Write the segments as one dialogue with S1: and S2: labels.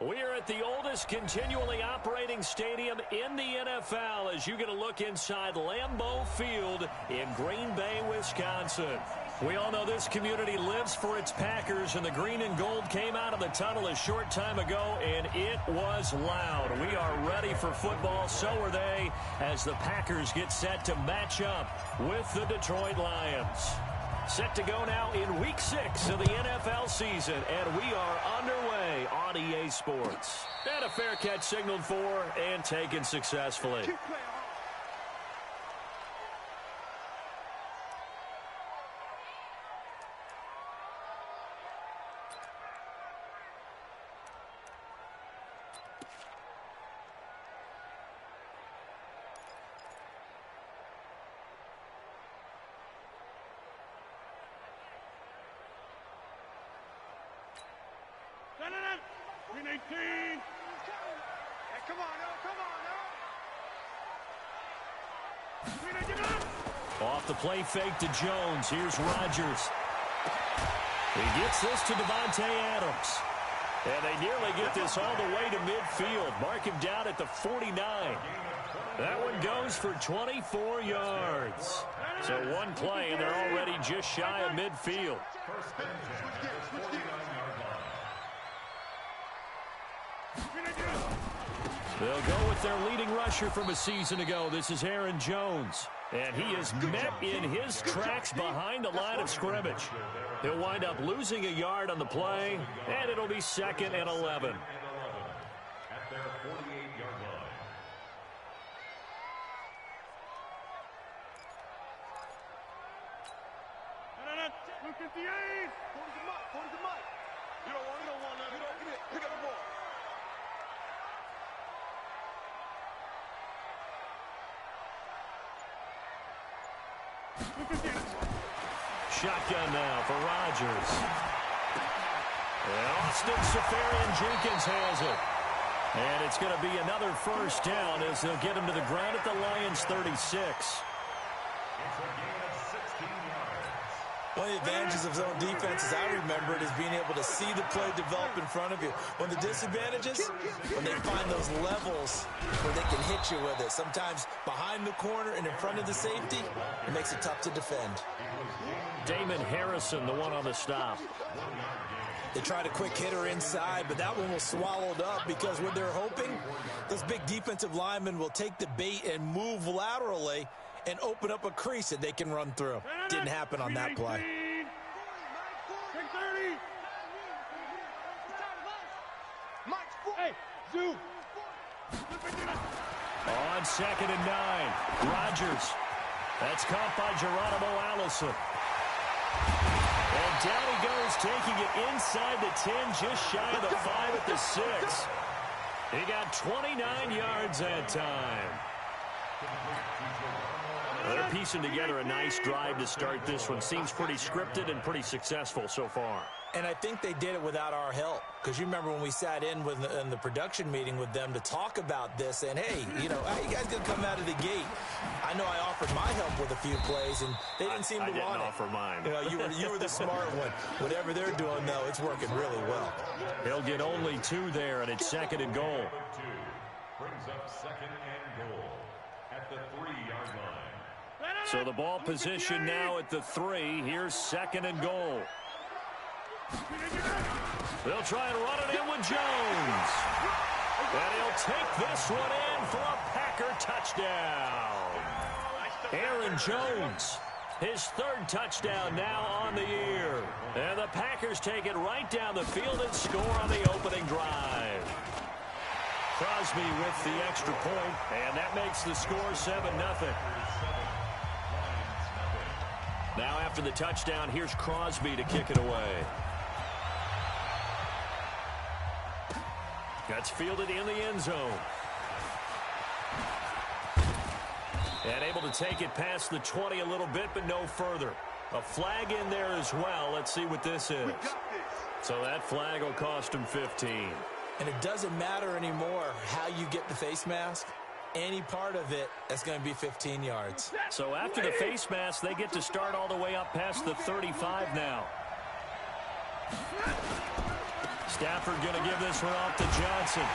S1: We are at the oldest continually operating stadium in the NFL as you get a look inside Lambeau Field in Green Bay, Wisconsin. We all know this community lives for its Packers, and the green and gold came out of the tunnel a short time ago, and it was loud. We are ready for football, so are they, as the Packers get set to match up with the Detroit Lions. Set to go now in Week 6 of the NFL season, and we are underway on EA Sports. And a fair catch signaled for and taken successfully. Off the play fake to Jones. Here's Rodgers. He gets this to Devontae Adams. And they nearly get this all the way to midfield. Mark him down at the 49. That one goes for 24 yards. So one play, and they're already just shy of midfield. They'll go with their leading rusher from a season ago. This is Aaron Jones. And he is met in his tracks behind the line of scrimmage. He'll wind up losing a yard on the play, and it'll be 2nd and 11.
S2: At their 48-yard line.
S3: Look at the ace! Hold the mic. You don't want none. Pick up the ball.
S1: Shotgun now for Rodgers. And Austin Seferian-Jenkins has it. And it's going to be another first down as they'll get him to the ground at the Lions' 36.
S4: One of the advantages of zone defense, as I remember it, is being able to see the play develop in front of you. One of the disadvantages, when they find those levels where they can hit you with it. Sometimes behind the corner and in front of the safety, it makes it tough to defend.
S1: Damon Harrison, the one on the stop.
S4: They tried a quick hitter inside, but that one was swallowed up because what they're hoping, those big defensive linemen will take the bait and move laterally and open up a crease that they can run through. Didn't happen on that play.
S1: On 2nd and 9, Rodgers. That's caught by Geronimo Allison. And down he goes, taking it inside the 10, just shy of the 5 at the 6. He got 29 yards that time. They're piecing together a nice drive to start this one. Seems pretty scripted and pretty successful so far.
S4: And I think they did it without our help. Because you remember when we sat in the production meeting with them to talk about this, and hey, you know, how you guys going to come out of the gate? I know I offered my help with a few plays, and they didn't seem to want it.
S1: I didn't offer mine.
S4: You know, you were the smart one. Whatever they're doing, though, it's working really well.
S1: He'll get only 2 there, and it's 2nd and goal.
S2: Brings up 2nd and goal at the 3-yard line.
S1: So the ball position now at the 3. Here's 2nd and goal. They'll try and run it in with Jones. And he'll take this one in for a Packer touchdown. Aaron Jones, his 3rd touchdown now on the year. And the Packers take it right down the field and score on the opening drive. Crosby with the extra point, and that makes the score 7-0. Now after the touchdown, here's Crosby to kick it away. That's fielded in the end zone. And able to take it past the 20 a little bit, but no further. A flag in there as well. Let's see what this is. So that flag will cost him 15.
S4: And it doesn't matter anymore how you get the face mask. Any part of it, that's going to be 15 yards.
S1: So after the face mask, they get to start all the way up past the 35 now. Stafford going to give this one off to Johnson.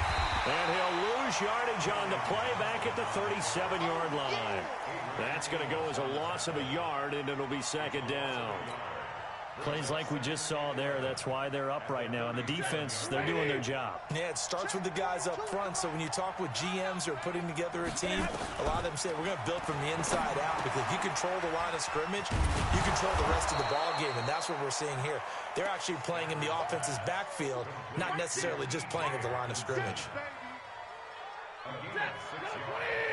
S1: And he'll lose yardage on the play back at the 37-yard line. That's going to go as a loss of a yard, and it'll be second down. Plays like we just saw there, that's why they're up right now. And the defense, they're doing their job.
S4: Yeah, it starts with the guys up front. So when you talk with GMs who are putting together a team, a lot of them say, we're going to build from the inside out. Because if you control the line of scrimmage, you control the rest of the ball game. And that's what we're seeing here. They're actually playing in the offense's backfield, not necessarily just playing at the line of scrimmage.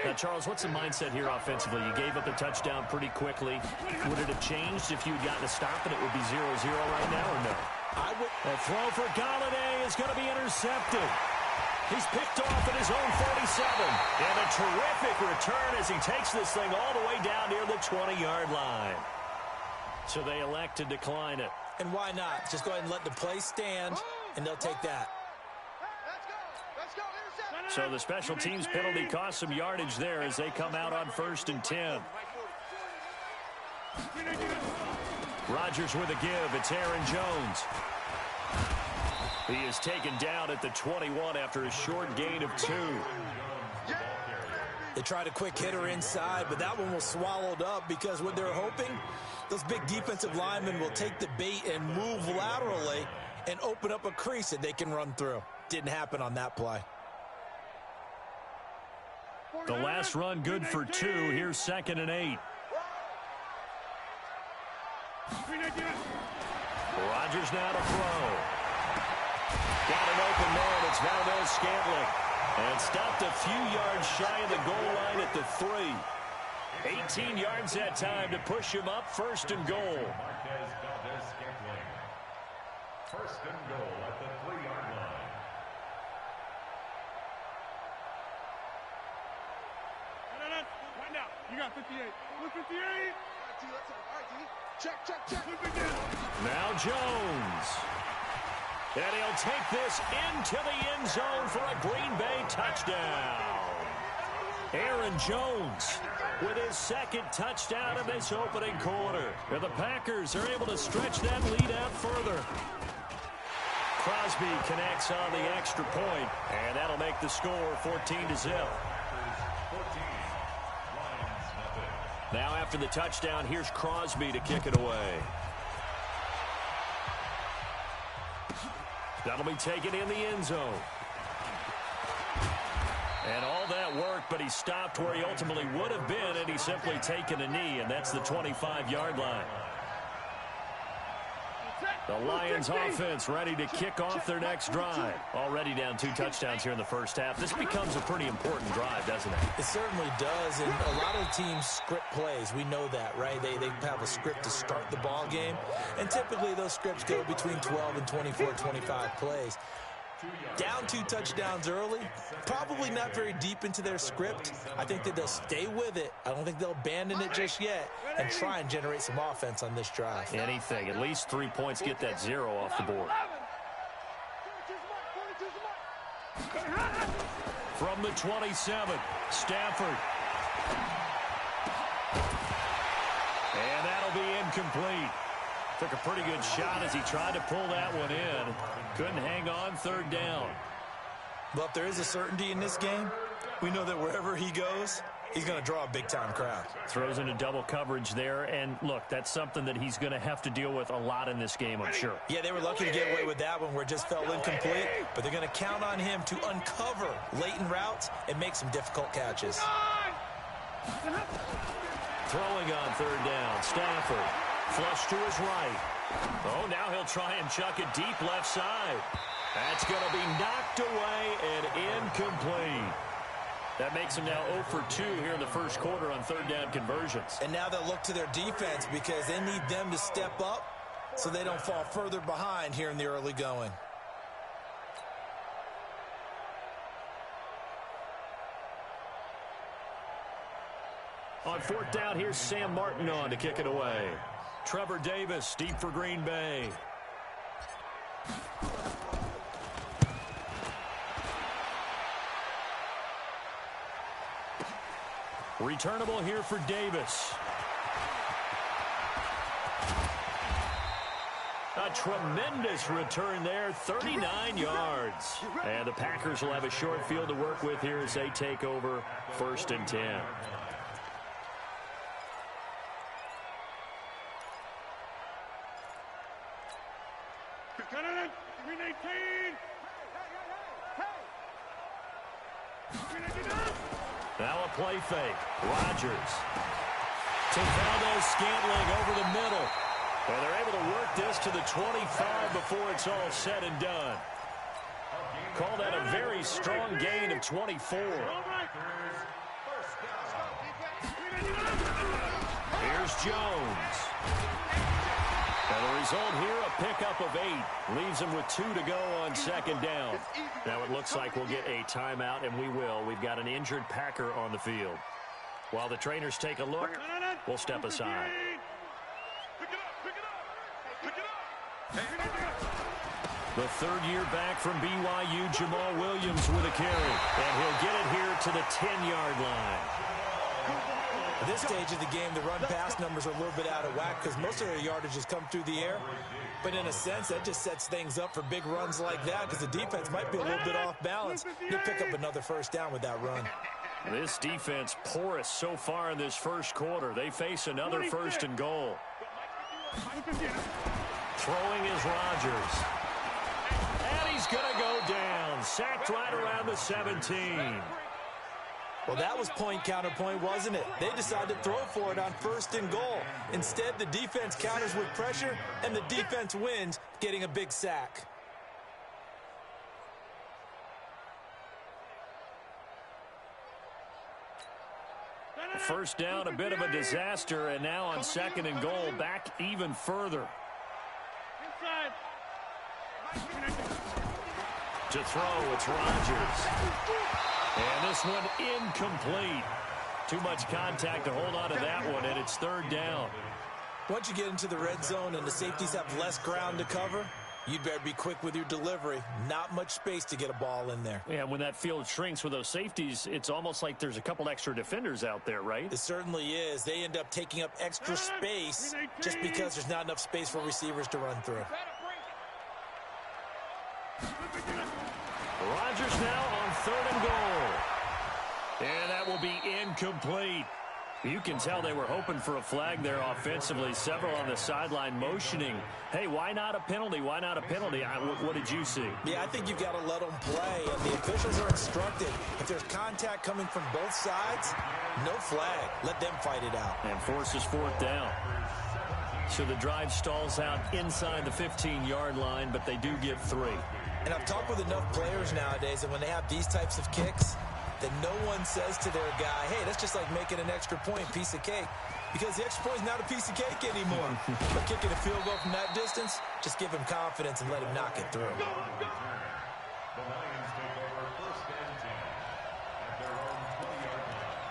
S1: Now, Charles, what's the mindset here offensively? You gave up a touchdown pretty quickly. Would it have changed if you'd gotten a stop and it would be 0-0 right now, or no? A throw for Galladay is going to be intercepted. He's picked off at his own 47. And a terrific return as he takes this thing all the way down near the 20-yard line. So they elect to decline it.
S4: And why not? Just go ahead and let the play stand, and they'll take that.
S1: So the special teams penalty cost some yardage there as they come out on 1st and 10. Rodgers with a give. It's Aaron Jones. He is taken down at the 21 after a short gain of 2.
S4: They tried a quick hitter inside, but that one was swallowed up because what they're hoping, those big defensive linemen will take the bait and move laterally and open up a crease that they can run through. Didn't happen on that play.
S1: The last run good for 2. Here's 2nd and 8. Rodgers now to throw. Got an open man. It's Valdez-Scantling. And stopped a few yards shy of the goal line at the 3. 18 yards that time to push him up. 1st and goal.
S2: First and goal at the 3-yard line.
S3: You got 58. Look, 58. Check.
S1: Now Jones. And he'll take this into the end zone for a Green Bay touchdown. Aaron Jones with his 2nd touchdown of this opening quarter. And the Packers are able to stretch that lead out further. Crosby connects on the extra point, and that'll make the score 14-0. Now after the touchdown, here's Crosby to kick it away. That'll be taken in the end zone. And all that work, but he stopped where he ultimately would have been, and he's simply taken a knee, and that's the 25-yard line. The Lions offense ready to kick off their next drive. Already down 2 touchdowns here in the first half. This becomes a pretty important drive, doesn't it?
S4: It certainly does, and a lot of teams script plays. We know that, right? They have a script to start the ball game, and typically those scripts go between 12 and 24, 25 plays. Down 2 touchdowns early, probably not very deep into their script. I think that they'll stay with it. I don't think they'll abandon it just yet and try and generate some offense on this drive.
S1: Anything. At least 3 points, get that 0 off the board. From the 27, Stafford. And that'll be incomplete. Took a pretty good shot as he tried to pull that one in. Couldn't hang on. 3rd down.
S4: Well, if there is a certainty in this game, we know that wherever he goes, he's going to draw a big-time crowd.
S1: Throws into double coverage there, and look, that's something that he's going to have to deal with a lot in this game, I'm sure.
S4: Yeah, they were lucky to get away with that one where it just fell incomplete, but they're going to count on him to uncover latent routes and make some difficult catches.
S1: Throwing on 3rd down, Stafford. Flush to his right. Oh, now he'll try and chuck it deep left side. That's going to be knocked away and incomplete. That makes him now 0 for 2 here in the first quarter on 3rd down conversions.
S4: And now they'll look to their defense because they need them to step up so they don't fall further behind here in the early going.
S1: On 4th down, here's Sam Martin on to kick it away. Trevor Davis deep for Green Bay. Returnable here for Davis. A tremendous return there, 39 yards. And the Packers will have a short field to work with here as they take over 1st and 10. Now a play fake. Rodgers to Valdez-Scantling over the middle. And they're able to work this to the 25 before it's all said and done. Call that a very strong gain of 24. Here's Jones. And the result here, a pickup of 8. Leaves him with 2 to go on 2nd down. Now it looks like we'll get a timeout, and we will. We've got an injured Packer on the field. While the trainers take a look, we'll step aside. The 3rd year back from BYU, Jamal Williams with a carry. And he'll get it here to the 10-yard line.
S4: At this stage of the game, the run-pass numbers are a little bit out of whack because most of their yardage has come through the air. But in a sense, that just sets things up for big runs like that because the defense might be a little bit off balance. He'll pick up another 1st down with that run.
S1: This defense porous so far in this 1st quarter. They face another 1st and goal. Throwing is Rodgers. And he's going to go down. Sacked right around the 17.
S4: Well, that was point counterpoint, wasn't it? They decided to throw for it on 1st and goal. Instead, the defense counters with pressure, and the defense wins, getting a big sack.
S1: First down, a bit of a disaster, and now on 2nd and goal, back even further. To throw, it's Rodgers. And this one incomplete. Too much contact to hold on to that one, and it's 3rd down.
S4: Once you get into the red zone and the safeties have less ground to cover, you'd better be quick with your delivery. Not much space to get a ball in there.
S1: Yeah, when that field shrinks with those safeties, it's almost like there's a couple extra defenders out there, right?
S4: It certainly is. They end up taking up extra space just because there's not enough space for receivers to run through.
S1: Rodgers now on 3rd and goal. And that will be incomplete. You can tell they were hoping for a flag there offensively. Several on the sideline motioning. Hey, why not a penalty? Why not a penalty? What did you see?
S4: Yeah, I think you've got to let them play. And the officials are instructed. If there's contact coming from both sides, no flag. Let them fight it out.
S1: And forces 4th down. So the drive stalls out inside the 15-yard line, but they do get 3.
S4: And I've talked with enough players nowadays that when they have these types of kicks, that no one says to their guy, hey, that's just like making an extra point, piece of cake. Because the extra point is not a piece of cake anymore. But kicking a field goal from that distance, just give him confidence and let him knock it through.
S2: The Lions take over 1st and 10 at their own 20-yard line.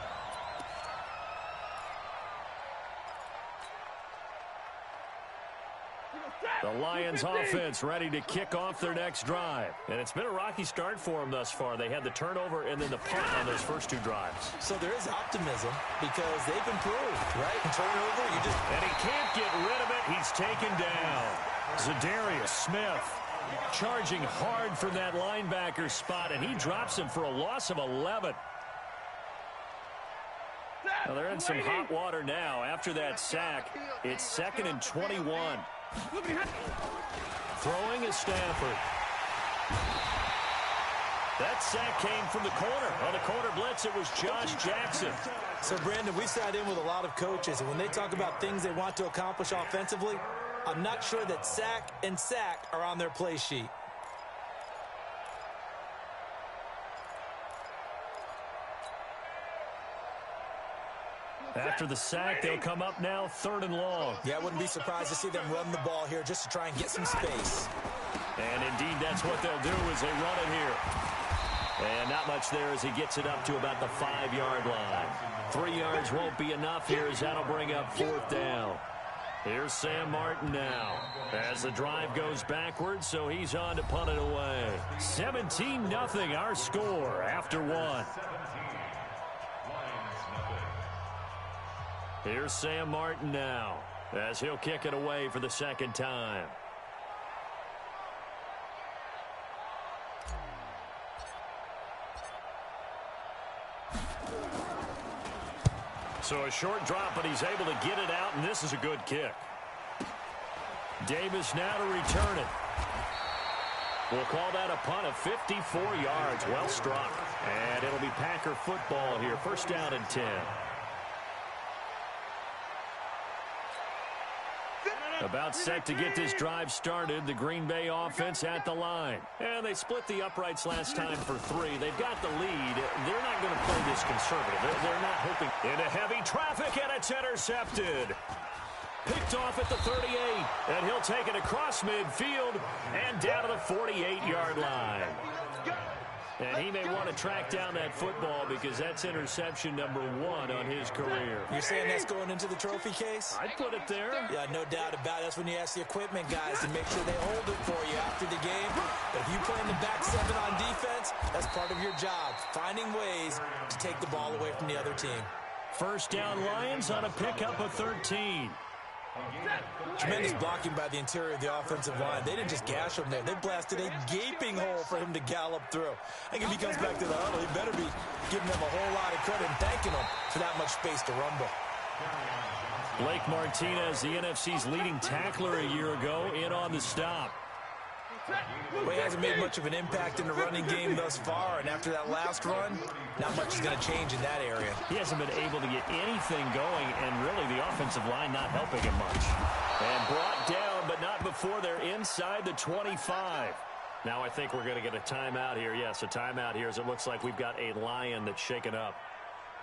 S1: The Lions offense ready to kick off their next drive. And it's been a rocky start for them thus far. They had the turnover and then the punt on those first 2 drives.
S4: So there is optimism because they've improved, right? Turnover, you just...
S1: And he can't get rid of it. He's taken down. Zadarius Smith charging hard from that linebacker spot, and he drops him for a loss of 11. Now they're in some hot water now. After that sack, it's 2nd and 21. Throwing is Stafford. That sack came from the corner. On the corner blitz, it was Josh Jackson.
S4: So, Brandon, we sat in with a lot of coaches, and when they talk about things they want to accomplish offensively, I'm not sure that sack and sack are on their play sheet.
S1: After the sack, they'll come up now 3rd and long.
S4: Yeah, I wouldn't be surprised to see them run the ball here just to try and get some space.
S1: And indeed, that's what they'll do as they run it here. And not much there as he gets it up to about the 5-yard line. 3 yards won't be enough here as that'll bring up 4th down. Here's Sam Martin now as the drive goes backwards, so he's on to punt it away. 17-0 our score after 1. Here's Sam Martin now as he'll kick it away for the 2nd time. So a short drop, but he's able to get it out, and this is a good kick. Davis now to return it. We'll call that a punt of 54 yards. Well struck. And it'll be Packer football here. First down and 10. About set to get this drive started. The Green Bay offense at the line. And they split the uprights last time for 3. They've got the lead. They're not going to play this conservative. They're not hoping. Into heavy traffic, and it's intercepted. Picked off at the 38, and he'll take it across midfield and down to the 48-yard line. And he may want to track down that football because that's interception number 1 on his career.
S4: You're saying that's going into the trophy case?
S1: I'd put it there.
S4: Yeah, no doubt about it. That's when you ask the equipment guys to make sure they hold it for you after the game. But if you play in the back 7 on defense, that's part of your job, finding ways to take the ball away from the other team.
S1: First down Lions on a pickup of 13.
S4: Tremendous blocking by the interior of the offensive line. They didn't just gash him there. They blasted a gaping hole for him to gallop through. I think if he comes back to the huddle, he better be giving them a whole lot of credit and thanking them for that much space to rumble.
S1: Blake Martinez, the NFC's leading tackler a year ago, in on the stop.
S4: Well, he hasn't made much of an impact in the running game thus far, and after that last run, not much is going to change in that area.
S1: He hasn't been able to get anything going, and really the offensive line not helping him much. And brought down, but not before they're inside the 25. Now I think we're going to get a timeout here. Yes, a timeout here, as it looks like we've got a Lion that's shaken up.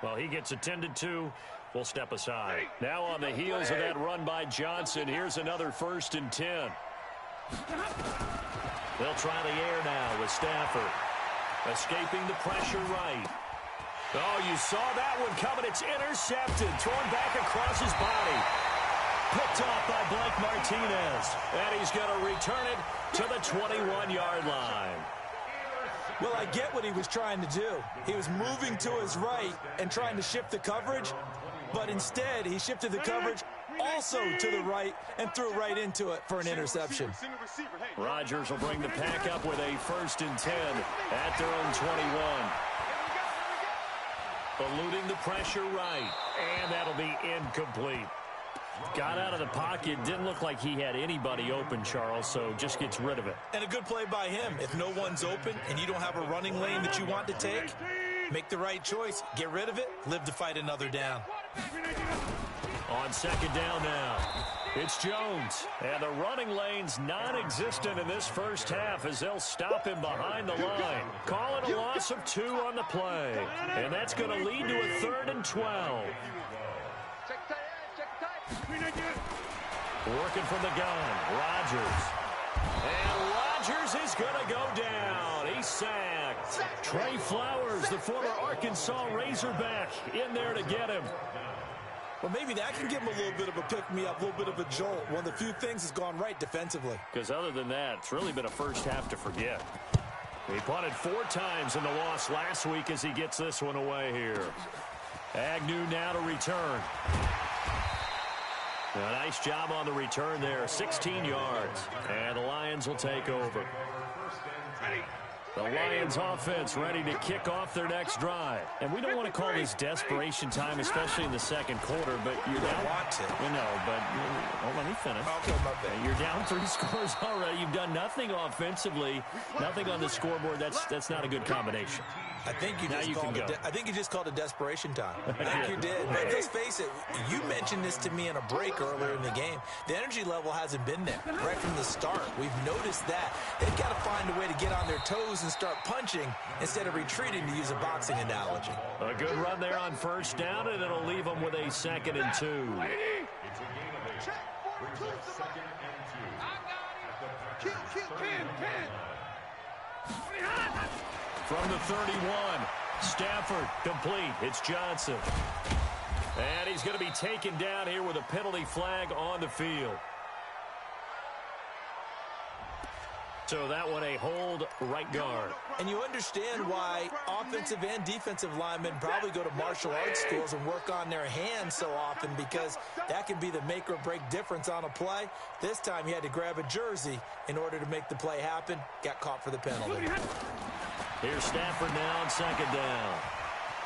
S1: Well, he gets attended to. We'll step aside. Now on the heels of that run by Johnson, here's another 1st and 10. They'll try the air now with Stafford. Escaping the pressure right. Oh, you saw that one coming. It's intercepted. Thrown back across his body. Picked off by Blake Martinez. And he's going to return it to the 21-yard line.
S4: Well, I get what he was trying to do. He was moving to his right and trying to shift the coverage. But instead, he shifted the coverage also to the right and threw right into it for an interception.
S1: Rodgers will bring the pack up with a 1st and 10 at their own 21. Eluding the pressure right, and that'll be incomplete. Got out of the pocket, didn't look like he had anybody open, Charles, so just gets rid of it.
S4: And a good play by him. If no one's open and you don't have a running lane that you want to take, make the right choice. Get rid of it, live to fight another down.
S1: On 2nd down now, it's Jones. And the running lane's non-existent in this first half as they'll stop him behind the line. Call it a loss of 2 on the play. And that's going to lead to a 3rd and 12. Working from the gun, Rodgers. And Rodgers is going to go down. He's sacked. Trey Flowers, the former Arkansas Razorback, in there to get him.
S4: Well, maybe that can give him a little bit of a pick-me-up, a little bit of a jolt. One of the few things has gone right defensively.
S1: Because other than that, it's really been a first half to forget. He punted 4 times in the loss last week as he gets this one away here. Agnew now to return. A nice job on the return there, 16 yards. And the Lions will take over. The Lions offense ready to kick off their next drive. And we don't want to call this desperation time, especially in the second quarter, but you're down.
S4: Want to.
S1: You know, but well, let me finish.
S4: Okay, my bad.
S1: You're down 3 scores already. You've done nothing offensively, nothing on the scoreboard. That's not a good combination.
S4: I think you just called it desperation time. I think you did. But let's face it, you mentioned this to me in a break earlier in the game. The energy level hasn't been there right from the start. We've noticed that. They've got to find a way to get on their toes and start punching instead of retreating, to use a boxing analogy.
S1: A good run there on 1st down, and it'll leave them with a 2nd and 2.
S2: It's a game of 8. Brings up 2nd and 2.
S1: From the 31, Stafford complete. It's Johnson. And he's going to be taken down here with a penalty flag on the field. So that one a hold right guard.
S4: And you understand why offensive and defensive linemen probably go to martial arts schools and work on their hands so often, because that can be the make or break difference on a play. This time he had to grab a jersey in order to make the play happen. Got caught for the penalty.
S1: Here's Stafford now on 2nd down.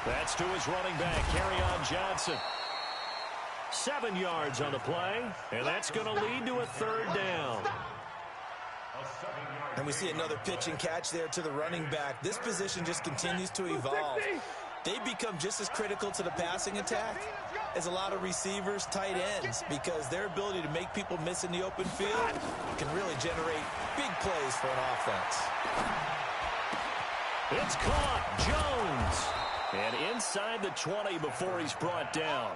S1: That's to his running back, Kerryon Johnson. 7 yards on the play, and that's going to lead to a third down.
S4: And we see another pitch and catch there to the running back. This position just continues to evolve. They become just as critical to the passing attack as a lot of receivers, tight ends, because their ability to make people miss in the open field can really generate big plays for an offense.
S1: It's caught. Jones. And inside the 20 before he's brought down.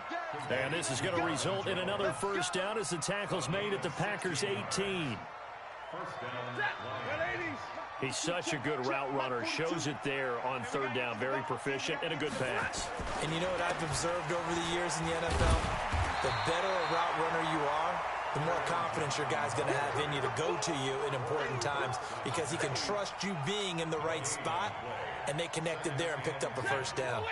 S1: And this is going to result in another first down as the tackle's made at the Packers' 18. He's such a good route runner. Shows it there on third down. Very proficient and a good pass.
S4: And you know what I've observed over the years in the NFL? The better a route runner you are, the more confidence your guy's going to have in you to go to you in important times, because he can trust you being in the right spot, and they connected there and picked up a first down.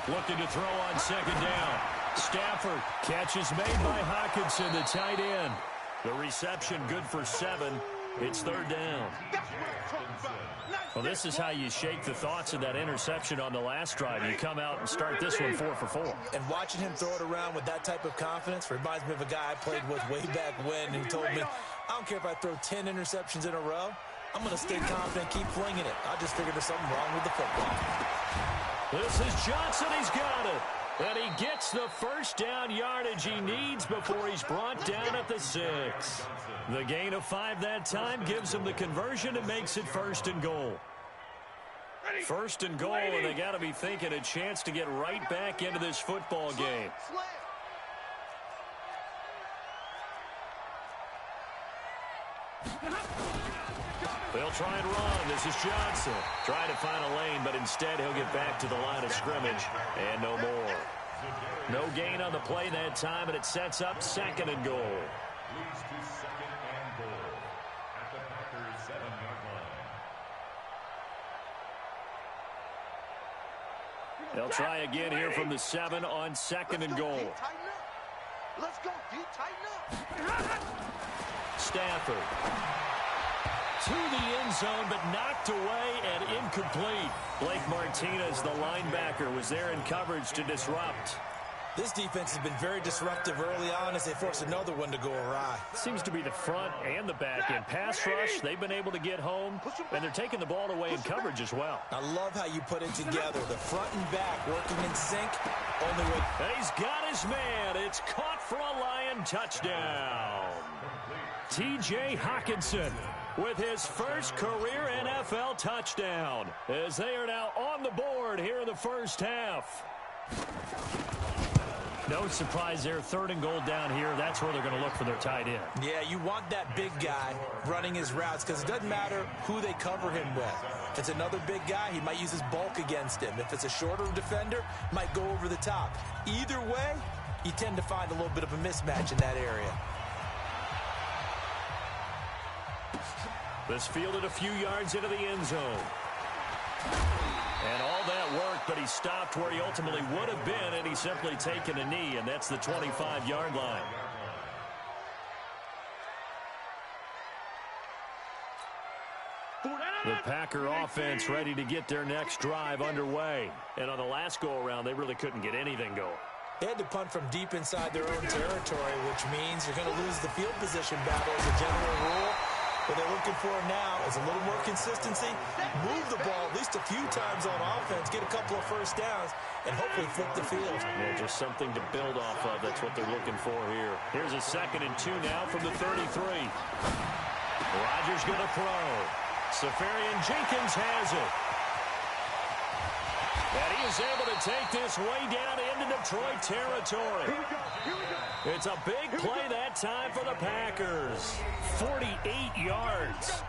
S1: Looking to throw on second down. Stafford, catch is made by Hockenson, the tight end. The reception good for 7. It's third down. Well, this is how you shake the thoughts of that interception on the last drive. You come out and start this one 4 for 4.
S4: And watching him throw it around with that type of confidence reminds me of a guy I played with way back when, and he told me, I don't care if I throw 10 interceptions in a row. I'm going to stay confident, keep flinging it. I just figured there's something wrong with the football.
S1: This is Johnson. He's got it. And he gets the first down yardage he needs before he's brought down at the 6. The gain of 5 that time gives him the conversion and makes it 1st and goal. 1st and goal, and they got to be thinking a chance to get right back into this football game. They'll try and run. This is Johnson. Trying to find a lane, but instead he'll get back to the line of scrimmage and no more. No gain on the play that time, and it sets up 2nd and goal.
S2: Leads to 2nd and goal at the Packers' 7-yard line.
S1: They'll try again here from the 7 on 2nd and goal.
S3: Let's go, D. Tighten up.
S1: Stafford. To the end zone, but knocked away and incomplete. Blake Martinez, the linebacker, was there in coverage to disrupt.
S4: This defense has been very disruptive early on as they force another one to go awry.
S1: Seems to be the front and the back. In pass rush, they've been able to get home, and they're taking the ball away in coverage as well.
S4: I love how you put it together. The front and back working in sync. Only with...
S1: And he's got his man. It's caught for a Lion touchdown. T.J. Hockenson with his first career NFL touchdown, as they are now on the board here in the first half. No surprise there, 3rd and goal down here. That's where they're going to look for their tight end.
S4: Yeah, you want that big guy running his routes, because it doesn't matter who they cover him with. If it's another big guy, he might use his bulk against him. If it's a shorter defender, might go over the top. Either way, you tend to find a little bit of a mismatch in that area.
S1: This fielded a few yards into the end zone. And all that worked, but he stopped where he ultimately would have been, and he's simply taken a knee, and that's the 25-yard line. The Packer offense ready to get their next drive underway. And on the last go-around, they really couldn't get anything going.
S4: They had to punt from deep inside their own territory, which means you're going to lose the field position battle as a general rule. What they're looking for now is a little more consistency, move the ball at least a few times on offense, get a couple of first downs, and hopefully flip the field.
S1: Yeah, just something to build off of. That's what they're looking for here. Here's a 2nd and 2 now from the 33. Rodgers going to throw. Safarian Jenkins has it. And he is able to take this way down into Detroit territory. It's a big play that time for the Packers. 48 yards.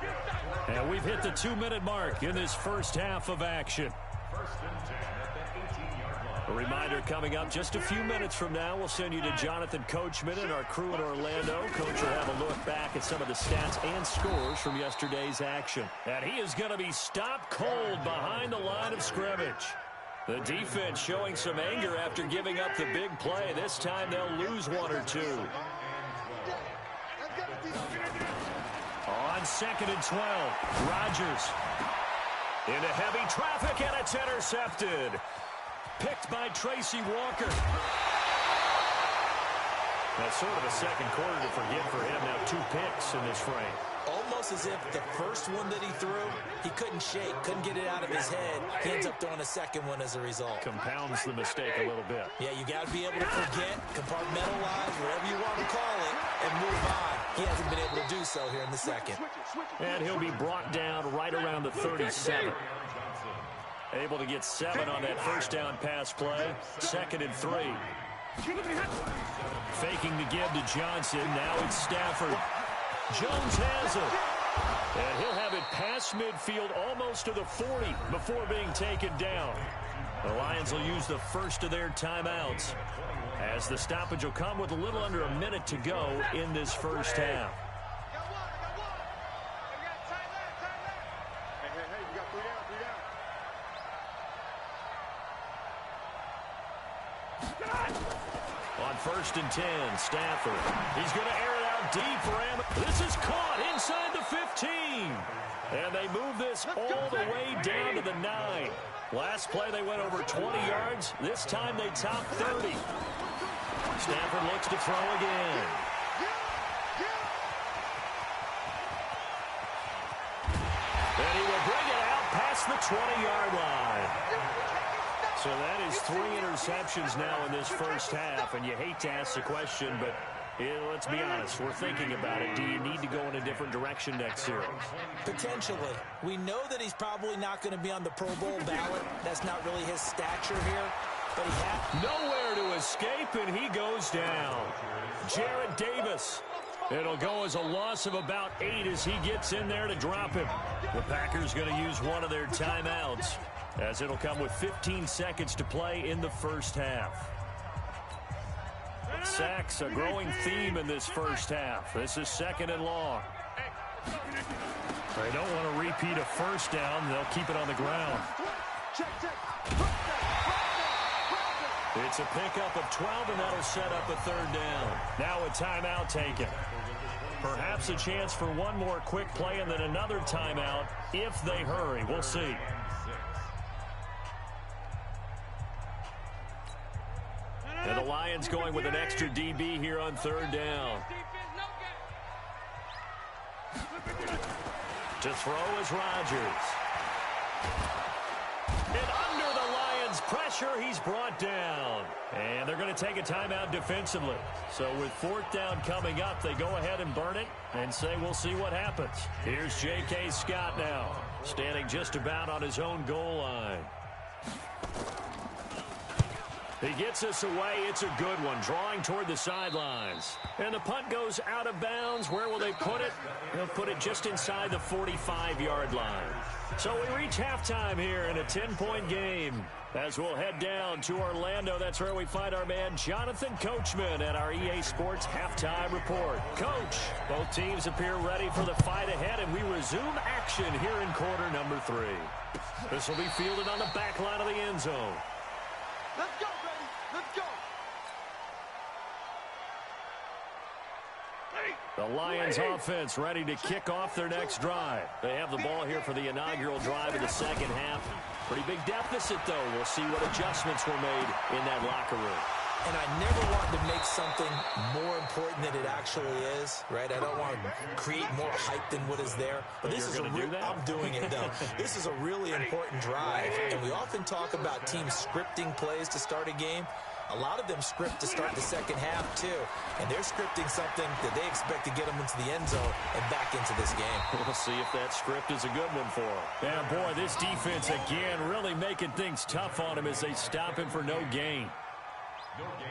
S1: And we've hit the 2-minute mark in this first half of action.
S2: 1st and 10 at the 18-yard line.
S1: A reminder coming up just a few minutes from now, we'll send you to Jonathan Coachman and our crew in Orlando. Coach will have a look back at some of the stats and scores from yesterday's action. And he is going to be stopped cold behind the line of scrimmage. The defense showing some anger after giving up the big play. This time they'll lose 1 or 2. On 2nd and 12, Rodgers. Into heavy traffic, and it's intercepted. Picked by Tracy Walker. That's sort of a second quarter to forget for him. Now 2 picks in this frame.
S4: Almost as if the first one that he threw, he couldn't shake, couldn't get it out of his head. He ends up throwing a second one as a result.
S1: Compounds the mistake a little bit.
S4: Yeah, you got to be able to forget, compartmentalize, whatever you want to call it, and move on. He hasn't been able to do so here in the second.
S1: And he'll be brought down right around the 37. Able to get 7 on that first down pass play. 2nd and 3. Faking the give to Johnson. Now it's Stafford. Jones has it. And he'll have it past midfield almost to the 40 before being taken down. The Lions will use the first of their timeouts, as the stoppage will come with a little under a minute to go in this first half. On 1st and 10, Stafford. He's going to air it out deep for him. This is caught inside the 15. And they move this all the way down to the 9. Last play they went over 20 yards. This time they top 30. Stafford looks to throw again. And he will bring it out past the 20-yard line. So that is 3 interceptions now in this first half, and you hate to ask the question, but let's be honest, we're thinking about it. Do you need to go in a different direction next series?
S4: Potentially. We know that he's probably not going to be on the Pro Bowl ballot. That's not really his stature here, but he has
S1: nowhere to escape, and he goes down. Jared Davis. It'll go as a loss of about 8 as he gets in there to drop him. The Packers going to use one of their timeouts, as it'll come with 15 seconds to play in the first half. Sacks, a growing theme in this first half. This is 2nd and long. They don't want to repeat a first down. They'll keep it on the ground. It's a pickup of 12, and that'll set up a 3rd down. Now a timeout taken. Perhaps a chance for one more quick play and then another timeout if they hurry. We'll see. And the Lions going with an extra DB here on 3rd down. To throw is Rodgers. And under the Lions' pressure, he's brought down. And they're going to take a timeout defensively. So with 4th down coming up, they go ahead and burn it and say we'll see what happens. Here's J.K. Scott now, standing just about on his own goal line. He gets us away. It's a good one, drawing toward the sidelines. And the punt goes out of bounds. Where will they put it? They'll put it just inside the 45-yard line. So we reach halftime here in a 10-point game. As we'll head down to Orlando, that's where we find our man Jonathan Coachman at our EA Sports Halftime Report. Coach, both teams appear ready for the fight ahead, and we resume action here in quarter number 3. This will be fielded on the back line of the end zone.
S3: Let's go, baby. Let's go.
S1: The Lions offense ready to kick off their next drive. They have the ball here for the inaugural drive of the second half. Pretty big deficit, though. We'll see what adjustments were made in that locker room.
S4: And I never want to make something more important than it actually is, right? I don't want to create more hype than what is there. But this is I'm doing it, though. This is a really important drive. And we often talk about teams scripting plays to start a game. A lot of them script to start the second half, too. And they're scripting something that they expect to get them into the end zone and back into this game.
S1: We'll see if that script is a good one for them. Yeah, boy, this defense, again, really making things tough on him as they stop him for no gain.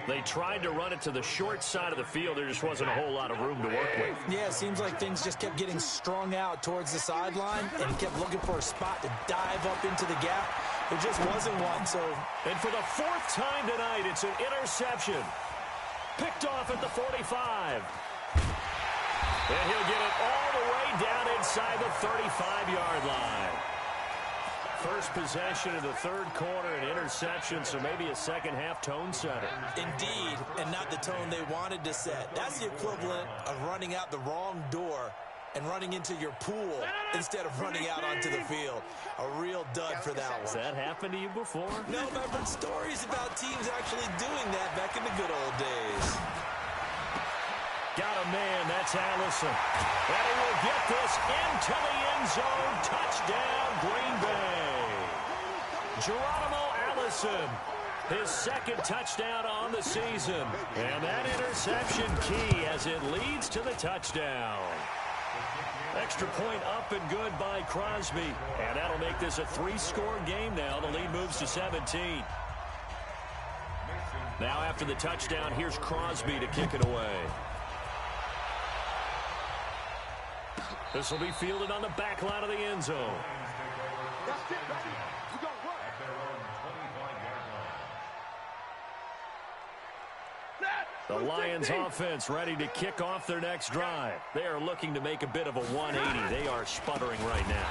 S1: They tried to run it to the short side of the field. There just wasn't a whole lot of room to work with.
S4: Yeah, it seems like things just kept getting strung out towards the sideline, and he kept looking for a spot to dive up into the gap. There just wasn't one, so...
S1: And for the 4th time tonight, it's an interception. Picked off at the 45. And he'll get it all the way down inside the 35-yard line. First possession of the 3rd quarter, an interception, so maybe a second-half tone setter.
S4: Indeed, and not the tone they wanted to set. That's the equivalent of running out the wrong door and running into your pool instead of running out onto the field. A real dud for that one.
S1: Has that happened to you before?
S4: No, but I've heard stories about teams actually doing that back in the good old days.
S1: Got a man, that's Allison. And he will get this into the end zone. Touchdown, Green Bay. Geronimo Allison, his second touchdown on the season. And that interception key as it leads to the touchdown. Extra point up and good by Crosby. And that'll make this a 3-score game now. The lead moves to 17. Now after the touchdown, here's Crosby to kick it away. This will be fielded on the back line of the end zone.
S3: That's it, baby. We got work.
S2: At their own 25-yard line.
S1: The Lions offense ready to kick off their next drive. They are looking to make a bit of a 180. They are sputtering right now.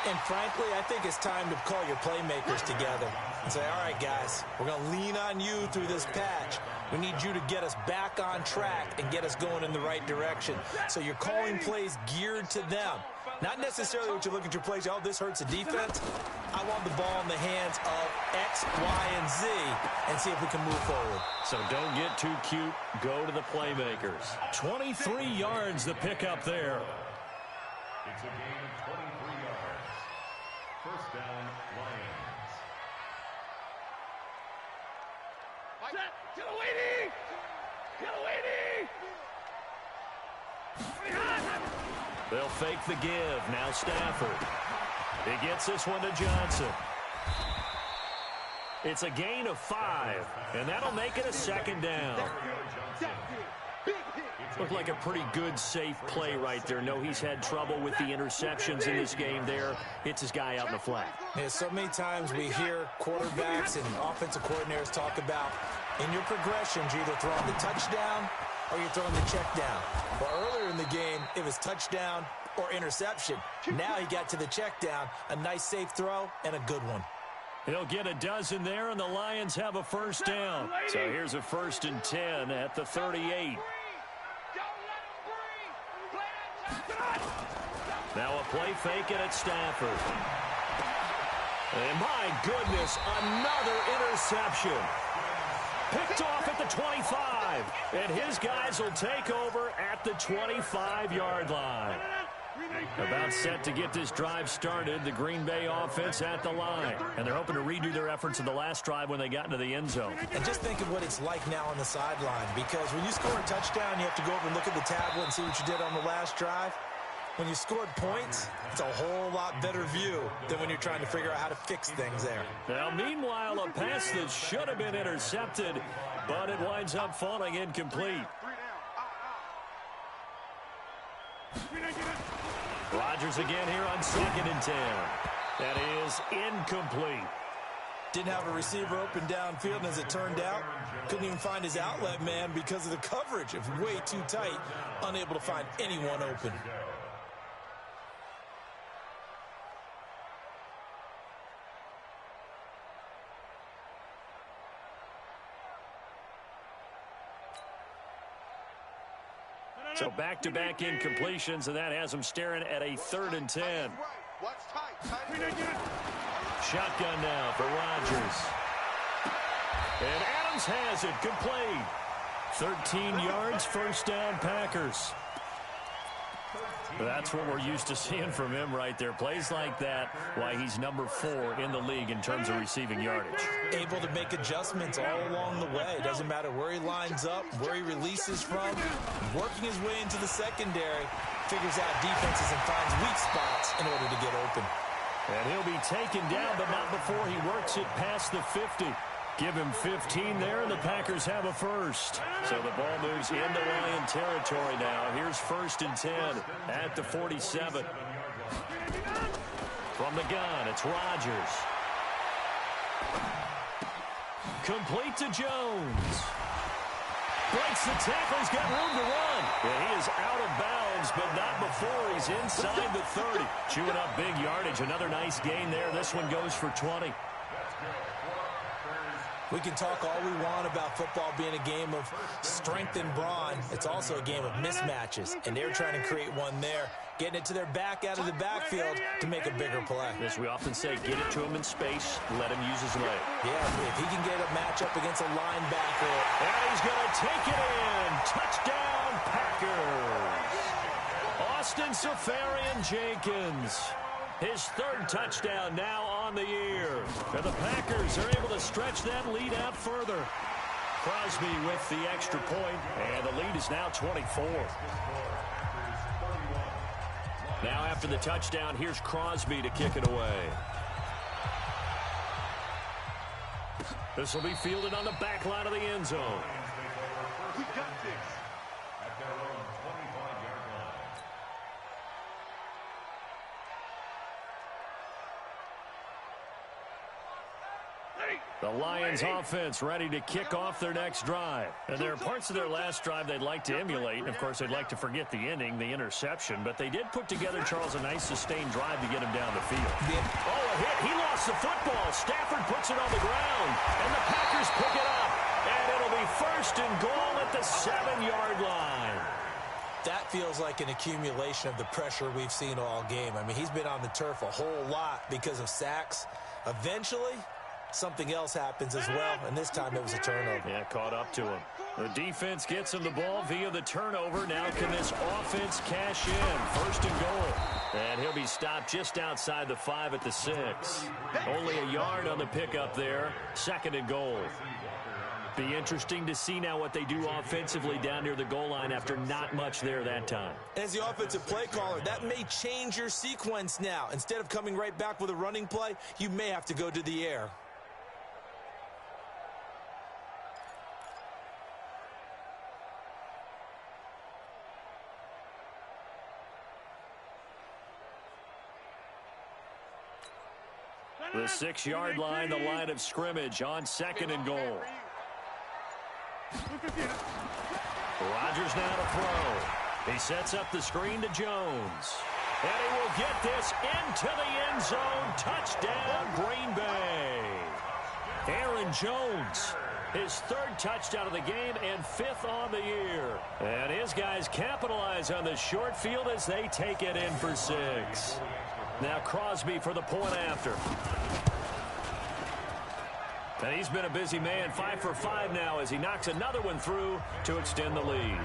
S4: And frankly, I think it's time to call your playmakers together and say, all right, guys, we're going to lean on you through this patch. We need you to get us back on track and get us going in the right direction. So you're calling plays geared to them. Not necessarily what you look at your plays, oh, this hurts the defense. I want the ball in the hands of X, Y, and Z and see if we can move forward.
S1: So don't get too cute. Go to the playmakers. 23 yards the pickup there.
S2: It's a gain of 23 yards. First down, Lions.
S3: Get away, Get away,
S1: They'll fake the give. Now Stafford. He gets this one to Johnson. It's a gain of 5, and that'll make it a second down. Looked like a pretty good, safe play right there. No, he's had trouble with the interceptions in this game there. Hits his guy out in the flat.
S4: Yeah, so many times we hear quarterbacks and offensive coordinators talk about in your progressions, you're either throwing the touchdown or you're throwing the check down. Well, earlier in the game, it was touchdown or interception. Now he got to the check down, a nice safe throw and a good one.
S1: He'll get a dozen there, and the Lions have a first down. So here's a 1st and 10 at the 38. Now a play fake it at Stafford. And my goodness, another interception. Picked off at the 25. And his guys will take over at the 25-yard line. About set to get this drive started, the Green Bay offense at the line. And they're hoping to redo their efforts in the last drive when they got into the end zone.
S4: And just think of what it's like now on the sideline, because when you score a touchdown, you have to go over and look at the tablet and see what you did on the last drive. When you scored points, it's a whole lot better view than when you're trying to figure out how to fix things there.
S1: Now, meanwhile, a pass that should have been intercepted, but it winds up falling incomplete. Rodgers again here on 2nd and 10. That is incomplete.
S4: Didn't have a receiver open downfield, and as it turned out, couldn't even find his outlet man because of the coverage. It was way too tight, unable to find anyone open.
S1: So back-to-back incompletions, and that has him staring at a 3rd and 10. Shotgun now for Rodgers. And Adams has it, complete. 13 yards, first down, Packers. That's what we're used to seeing from him right there. Plays like that, why he's number 4 in the league in terms of receiving yardage.
S4: Able to make adjustments all along the way. Doesn't matter where he lines up, where he releases from. Working his way into the secondary, figures out defenses and finds weak spots in order to get open.
S1: And he'll be taken down, but not before he works it past the 50. Give him 15 there, and the Packers have a first. So the ball moves into Lion territory now. Here's 1st and 10 at the 47. From the gun, it's Rodgers. Complete to Jones. Breaks the tackle. He's got room to run. And he is out of bounds, but not before he's inside the 30. Chewing up big yardage. Another nice gain there. This one goes for 20.
S4: We can talk all we want about football being a game of strength and brawn. It's also a game of mismatches, and they're trying to create one there, getting it to their back out of the backfield to make a bigger play.
S1: As we often say, get it to him in space, let him use his leg.
S4: Yeah, if he can get a matchup against a linebacker.
S1: And he's going to take it in. Touchdown, Packers. Austin Safarian-Jenkins. His third touchdown now on the year. And the Packers are able to stretch that lead out further. Crosby with the extra point, and the lead is now 24. Now after the touchdown, here's Crosby to kick it away. This will be fielded on the back line of the end zone.
S3: We got this.
S2: At their own 25-yard line.
S1: The Lions offense ready to kick off their next drive. And there are parts of their last drive they'd like to emulate. And of course, they'd like to forget the inning, the interception. But they did put together, Charles, a nice sustained drive to get him down the field.
S4: Yeah.
S1: Oh, a hit. He lost the football. Stafford puts it on the ground. And the Packers pick it up. And it'll be first and goal at the 7-yard line.
S4: That feels like an accumulation of the pressure we've seen all game. I mean, he's been on the turf a whole lot because of sacks. Eventually, something else happens as well, and this time it was a turnover.
S1: Yeah, caught up to him. The defense gets him the ball via the turnover. Now can this offense cash in? First and goal. And he'll be stopped just outside the 5 at the 6. Only a yard on the pickup there. Second and goal. Be interesting to see now what they do offensively down near the goal line after not much there that time.
S4: As the offensive play caller, that may change your sequence now. Instead of coming right back with a running play, you may have to go to the air.
S1: The 6-yard line, the line of scrimmage on second and goal. Rodgers now to throw. He sets up the screen to Jones. And he will get this into the end zone. Touchdown, Green Bay. Aaron Jones, his third touchdown of the game and 5th on the year. And his guys capitalize on the short field as they take it in for 6. Now Crosby for the point after. And he's been a busy man, 5 for 5 now as he knocks another one through to extend the lead.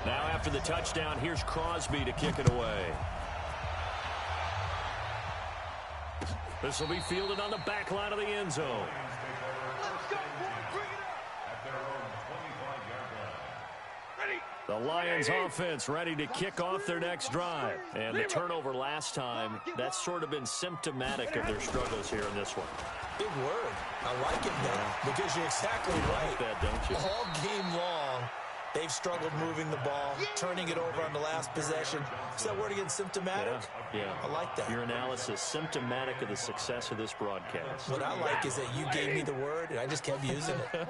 S1: Now after the touchdown, here's Crosby to kick it away. This will be fielded on the back line of the end zone. The Lions offense ready to kick off their next drive. And the turnover last time, that's sort of been symptomatic of their struggles here in this one.
S4: Big word. I like it now because you're exactly right.
S1: You like that, don't you?
S4: All game long, they've struggled moving the ball, turning it over on the last possession. Is that word again, symptomatic?
S1: Yeah.
S4: I like that.
S1: Your analysis, symptomatic of the success of this broadcast.
S4: What I like is that you gave me the word, and I just kept using it.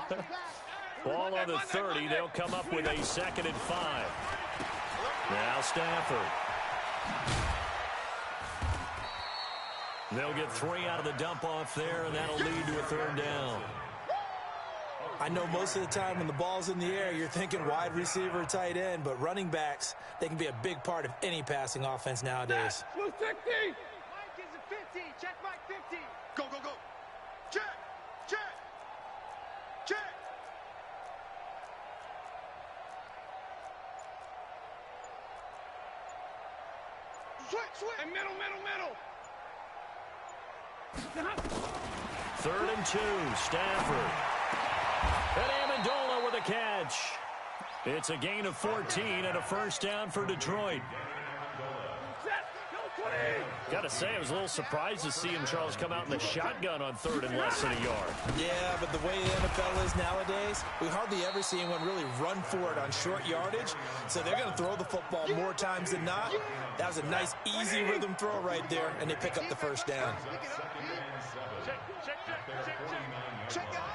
S1: Ball on the 30. They'll come up with a 2nd and 5. Now Stafford. They'll get 3 out of the dump-off there, and that'll lead to a 3rd down.
S4: I know most of the time when the ball's in the air, you're thinking wide receiver, tight end, but running backs, they can be a big part of any passing offense nowadays.
S3: Blue 60.
S5: Mike is a 50. Check Mike 50.
S3: Go, go, go. Check, check, check. Switch, switch. And middle, middle, middle.
S1: 3rd and 2, Stafford. And Amendola with a catch. It's a gain of 14 and a 1st down for Detroit. Got to say, I was a little surprised to see him, Charles, come out in the shotgun on 3rd and less than a yard.
S4: Yeah, but the way the NFL is nowadays, we hardly ever see anyone really run for it on short yardage. So they're going to throw the football more times than not. That was a nice, easy rhythm throw right there, and they pick up the 1st down.
S3: Check, check, check, check, check. Check out,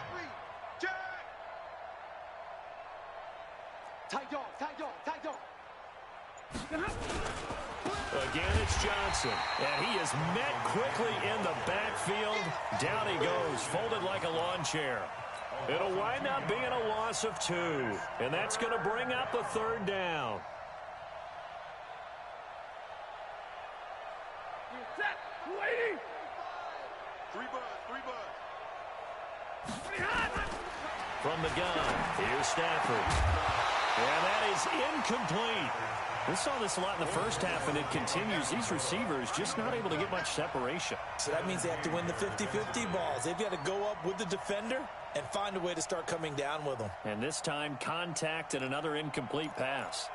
S3: check.
S5: Tight dog, tight dog, tight dog.
S1: Again, it's it's Johnson. And he is met quickly in the backfield. Down he goes, folded like a lawn chair. It'll wind up being a loss of 2. And that's going to bring up a 3rd down.
S3: Set. 280. 3 buds.
S1: From the gun, here's Stafford. And that is incomplete. We saw this a lot in the first half, and it continues. These receivers just not able to get much separation.
S4: So that means they have to win the 50-50 balls. They've got to go up with the defender and find a way to start coming down with them.
S1: And this time, contact and another incomplete pass.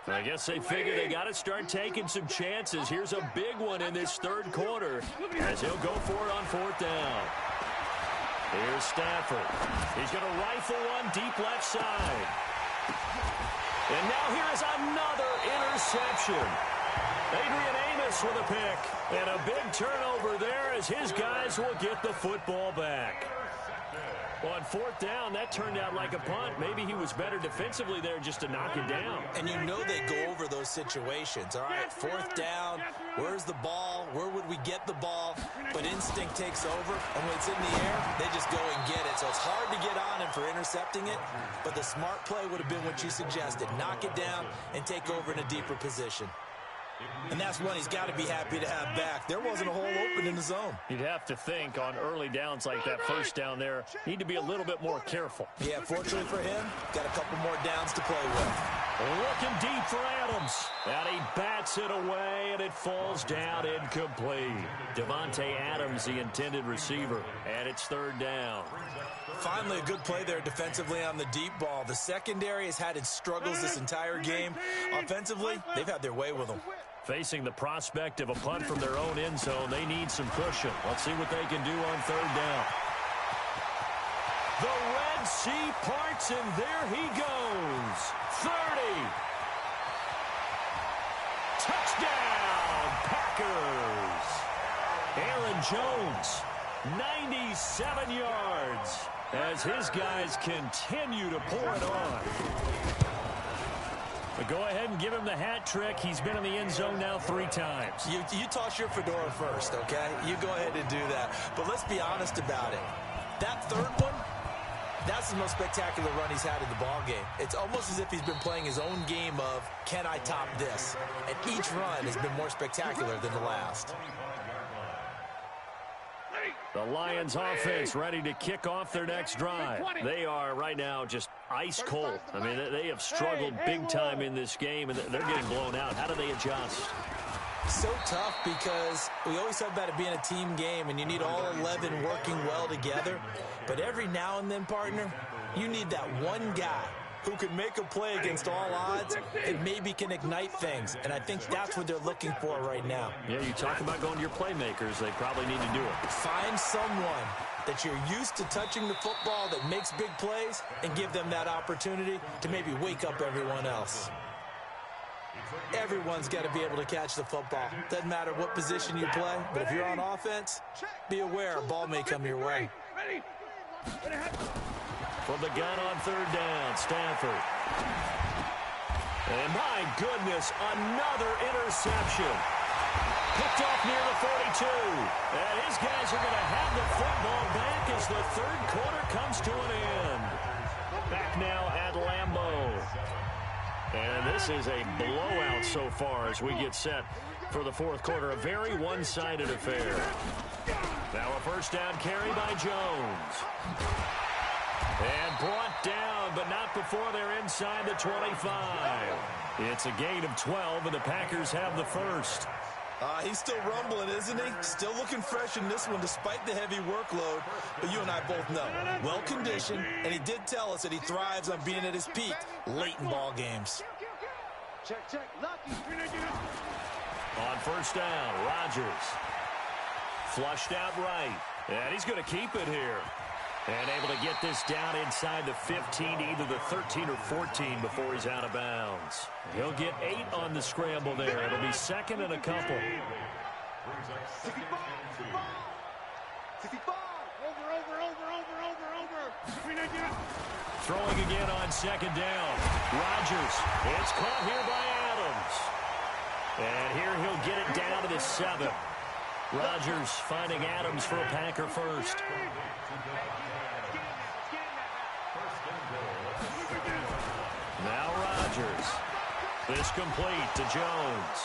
S1: I guess they figure they got to start taking some chances. Here's a big one in this 3rd quarter as he'll go for it on 4th down. Here's Stafford. He's going to rifle one deep left side. And now here is another interception. Adrian Amos with a pick. And a big turnover there as his guys will get the football back. On 4th down, that turned out like a punt. Maybe he was better defensively there just to knock it down.
S4: And you know they go over those situations. All right, 4th down, where's the ball? Where would we get the ball? But instinct takes over, and when it's in the air, they just go and get it. So it's hard to get on him for intercepting it, but the smart play would have been what you suggested. Knock it down and take over in a deeper position. And that's one he's got to be happy to have back. There wasn't a hole open in the zone.
S1: You'd have to think on early downs like that 1st down there, need to be a little bit more careful.
S4: Yeah, fortunately for him, got a couple more downs to play with.
S1: Looking deep for Adams. And he bats it away, and it falls down incomplete. Devontae Adams, the intended receiver. And it's 3rd down.
S4: Finally, a good play there defensively on the deep ball. The secondary has had its struggles this entire game. Offensively, they've had their way with them.
S1: Facing the prospect of a punt from their own end zone, they need some cushion. Let's see what they can do on 3rd down. The Red Sea parts, and there he goes. 30. Touchdown, Packers. Aaron Jones, 97 yards, as his guys continue to pour it on. But go ahead and give him the hat trick. He's been in the end zone now 3 times.
S4: You toss your fedora first, okay? You go ahead and do that. But let's be honest about it. That 3rd one, that's the most spectacular run he's had in the ball game. It's almost as if he's been playing his own game of, can I top this? And each run has been more spectacular than the last.
S1: The Lions offense ready to kick off their next drive. They are right now just ice cold. I mean, they have struggled big time in this game, and they're getting blown out. How do they adjust?
S4: So tough because we always talk about it being a team game, and you need all 11 working well together. But every now and then, partner, you need that one guy who can make a play against all odds and maybe can ignite things. And I think that's what they're looking for right now.
S1: Yeah, you talk about going to your playmakers. They probably need to do it.
S4: Find someone that you're used to touching the football that makes big plays and give them that opportunity to maybe wake up everyone else. Everyone's got to be able to catch the football. Doesn't matter what position you play, but if you're on offense, be aware a ball may come your way.
S1: From the gun on 3rd down, Stafford. And my goodness, another interception. Picked off near the 42. And his guys are going to have the football back as the 3rd quarter comes to an end. Back now at Lambeau. And this is a blowout so far as we get set for the 4th quarter. A very one-sided affair. Now a 1st down carry by Jones. And brought down, but not before they're inside the 25. It's a gain of 12, and the Packers have the 1st.
S4: He's still rumbling, isn't he? Still looking fresh in this one despite the heavy workload. But you and I both know, well-conditioned, and he did tell us that he thrives on being at his peak late in ball games.
S5: Check, lucky.
S1: On 1st down, Rodgers. Flushed out right. And he's going to keep it here. And able to get this down inside the 15, either the 13 or 14 before he's out of bounds. He'll get 8 on the scramble there. It'll be 2nd and a couple.
S5: 65.
S1: Throwing again on second down. Rodgers. It's caught here by Adams. And here he'll get it down to the 7. Rodgers finding Adams for a Packer first. Now Rodgers. This complete to Jones.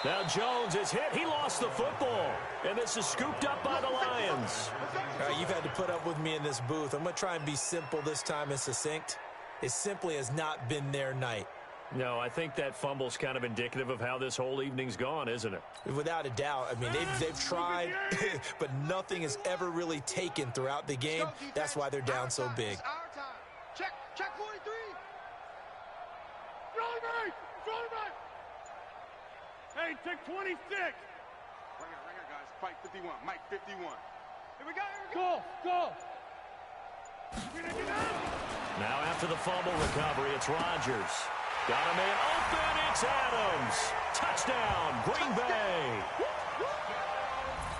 S1: Now Jones is hit. He lost the football. And this is scooped up by the Lions.
S4: All right, you've had to put up with me in this booth. I'm going to try and be simple this time and succinct. It simply has not been their night.
S1: No, I think that fumble's kind of indicative of how this whole evening's gone, isn't it?
S4: Without a doubt. I mean, they've tried, but nothing has ever really taken throughout the game. That's why they're down so big.
S5: Check 43.
S3: Hey, take 26.
S5: Right here, guys. Fight 51. Mike 51. Here we go.
S3: Go.
S1: Now after the fumble recovery, it's Rodgers. Got a man open. It's Adams. Touchdown, Green Bay.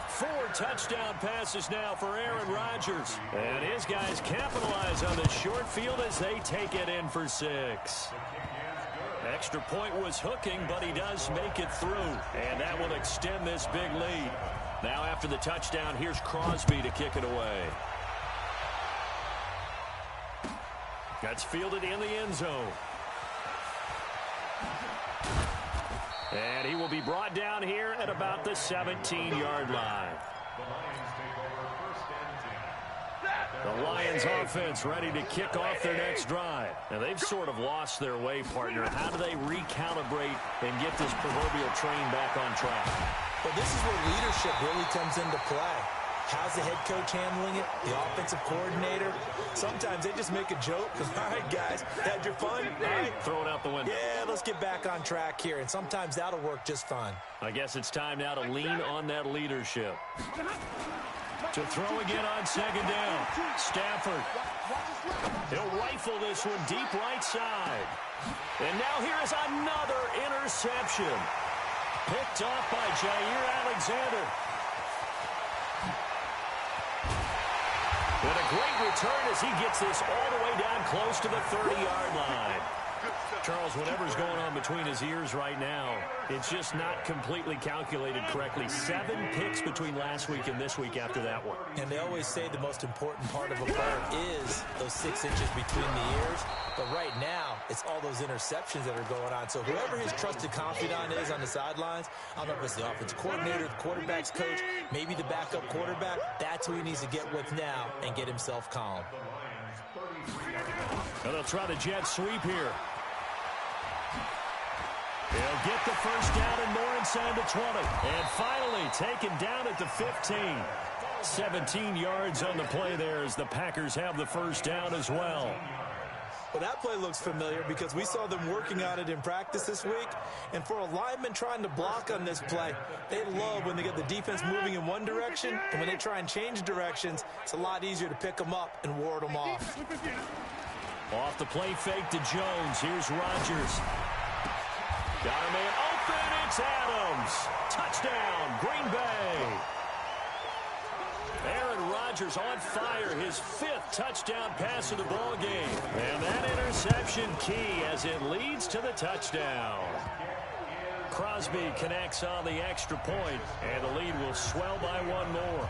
S1: 4 touchdown passes now for Aaron Rodgers. And his guys capitalize on the short field as they take it in for 6. Extra point was hooking, but he does make it through. And that will extend this big lead. Now after the touchdown, here's Crosby to kick it away. That's fielded in the end zone. And he will be brought down here at about the 17-yard line. The Lions offense ready to kick off their next drive. Now, they've sort of lost their way, partner. How do they recalibrate and get this proverbial train back on track?
S4: Well, this is where leadership really comes into play. How's the head coach handling it? The offensive coordinator? Sometimes they just make a joke. All right, guys, had your fun? All right.
S1: Throw it out the window.
S4: Yeah, let's get back on track here. And sometimes that'll work just fine.
S1: I guess it's time now to lean on that leadership. To throw again on second down. Stafford. He'll rifle this one deep right side. And now here is another interception. Picked off by Jair Alexander. And a great return as he gets this all the way down close to the 30-yard line. Charles, whatever's going on between his ears right now, it's just not completely calculated correctly. 7 picks between last week and this week after that one.
S4: And they always say the most important part of a player is those 6 inches between the ears. But right now, it's all those interceptions that are going on. So whoever his trusted confidant is on the sidelines, I don't know if it's the offensive coordinator, the quarterback's coach, maybe the backup quarterback, that's who he needs to get with now and get himself calm.
S1: And they'll try the jet sweep here. He'll get the first down and more inside the 20. And finally taken down at the 15. 17 yards on the play there as the Packers have the first down as well.
S4: Well, that play looks familiar because we saw them working on it in practice this week. And for a lineman trying to block on this play, they love when they get the defense moving in one direction. And when they try and change directions, it's a lot easier to pick them up and ward them off.
S1: Off the play fake to Jones. Here's Rodgers. Got a man open. It's Adams. Touchdown, Green Bay. Aaron Rodgers on fire. His 5th touchdown pass of the ball game. And that interception key as it leads to the touchdown. Crosby connects on the extra point, and the lead will swell by 1 more.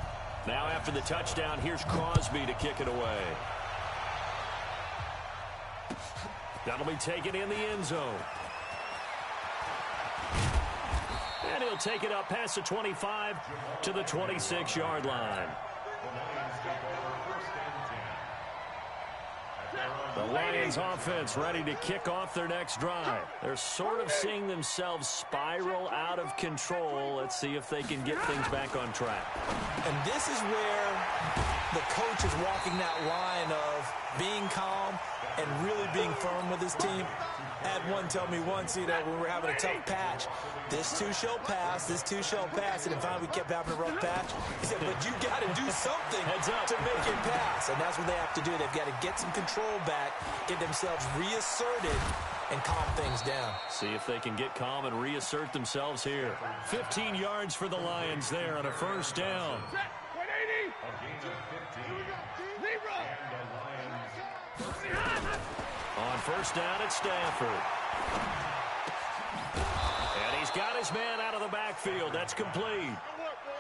S1: Now after the touchdown, here's Crosby to kick it away. That'll be taken in the end zone. And he'll take it up past the 25 to the 26-yard line. The Lions offense ready to kick off their next drive. They're sort of seeing themselves spiral out of control. Let's see if they can get things back on track.
S4: And this is where the coach is walking that line of being calm and really being firm with his team. I had one tell me once, when we're having a tough patch, this too shall pass, this too shall pass, and then finally we kept having a rough patch. He said, but you got to do something to make it pass, and that's what they have to do. They've got to get some control back, get themselves reasserted, and calm things down.
S1: See if they can get calm and reassert themselves here. 15 yards for the Lions there on a first down. On first down, it's Stafford. And he's got his man out of the backfield. That's complete.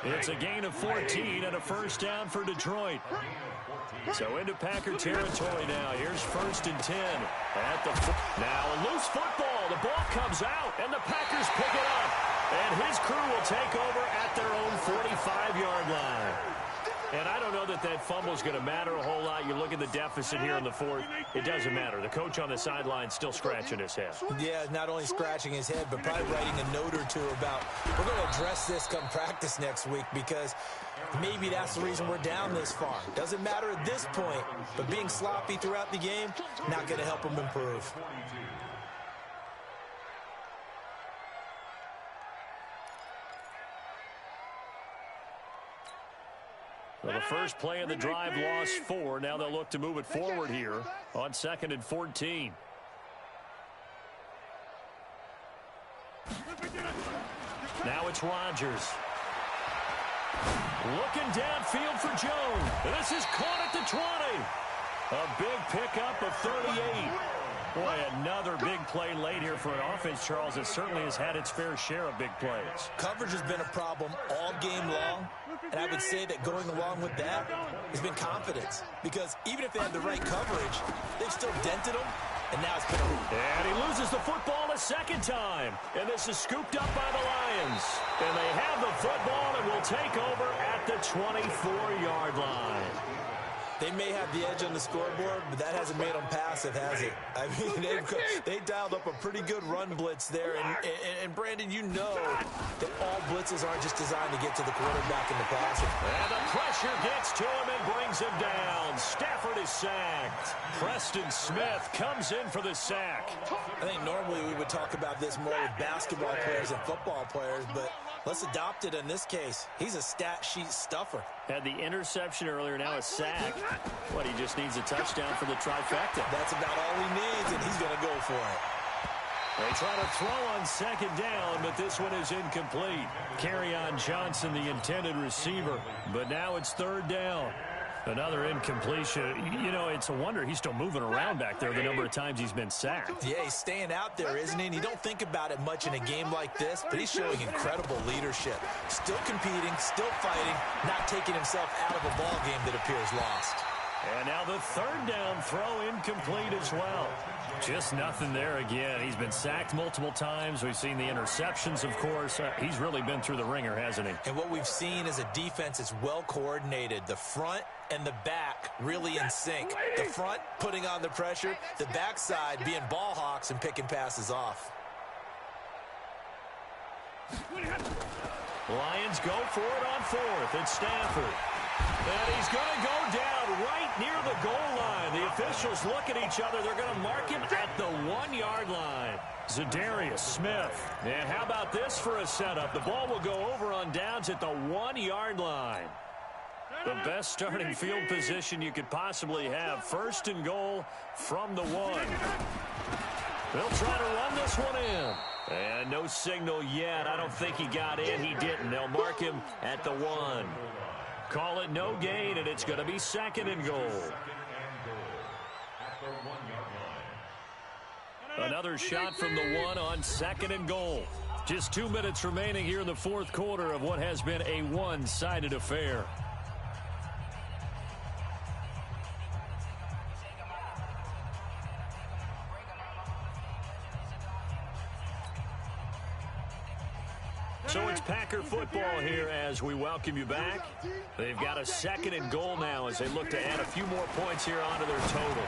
S1: It's a gain of 14 and a first down for Detroit. So into Packer territory now. Here's first and 10. Now a loose football. The ball comes out, and the Packers pick it up. And his crew will take over at their own 45-yard line. And I don't know that that fumble is going to matter a whole lot. You look at the deficit here in the fourth. It doesn't matter. The coach on the sideline still scratching his head.
S4: Yeah, not only scratching his head, but probably writing a note or two about, we're going to address this come practice next week, because maybe that's the reason we're down this far. Doesn't matter at this point, but being sloppy throughout the game, not going to help him improve.
S1: Well, the first play of the drive lost 4. Now they'll look to move it forward here on 2nd and 14. Now it's Rodgers. Looking downfield for Jones. This is caught at the 20. A big pickup of 38. Boy, another big play late here for an offense, Charles, that certainly has had its fair share of big plays.
S4: Coverage has been a problem all game long, and I would say that going along with that has been confidence, because even if they had the right coverage, they've still dented them, and now it's been a...
S1: And he loses the football a second time, and this is scooped up by the Lions. And they have the football and will take over at the 24-yard line.
S4: They may have the edge on the scoreboard, but that hasn't made them passive, has it? I mean, they dialed up a pretty good run blitz there. And Brandon, you know that all blitzes aren't just designed to get to the quarterback in the passer.
S1: And the pressure gets to him and brings him down. Stafford is sacked. Preston Smith comes in for the sack.
S4: I think normally we would talk about this more with basketball players and football players, but let's adopt it in this case. He's a stat sheet stuffer.
S1: Had the interception earlier, now a sack. What, he just needs a touchdown for the trifecta.
S4: That's about all he needs, and he's going to go for it.
S1: They try to throw on second down, but this one is incomplete. Kerryon Johnson, the intended receiver, but now it's third down. Another incompletion. You know, it's a wonder he's still moving around back there the number of times he's been sacked.
S4: Yeah, he's staying out there, isn't he? And you don't think about it much in a game like this, but he's showing incredible leadership. Still competing, still fighting, not taking himself out of a ball game that appears lost.
S1: And now the third down throw incomplete as well. Just nothing there again. He's been sacked multiple times. We've seen the interceptions, of course. He's really been through the ringer, hasn't he?
S4: And what we've seen is a defense that's well coordinated. The front and the back really in sync. The front putting on the pressure, the backside being ball hawks and picking passes off.
S1: Lions go for it on fourth. It's Stafford. And he's going to go down right near the goal line. The officials look at each other. They're going to mark him at the 1-yard line. Zadarius Smith. And how about this for a setup? The ball will go over on downs at the 1-yard line. The best starting field position you could possibly have. First and goal from the 1. They'll try to run this one in. And no signal yet. I don't think he got in. He didn't. They'll mark him at the 1. Call it no gain, and it's going to be second and goal. Another shot from the 1 on second and goal. Just 2 minutes remaining here in the fourth quarter of what has been a one-sided affair. So it's Packer football here as we welcome you back. They've got a second and goal now as they look to add a few more points here onto their total.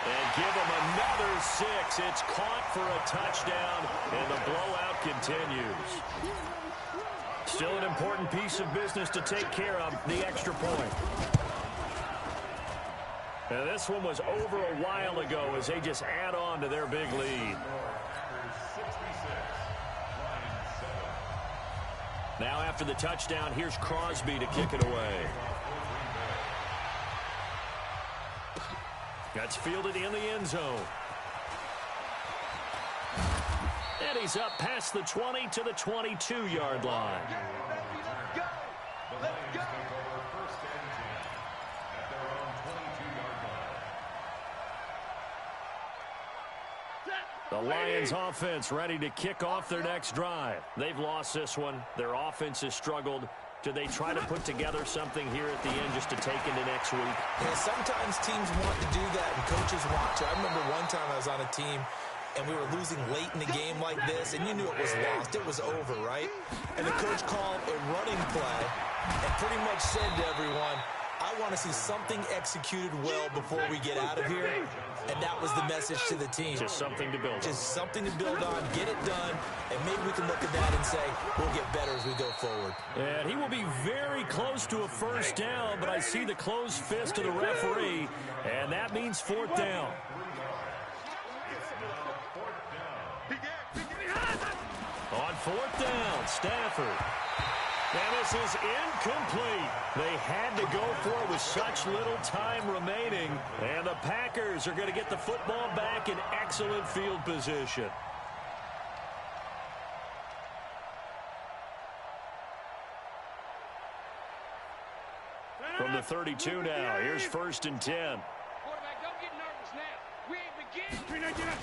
S1: And give them another 6. It's caught for a touchdown, and the blowout continues. Still an important piece of business to take care of, the extra point. Now this one was over a while ago as they just add on to their big lead. Now after the touchdown, here's Crosby to kick it away. That's fielded in the end zone. And he's up past the 20 to the 22-yard line. The Lions offense ready to kick off their next drive. They've lost this one. Their offense has struggled. Do they try to put together something here at the end just to take into next week?
S4: Yeah, sometimes teams want to do that and coaches want to. I remember one time I was on a team and we were losing late in the game like this, and you knew it was lost. It was over, right? And the coach called a running play and pretty much said to everyone, I want to see something executed well before we get out of here. And that was the message to the team.
S1: Just something to build on.
S4: Just something to build on, get it done, and maybe we can look at that and say, we'll get better as we go forward.
S1: And he will be very close to a first down, but I see the closed fist of the referee, and that means fourth down. On fourth down, Stafford. And this is incomplete. They had to go for it with such little time remaining. And the Packers are going to get the football back in excellent field position. From the 32 now, here's 1st and 10.
S6: Quarterback, don't get nervous now. We ain't beginning.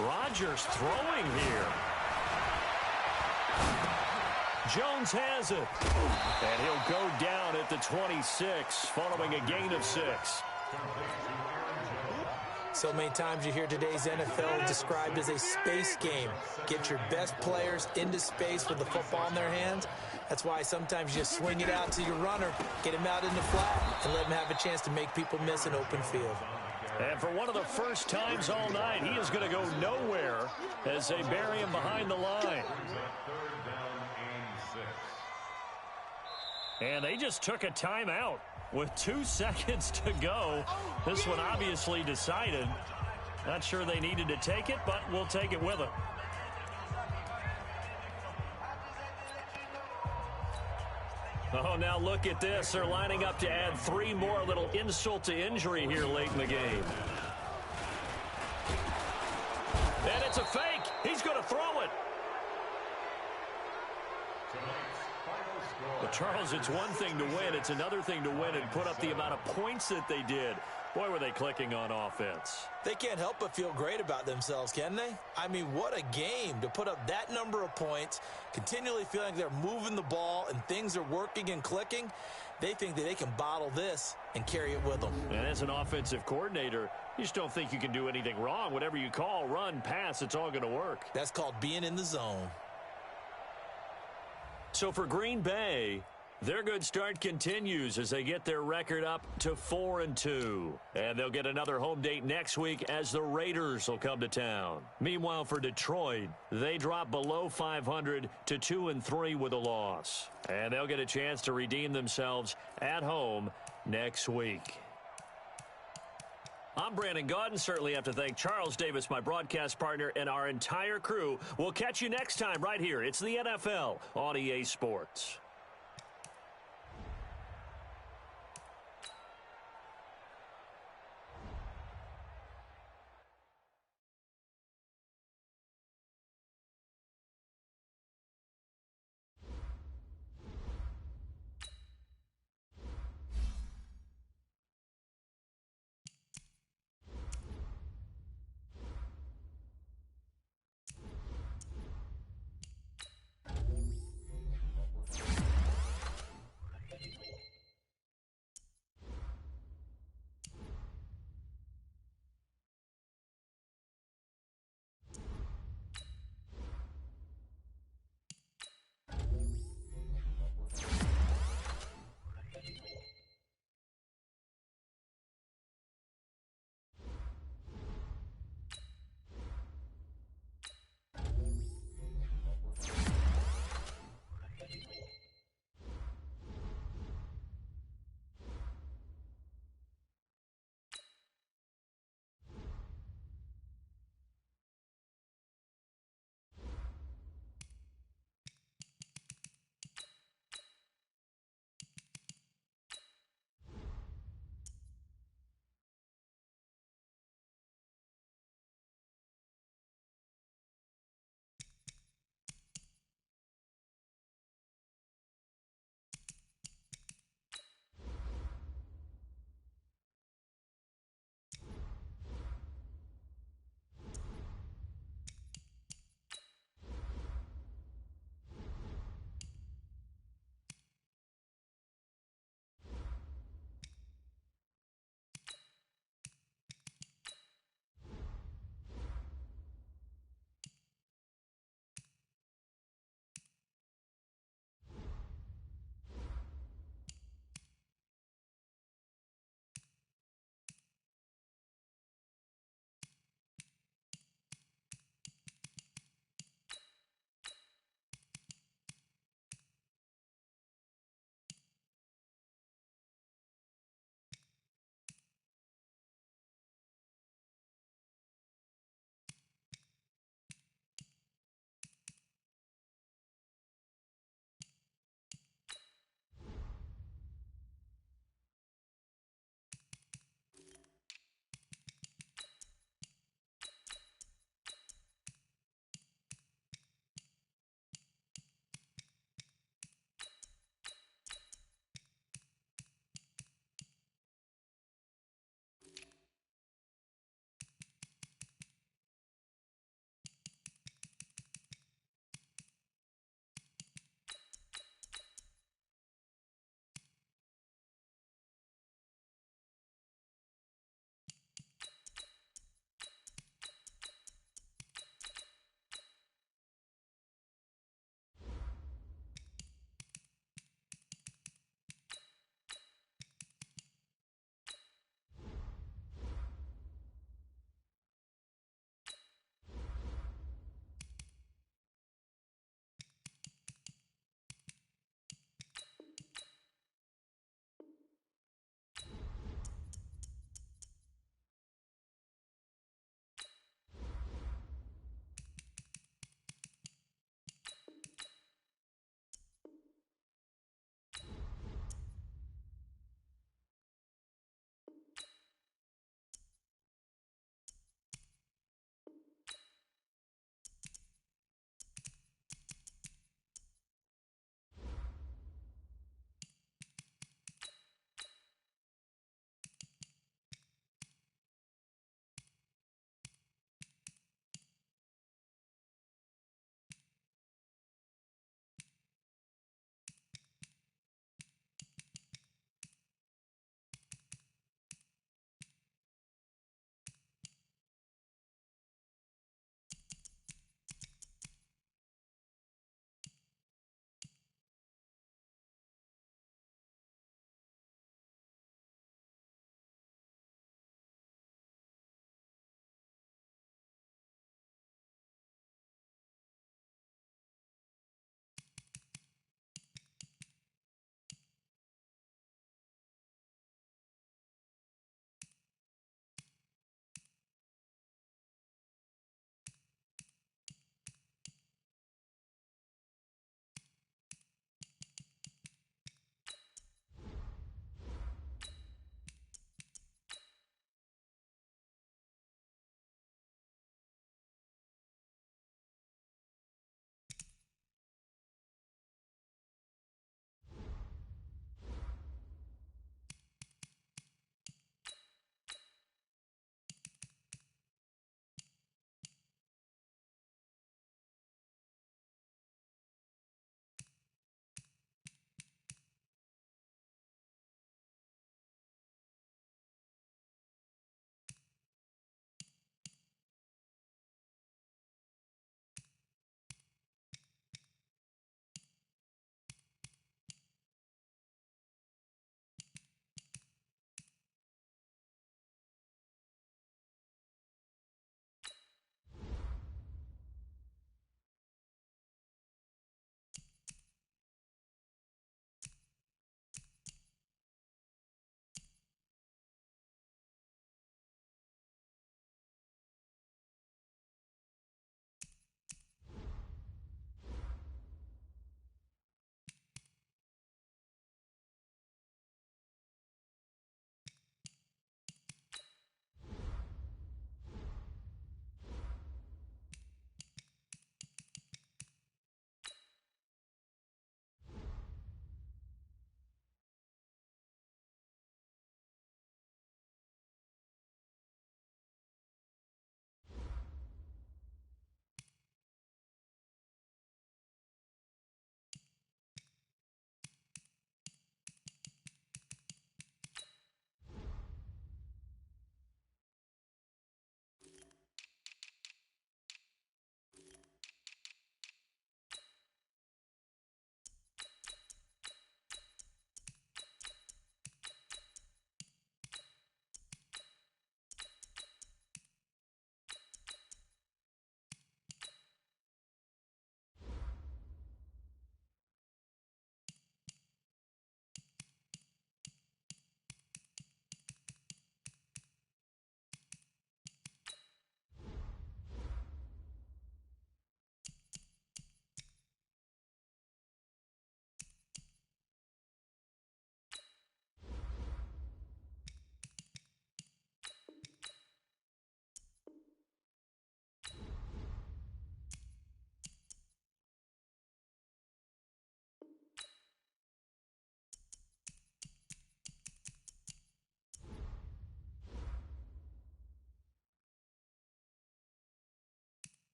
S1: Rodgers throwing here. Jones has it. And he'll go down at the 26, following a gain of 6.
S4: So many times you hear today's NFL described as a space game. Get your best players into space with the football in their hands. That's why sometimes you just swing it out to your runner, get him out in the flat, and let him have a chance to make people miss an open field.
S1: And for one of the first times all night, he is going to go nowhere as they bury him behind the line. And they just took a timeout with 2 seconds to go. This one obviously decided. Not sure they needed to take it, but we'll take it with them. Oh, now look at this. They're lining up to add 3 more, a little insult to injury here late in the game. And it's a fake. He's going to throw it. But Charles, it's one thing to win. It's another thing to win and put up the amount of points that they did. Boy, were they clicking on offense.
S4: They can't help but feel great about themselves, can they? I mean, what a game to put up that number of points, continually feeling like they're moving the ball and things are working and clicking. They think that they can bottle this and carry it with them.
S1: And as an offensive coordinator, you just don't think you can do anything wrong. Whatever you call, run, pass, it's all going to work.
S4: That's called being in the zone.
S1: So for Green Bay, their good start continues as they get their record up to 4-2. And they'll get another home date next week as the Raiders will come to town. Meanwhile, for Detroit, they drop below 500 to 2-3 with a loss. And they'll get a chance to redeem themselves at home next week. I'm Brandon Gaudin. Certainly have to thank Charles Davis, my broadcast partner, and our entire crew. We'll catch you next time right here. It's the NFL on EA Sports.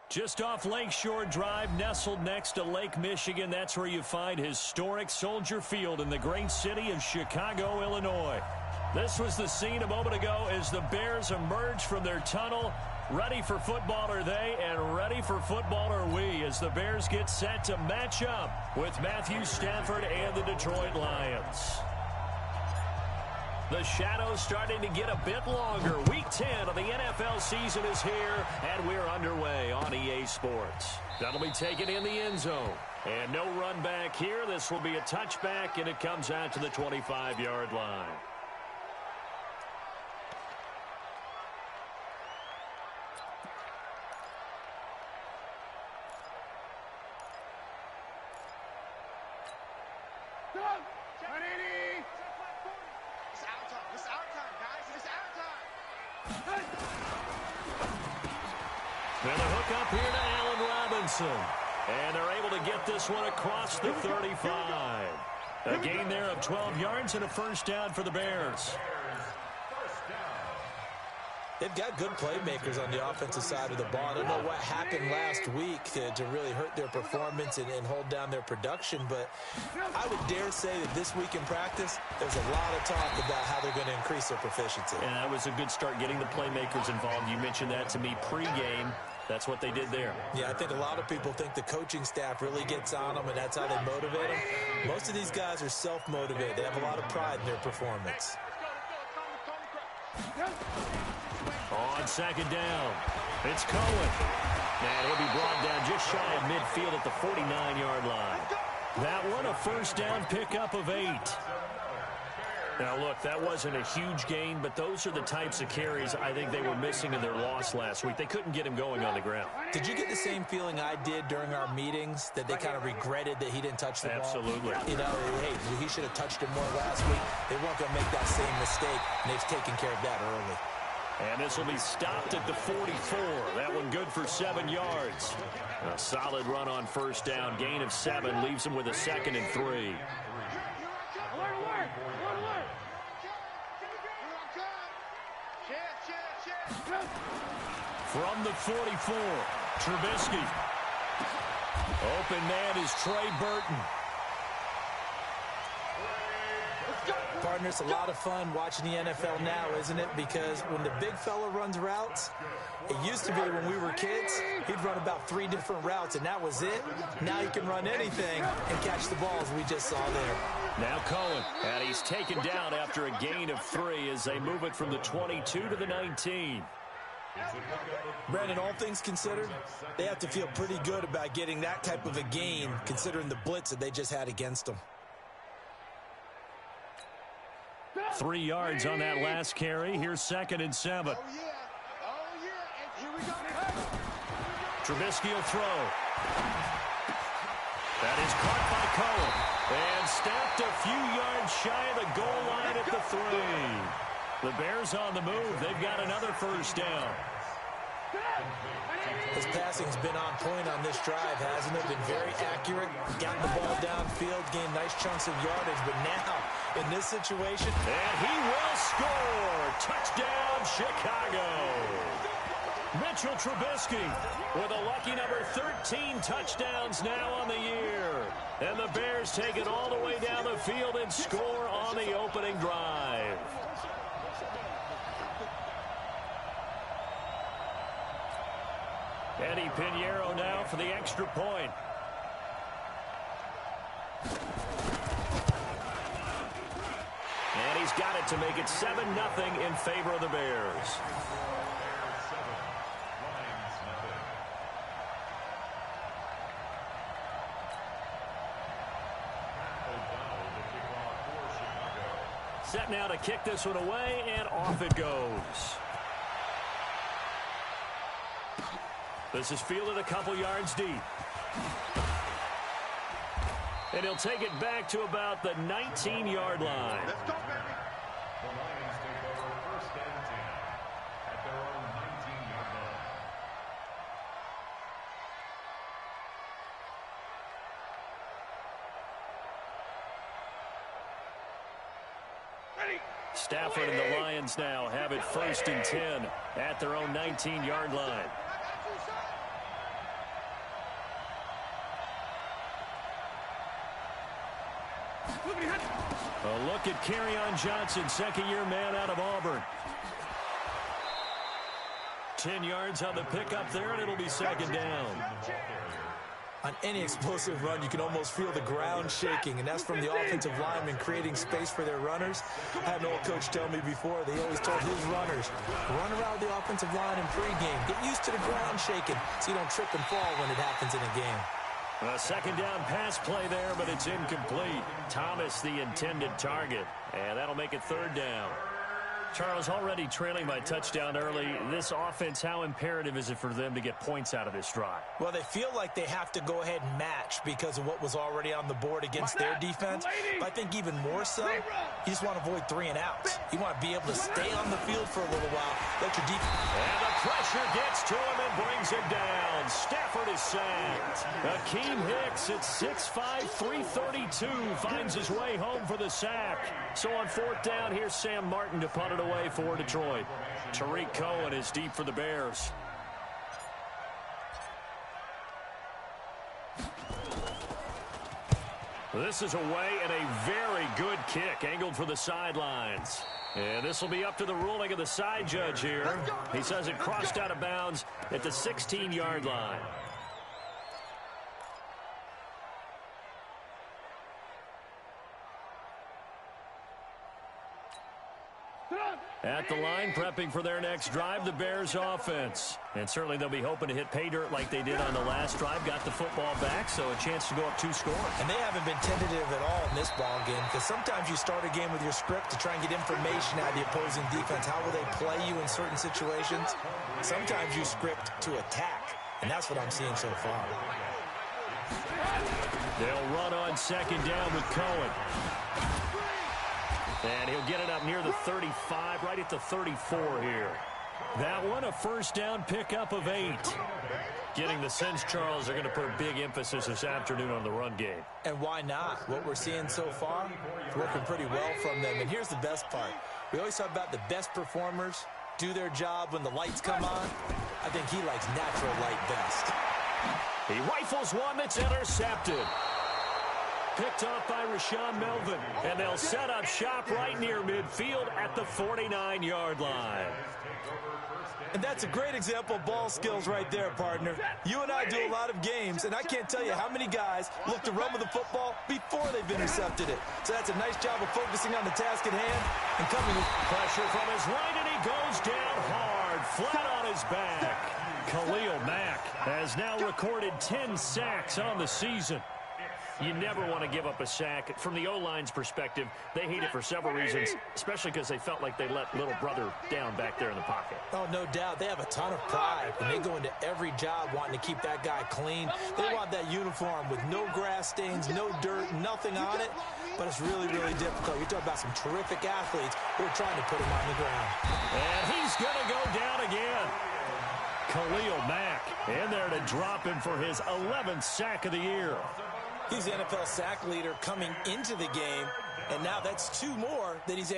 S1: Just off Lakeshore Drive, nestled next to Lake Michigan, that's where you find historic Soldier Field in the great city of Chicago, Illinois. This was the scene a moment ago as the Bears emerged from their tunnel. Ready for football are they, and ready for football are we, as the Bears get set to match up with Matthew Stafford and the Detroit Lions. The shadows starting to get a bit longer. Week 10 of the NFL season is here, and we're underway on EA Sports. That'll be taken in the end zone. And no run back here. This will be a touchback, and it comes out to the 25-yard line. And a hook up here to Allen Robinson. And they're able to get this one across the 35. A gain there of 12 yards and a first down for the Bears.
S4: They've got good playmakers on the offensive side of the ball. I don't know what happened last week to really hurt their performance and hold down their production, but I would dare say that this week in practice, there's a lot of talk about how they're going to increase their proficiency.
S1: And that was a good start getting the playmakers involved. You mentioned that to me pregame. That's what they did there.
S4: Yeah, I think a lot of people think the coaching staff really gets on them, and that's how they motivate them. Most of these guys are self-motivated. They have a lot of pride in their performance.
S1: On second down, it's Cohen. And he'll be brought down just shy of midfield at the 49-yard line. That one, a first down pickup of 8. Now, look, that wasn't a huge gain, but those are the types of carries I think they were missing in their loss last week. They couldn't get him going on the ground.
S4: Did you get the same feeling I did during our meetings, that they kind of regretted that he didn't touch the ball?
S1: Absolutely.
S4: You know, hey, he should have touched it more last week. They weren't going to make that same mistake, and they've taken care of that early.
S1: And this will be stopped at the 44. That one good for 7 yards. A solid run on first down. Gain of 7 leaves him with a 2nd and 3. From the 44, Trubisky. Open man is Trey Burton.
S4: Partner, it's a lot of fun watching the NFL now, isn't it? Because when the big fella runs routes, it used to be when we were kids, he'd run about 3 different routes, and that was it. Now he can run anything and catch the ball, as we just saw there.
S1: Now Cohen, and he's taken down after a gain of 3 as they move it from the 22 to the 19.
S4: Brandon, all things considered, they have to feel pretty good about getting that type of a gain, considering the blitz that they just had against them.
S1: 3 yards on that last carry. Here's 2nd and 7.
S3: Oh, yeah. And here we go.
S1: Trubisky will throw. That is caught by Cohen. And stopped a few yards shy of the goal line at the 3. The Bears on the move. They've got another first down.
S4: His passing's been on point on this drive, hasn't it? Been very accurate, gotten the ball downfield, gained nice chunks of yardage, but now, in this situation...
S1: And he will score! Touchdown, Chicago! Mitchell Trubisky with a lucky number 13 touchdowns now on the year. And the Bears take it all the way down the field and score on the opening drive. Eddie Pinheiro now for the extra point. And he's got it to make it 7-0 in favor of the Bears. Set now to kick this one away, and off it goes. This is fielded a couple yards deep. And he'll take it back to about the 19-yard line.
S3: Let's go, baby.
S2: The Lions take over 1st and 10 at their own 19-yard line.
S3: Ready.
S1: Stafford and the Lions now have it 1st and 10 at their own 19-yard line. A look at Kerryon Johnson, second-year man out of Auburn. 10 yards on the pickup there, and it'll be second down.
S4: On any explosive run, you can almost feel the ground shaking, and that's from the offensive linemen creating space for their runners. I had an old coach tell me before, they always told his runners, run around the offensive line in pregame. Get used to the ground shaking so you don't trip and fall when it happens in a game.
S1: A second down pass play there, but it's incomplete. Thomas, the intended target, and that'll make it third down. Charles, already trailing by touchdown early. This offense, how imperative is it for them to get points out of this drive?
S4: Well, they feel like they have to go ahead and match because of what was already on the board against their defense. But I think even more so, you just want to avoid 3 and outs. You want to be able to stay on the field for a little while. Let your defense.
S1: And the pressure gets to him and brings him down. Stafford is sacked. Akeem Hicks at 6'5", 332 finds his way home for the sack. So on fourth down, here's Sam Martin to punt it away for Detroit. Tariq Cohen is deep for the Bears. This is away and a very good kick angled for the sidelines. And this will be up to the ruling of the side judge here. He says it crossed out of bounds at the 16-yard line. At the line, prepping for their next drive, the Bears offense. And certainly they'll be hoping to hit pay dirt like they did on the last drive. Got the football back, so a chance to go up 2 scores.
S4: And they haven't been tentative at all in this ball game because sometimes you start a game with your script to try and get information out of the opposing defense. How will they play you in certain situations? Sometimes you script to attack, and that's what I'm seeing so far.
S1: They'll run on second down with Cohen. And he'll get it up near the 35, right at the 34 here. That one, a first down pickup of 8. Getting the sense, Charles, they're going to put a big emphasis this afternoon on the run game.
S4: And why not? What we're seeing so far is working pretty well from them. And here's the best part. We always talk about the best performers do their job when the lights come on. I think he likes natural light best.
S1: He rifles one that's intercepted. Picked off by Rashawn Melvin. And they'll set up shop right near midfield at the 49-yard line.
S4: And that's a great example of ball skills right there, partner. You and I do a lot of games, and I can't tell you how many guys look to run with the football before they've intercepted it. So that's a nice job of focusing on the task at hand and coming with
S1: pressure from his right, and he goes down hard, flat on his back. Khalil Mack has now recorded 10 sacks on the season. You never want to give up a sack. From the O-line's perspective, they hate it for several reasons, especially because they felt like they let little brother down back there in the pocket.
S4: Oh, no doubt. They have a ton of pride, and they go into every job wanting to keep that guy clean. They want that uniform with no grass stains, no dirt, nothing on it, but it's really, really difficult. You're talking about some terrific athletes who are trying to put him on the ground.
S1: And he's going to go down again. Khalil Mack in there to drop him for his 11th sack of the year.
S4: He's the NFL sack leader coming into the game, and now that's 2 more that he's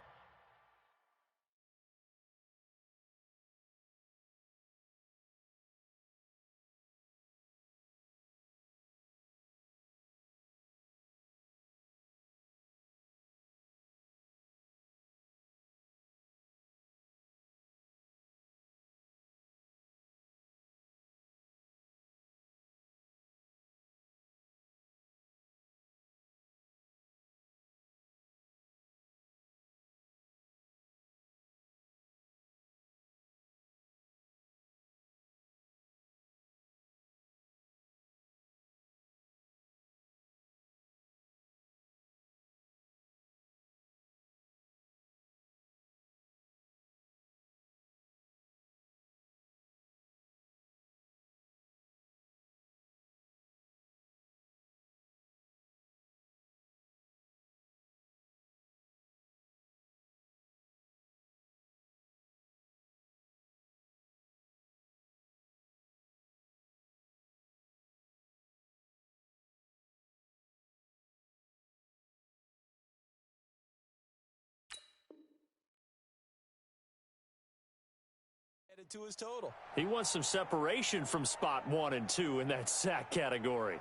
S4: added to his total.
S1: He wants some separation from spot 1 and 2 in that sack category.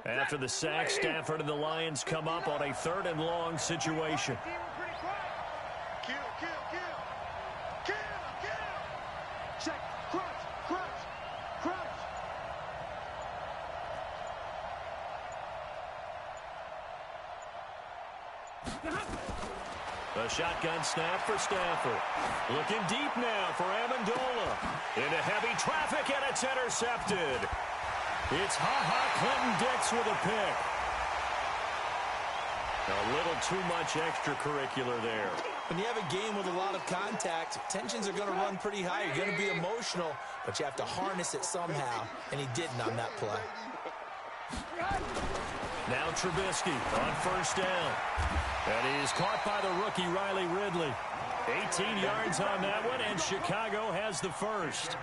S1: After the sack, Stafford and the Lions come up on a 3rd and long situation.
S3: Kill. Check. Crunch.
S1: A shotgun snap for Stafford. Looking deep now for Amendola. Into heavy traffic, and it's intercepted. It's Clinton-Dix with a pick. A little too much extracurricular there.
S4: When you have a game with a lot of contact, tensions are going to run pretty high. You're going to be emotional, but you have to harness it somehow, and he didn't on that play.
S1: Now Trubisky on 1st down. And he's caught by the rookie Riley Ridley. 18 yards on that one, and Chicago has the first.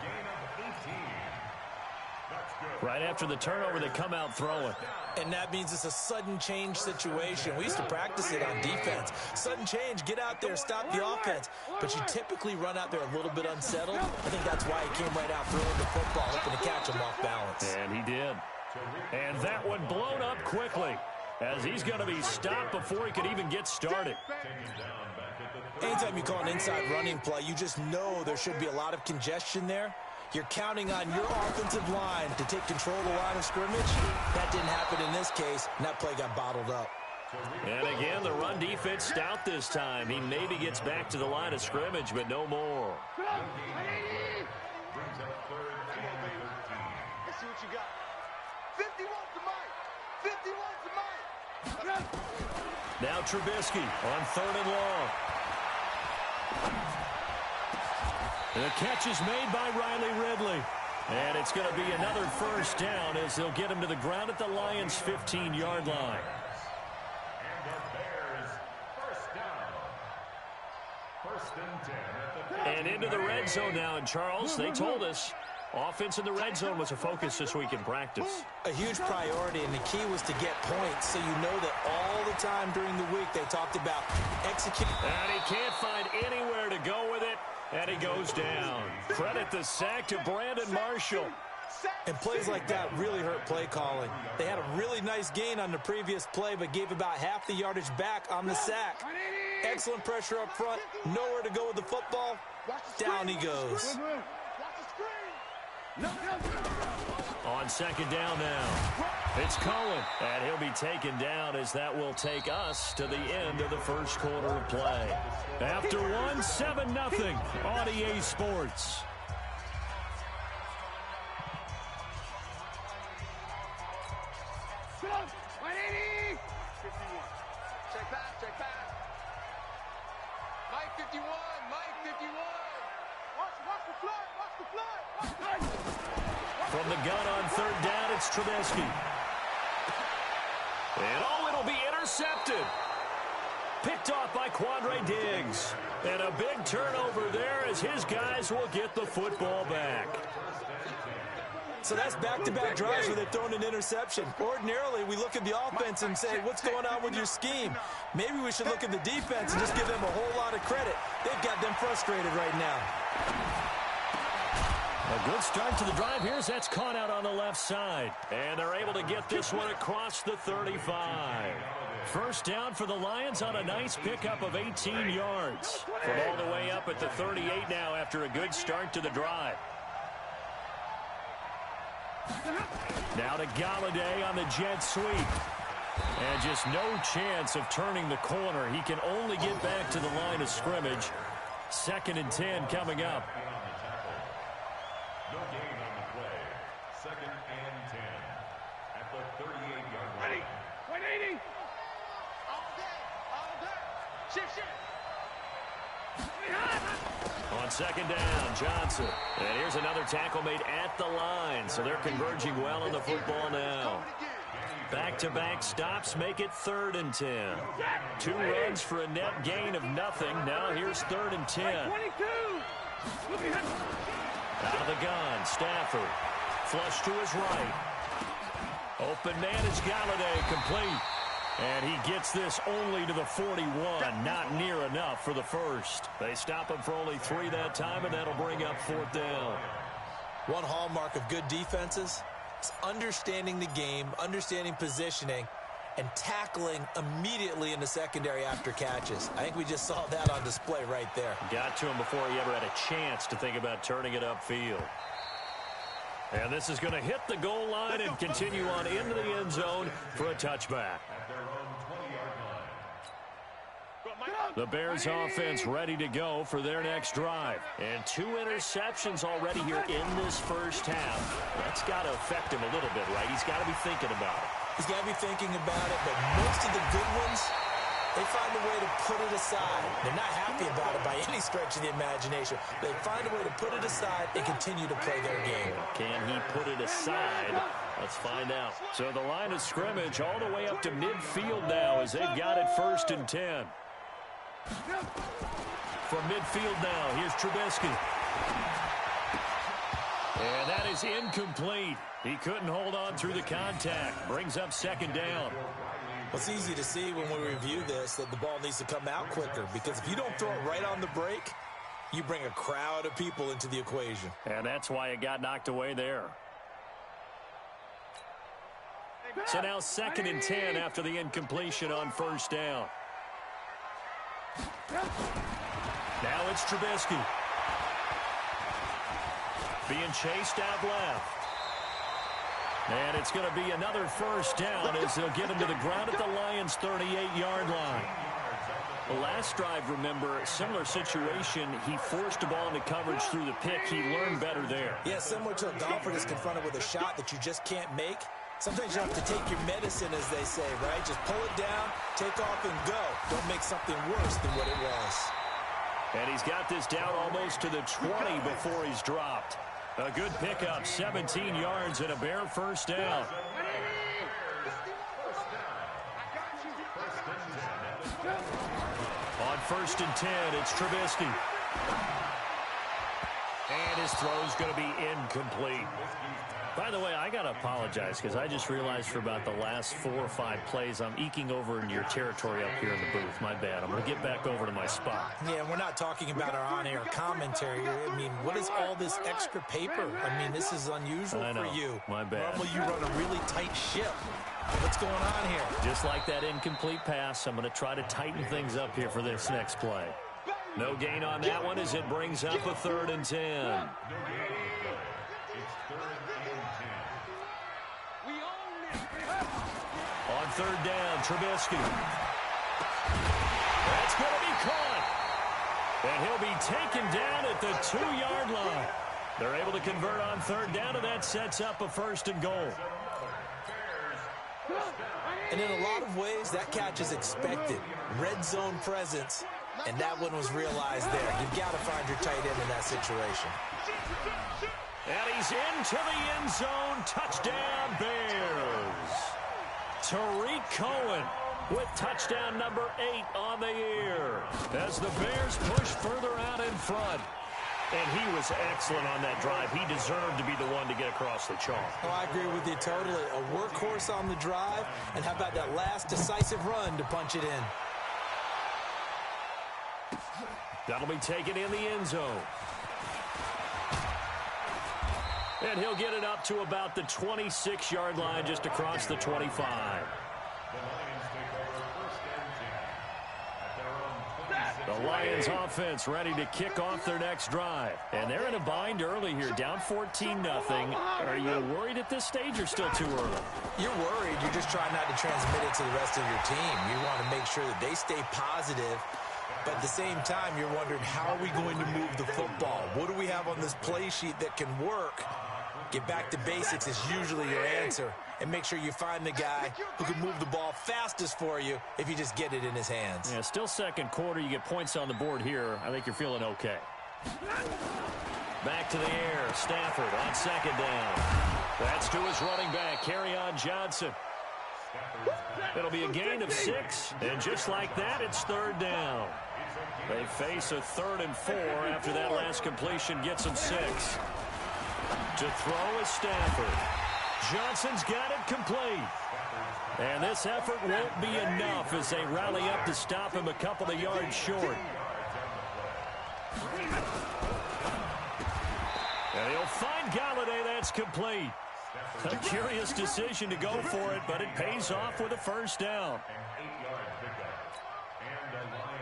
S1: Right after the turnover, they come out throwing.
S4: And that means it's a sudden change situation. We used to practice it on defense. Sudden change, get out there, stop the offense. But you typically run out there a little bit unsettled. I think that's why he came right out throwing the football, hoping to catch him off balance.
S1: And he did. And that one blown up quickly, as he's going to be stopped before he could even get started.
S4: Anytime you call an inside running play, you just know there should be a lot of congestion there. You're counting on your offensive line to take control of the line of scrimmage. That didn't happen in this case, and that play got bottled up.
S1: And again, the run defense stout this time. He maybe gets back to the line of scrimmage, but no more.
S3: Let's see what you got. 51's the mic. 51's the mic.
S1: Now Trubisky on 3rd and long. The catch is made by Riley Ridley. And it's going to be another 1st down as they'll get him to the ground at the Lions' 15-yard line.
S2: And the Bears, 1st down. 1st and 10 at the
S1: And into the red zone now. And Charles, they told us offense in the red zone was a focus this week in practice.
S4: A huge priority, and the key was to get points, so you know that all the time during the week they talked about executing.
S1: And he can't find anywhere to go with it, and he goes down. Credit the sack to Brandon Marshall.
S4: And plays like that really hurt play calling. They had a really nice gain on the previous play, but gave about half the yardage back on the sack. Excellent pressure up front, nowhere to go with the football. Down he goes.
S1: On 2nd down now, it's Cohen, and he'll be taken down as that will take us to the end of the 1st quarter of play. After 7-0 on EA Sports.
S6: Check back. Mike 51. Watch the flood.
S1: From the gun on 3rd down, it's Trubisky. And it'll be intercepted. Picked off by Quandre Diggs. And a big turnover there as his guys will get the football back.
S4: So that's back-to-back drives where they've thrown an interception. Ordinarily, we look at the offense and say, what's going on with your scheme? Maybe we should look at the defense and just give them a whole lot of credit. They've got them frustrated right now.
S1: A good start to the drive here as that's caught out on the left side. And they're able to get this one across the 35. 1st down for the Lions on a nice pickup of 18 yards. From all the way up at the 38 now after a good start to the drive. Now to Galladay on the jet sweep. And just no chance of turning the corner. He can only get back to the line of scrimmage. 2nd and 10 coming up.
S2: No gain on the play. 2nd and 10 at the 38-yard line.
S6: 180. All day. Shift.
S1: On 2nd down, Johnson. And here's another tackle made at the line. So they're converging well on the football now. Back-to-back stops make it 3rd and 10. 2 runs for a net gain of nothing. Now here's 3rd and 10. Out of the gun, Stafford. Flush to his right. Open man is Galladay, complete. And he gets this only to the 41. Not near enough for the first. They stop him for only 3 that time, and that'll bring up 4th down.
S4: One hallmark of good defenses, It's understanding the game, understanding positioning, and tackling immediately in the secondary after catches. I think we just saw that on display right there.
S1: Got to him before he ever had a chance to think about turning it upfield. And this is going to hit the goal line and continue on into the end zone for a touchback. The Bears offense ready to go for their next drive. And 2 interceptions already here in this first half. That's got to affect him a little bit, right? He's got to be thinking about it.
S4: He's got to be thinking about it, but most of the good ones, they find a way to put it aside. They're not happy about it by any stretch of the imagination. They find a way to put it aside and continue to play their game.
S1: Can he put it aside? Let's find out. So the line of scrimmage all the way up to midfield now as they've got it 1st and 10. From midfield now, here's Trubisky. And that is incomplete. He couldn't hold on through the contact. Brings up 2nd down.
S4: It's easy to see when we review this that the ball needs to come out quicker, because if you don't throw it right on the break, you bring a crowd of people into the equation.
S1: And that's why it got knocked away there. So now 2nd and 10 after the incompletion on 1st down. Now it's Trubisky. Being chased out left. And it's going to be another 1st down as they'll get him to the ground at the Lions' 38-yard line. The last drive, remember, similar situation. He forced the ball into coverage through the pick. He learned better there.
S4: Yeah, similar to a golfer that's confronted with a shot that you just can't make. Sometimes you have to take your medicine, as they say, right? Just pull it down, take off, and go. Don't make something worse than what it was.
S1: And he's got this down almost to the 20 before he's dropped. A good pickup, 17 yards and a Bear 1st down. On 1st and 10, it's Trubisky. And his throw's going to be incomplete. By the way, I got to apologize because I just realized for about the last 4 or 5 plays, I'm eking over into your territory up here in the booth. My bad. I'm going to get back over to my spot.
S4: Yeah, we're not talking about our on-air commentary. I mean, what is all this extra paper? I mean, this is unusual for you.
S1: My bad.
S4: Normally you run a really tight ship. What's going on here?
S1: Just like that incomplete pass, I'm going to try to tighten things up here for this next play. No gain on that one as it brings up a 3rd and 10. On 3rd down, Trubisky. That's going to be caught. And he'll be taken down at the 2-yard line. They're able to convert on 3rd down, and that sets up a 1st and goal.
S4: And in a lot of ways, that catch is expected. Red zone presence, and that one was realized there. You've got to find your tight end in that situation.
S1: And he's into the end zone. Touchdown, Bears. Tariq Cohen with touchdown number 8 on the year as the Bears push further out in front. And he was excellent on that drive. He deserved to be the one to get across the chalk.
S4: Oh, I agree with you totally. A workhorse on the drive, and how about that last decisive run to punch it in?
S1: That'll be taken in the end zone. And he'll get it up to about the 26-yard line, just across the 25. The Lions offense ready to kick off their next drive. And they're in a bind early here, down 14-0. Are you worried at this stage or still too early?
S4: You're worried. You're just trying not to transmit it to the rest of your team. You want to make sure that they stay positive. But at the same time, you're wondering, how are we going to move the football? What do we have on this play sheet that can work? Get back to basics is usually your answer. And make sure you find the guy who can move the ball fastest for you if you just get it in his hands.
S1: Yeah, still second quarter. You get points on the board here. I think you're feeling okay. Back to the air. Stafford on 2nd down. That's to his running back, Kerryon Johnson. It'll be a gain of 6. And just like that, it's 3rd down. They face a 3rd and 4 after that last completion gets them 6. To throw is Stafford. Johnson's got it complete. And this effort won't be enough as they rally up to stop him a couple of yards short. And he'll find Galladay. That's complete. A curious decision to go for it, but it pays off with a first down.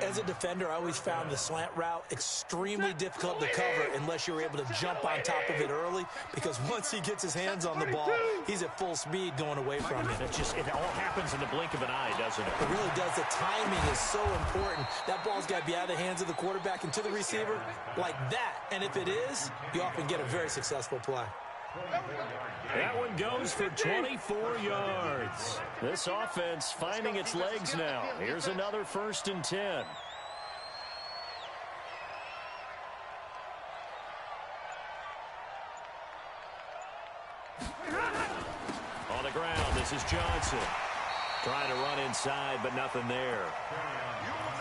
S4: As a defender, I always found the slant route extremely difficult to cover unless you're able to jump on top of it early, because once he gets his hands on the ball, he's at full speed going away from it.
S1: It all happens in the blink of an eye, doesn't it?
S4: It really does. The timing is so important. That ball's got to be out of the hands of the quarterback and to the receiver like that. And if it is, you often get a very successful play.
S1: That one goes for 24 yards. This offense finding its legs now. Here's another 1st and 10. On the ground, this is Johnson. Trying to run inside, but nothing there.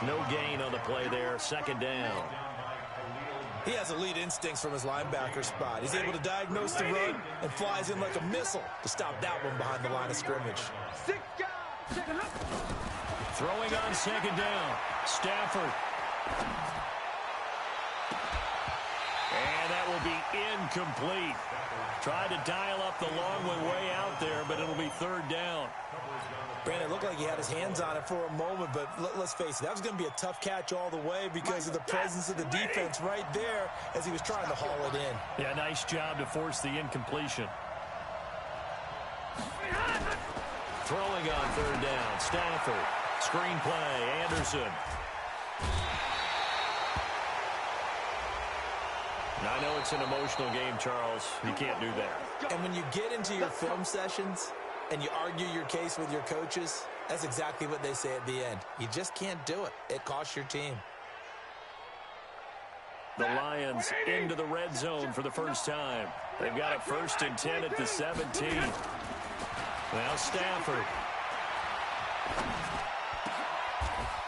S1: No gain on the play there. 2nd down.
S4: He has elite instincts from his linebacker spot. He's able to diagnose the run and flies in like a missile to stop that one behind the line of scrimmage.
S1: Throwing on 2nd down. Stafford. And that will be incomplete. Tried to dial up the long one way out there, but it'll be 3rd down.
S4: Brandon, it looked like he had his hands on it for a moment, but let's face it, that was going to be a tough catch all the way because of the presence of the defense right there as he was trying to haul it in.
S1: Yeah, nice job to force the incompletion. Throwing on 3rd down. Stafford. Screen play. Anderson. I know it's an emotional game, Charles. You can't do that.
S4: And when you get into your film sessions and you argue your case with your coaches, that's exactly what they say at the end. You just can't do it. It costs your team.
S1: The Lions into the red zone for the first time. They've got a 1st and 10 at the 17. Now Stafford.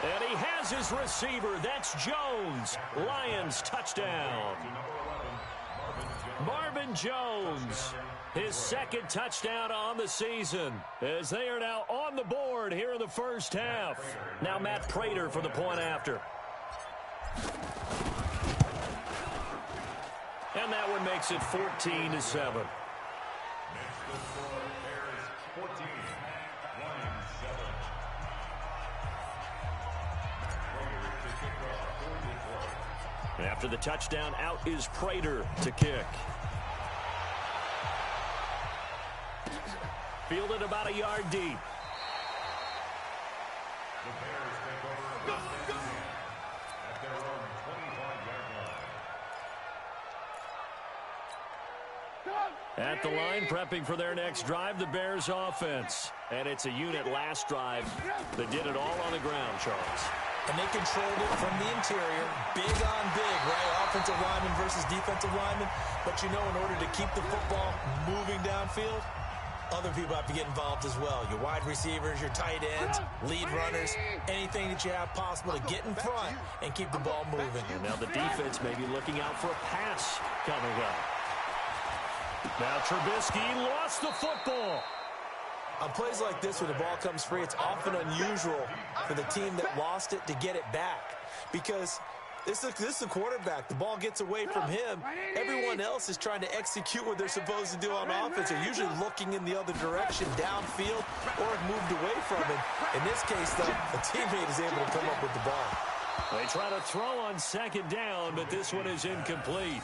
S1: And he has his receiver. That's Jones. Lions touchdown. Marvin Jones. His 2nd touchdown on the season as they are now on the board here in the first half. Now Matt Prater for the point after. And that one makes it 14-7. After the touchdown, out is Prater to kick. Fielded about a yard deep.
S2: The Bears take over at their own 25-yard line.
S1: At the line, prepping for their next drive, the Bears offense. And it's a unit last drive that did it all on the ground, Charles.
S4: And they controlled it from the interior, big on big, right? Offensive lineman versus defensive lineman. But, you know, in order to keep the football moving downfield, other people have to get involved as well. Your wide receivers, your tight ends, lead runners, anything that you have possible to get in front and keep the ball moving.
S1: And now the defense may be looking out for a pass coming up. Now Trubisky lost the football.
S4: On plays like this, when the ball comes free, it's often unusual for the team that lost it to get it back. Because this is the quarterback. The ball gets away from him. Everyone else is trying to execute what they're supposed to do on offense. They're usually looking in the other direction, downfield, or have moved away from it. In this case, though, a teammate is able to come up with the ball.
S1: They try to throw on 2nd down, but this one is incomplete.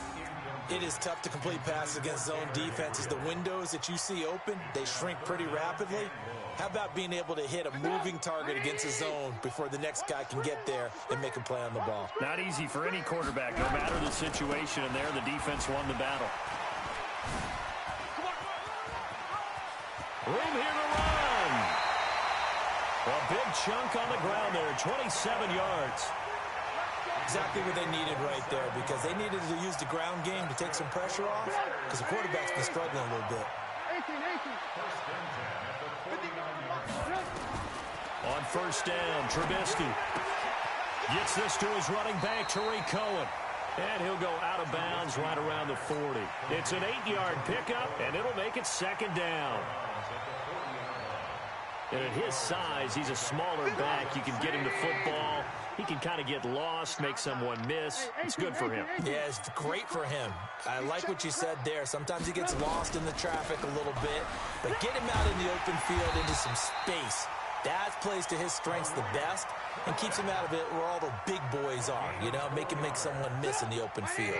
S4: It is tough to complete passes against zone defenses. The windows that you see open, they shrink pretty rapidly. How about being able to hit a moving target against a zone before the next guy can get there and make a play on the ball?
S1: Not easy for any quarterback, no matter the situation, and there the defense won the battle. Room here to run. A big chunk on the ground there, 27 yards.
S4: Exactly what they needed right there, because they needed to use the ground game to take some pressure off, because the quarterback's been struggling a little bit.
S1: On 1st down, Trubisky gets this to his running back, Tariq Cohen. And he'll go out of bounds right around the 40. It's an 8-yard pickup, and it'll make it 2nd down. And at his size, he's a smaller back. You can get him the football He can kind of get lost, make someone miss. It's good for him.
S4: Yeah, it's great for him. I like what you said there. Sometimes he gets lost in the traffic a little bit, but get him out in the open field into some space. That plays to his strengths the best and keeps him out of it where all the big boys are, you know, make someone miss in the open field.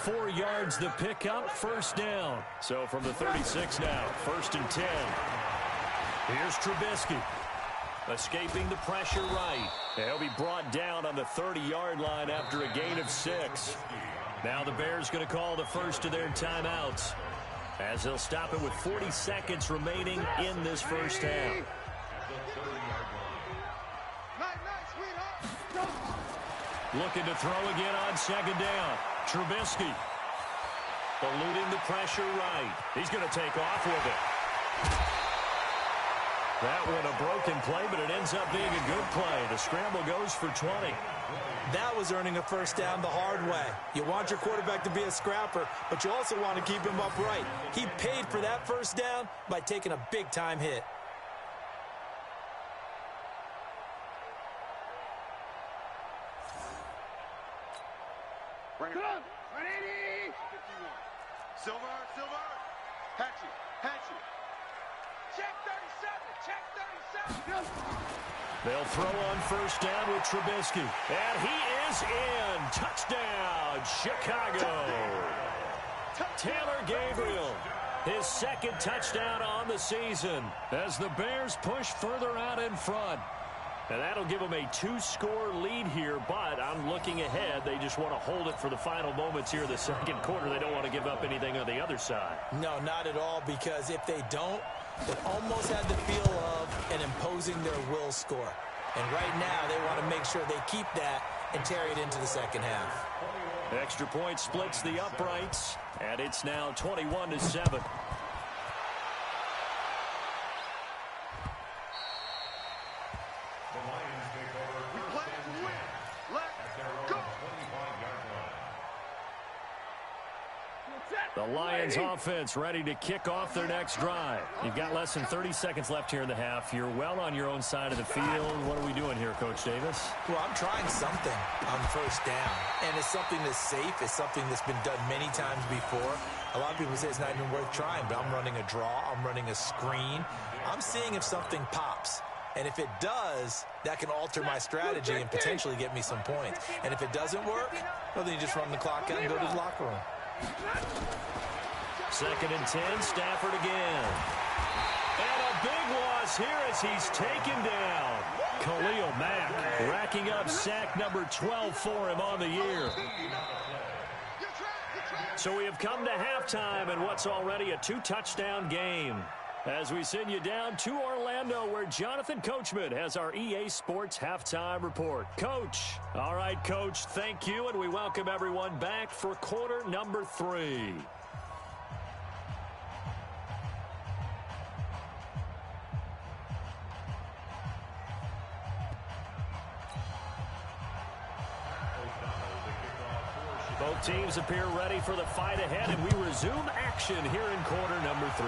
S1: 4 yards the pickup, first down. So from the 36 now, 1st and 10. Here's Trubisky. Escaping the pressure right. He'll be brought down on the 30-yard line after a gain of 6. Now the Bears going to call the first of their timeouts as they'll stop it with 40 seconds remaining in this first half. Looking to throw again on 2nd down. Trubisky eluding the pressure right. He's going to take off with it. That one a broken play, but it ends up being a good play. The scramble goes for 20.
S4: That was earning a first down the hard way. You want your quarterback to be a scrapper, but you also want to keep him upright. He paid for that first down by taking a big-time hit.
S5: Bring it up. Ready? 51. Silver. Hatchet.
S6: Check 37. Check 37.
S1: They'll throw on first down with Trubisky. And he is in. Touchdown, Chicago. Taylor Gabriel, his 2nd touchdown on the season as the Bears push further out in front. And that'll give them a 2-score lead here, but I'm looking ahead. They just want to hold it for the final moments here in the 2nd quarter. They don't want to give up anything on the other side.
S4: No, not at all, because if they don't, it almost had the feel of an imposing their will score. And right now, they want to make sure they keep that and carry it into the 2nd half.
S1: Extra point splits the uprights, and it's now 21-7. The Lions offense ready to kick off their next drive. You've got less than 30 seconds left here in the half. You're well on your own side of the field. What are we doing here, Coach Davis?
S4: Well, I'm trying something on first down, and it's something that's safe. It's something that's been done many times before. A lot of people say it's not even worth trying, but I'm running a draw. I'm running a screen. I'm seeing if something pops. And if it does, that can alter my strategy and potentially get me some points. And if it doesn't work, well, then you just run the clock out and go to the locker room.
S1: 2nd and 10, Stafford again. And a big loss here as he's taken down. Khalil Mack racking up sack number 12 for him on the year. So we have come to halftime in what's already a 2-touchdown game. As we send you down to Orlando, where Jonathan Coachman has our EA Sports Halftime Report. Coach. All right, Coach, thank you, and we welcome everyone back for quarter number 3. Both teams appear ready for the fight ahead, and we resume action here in quarter number 3.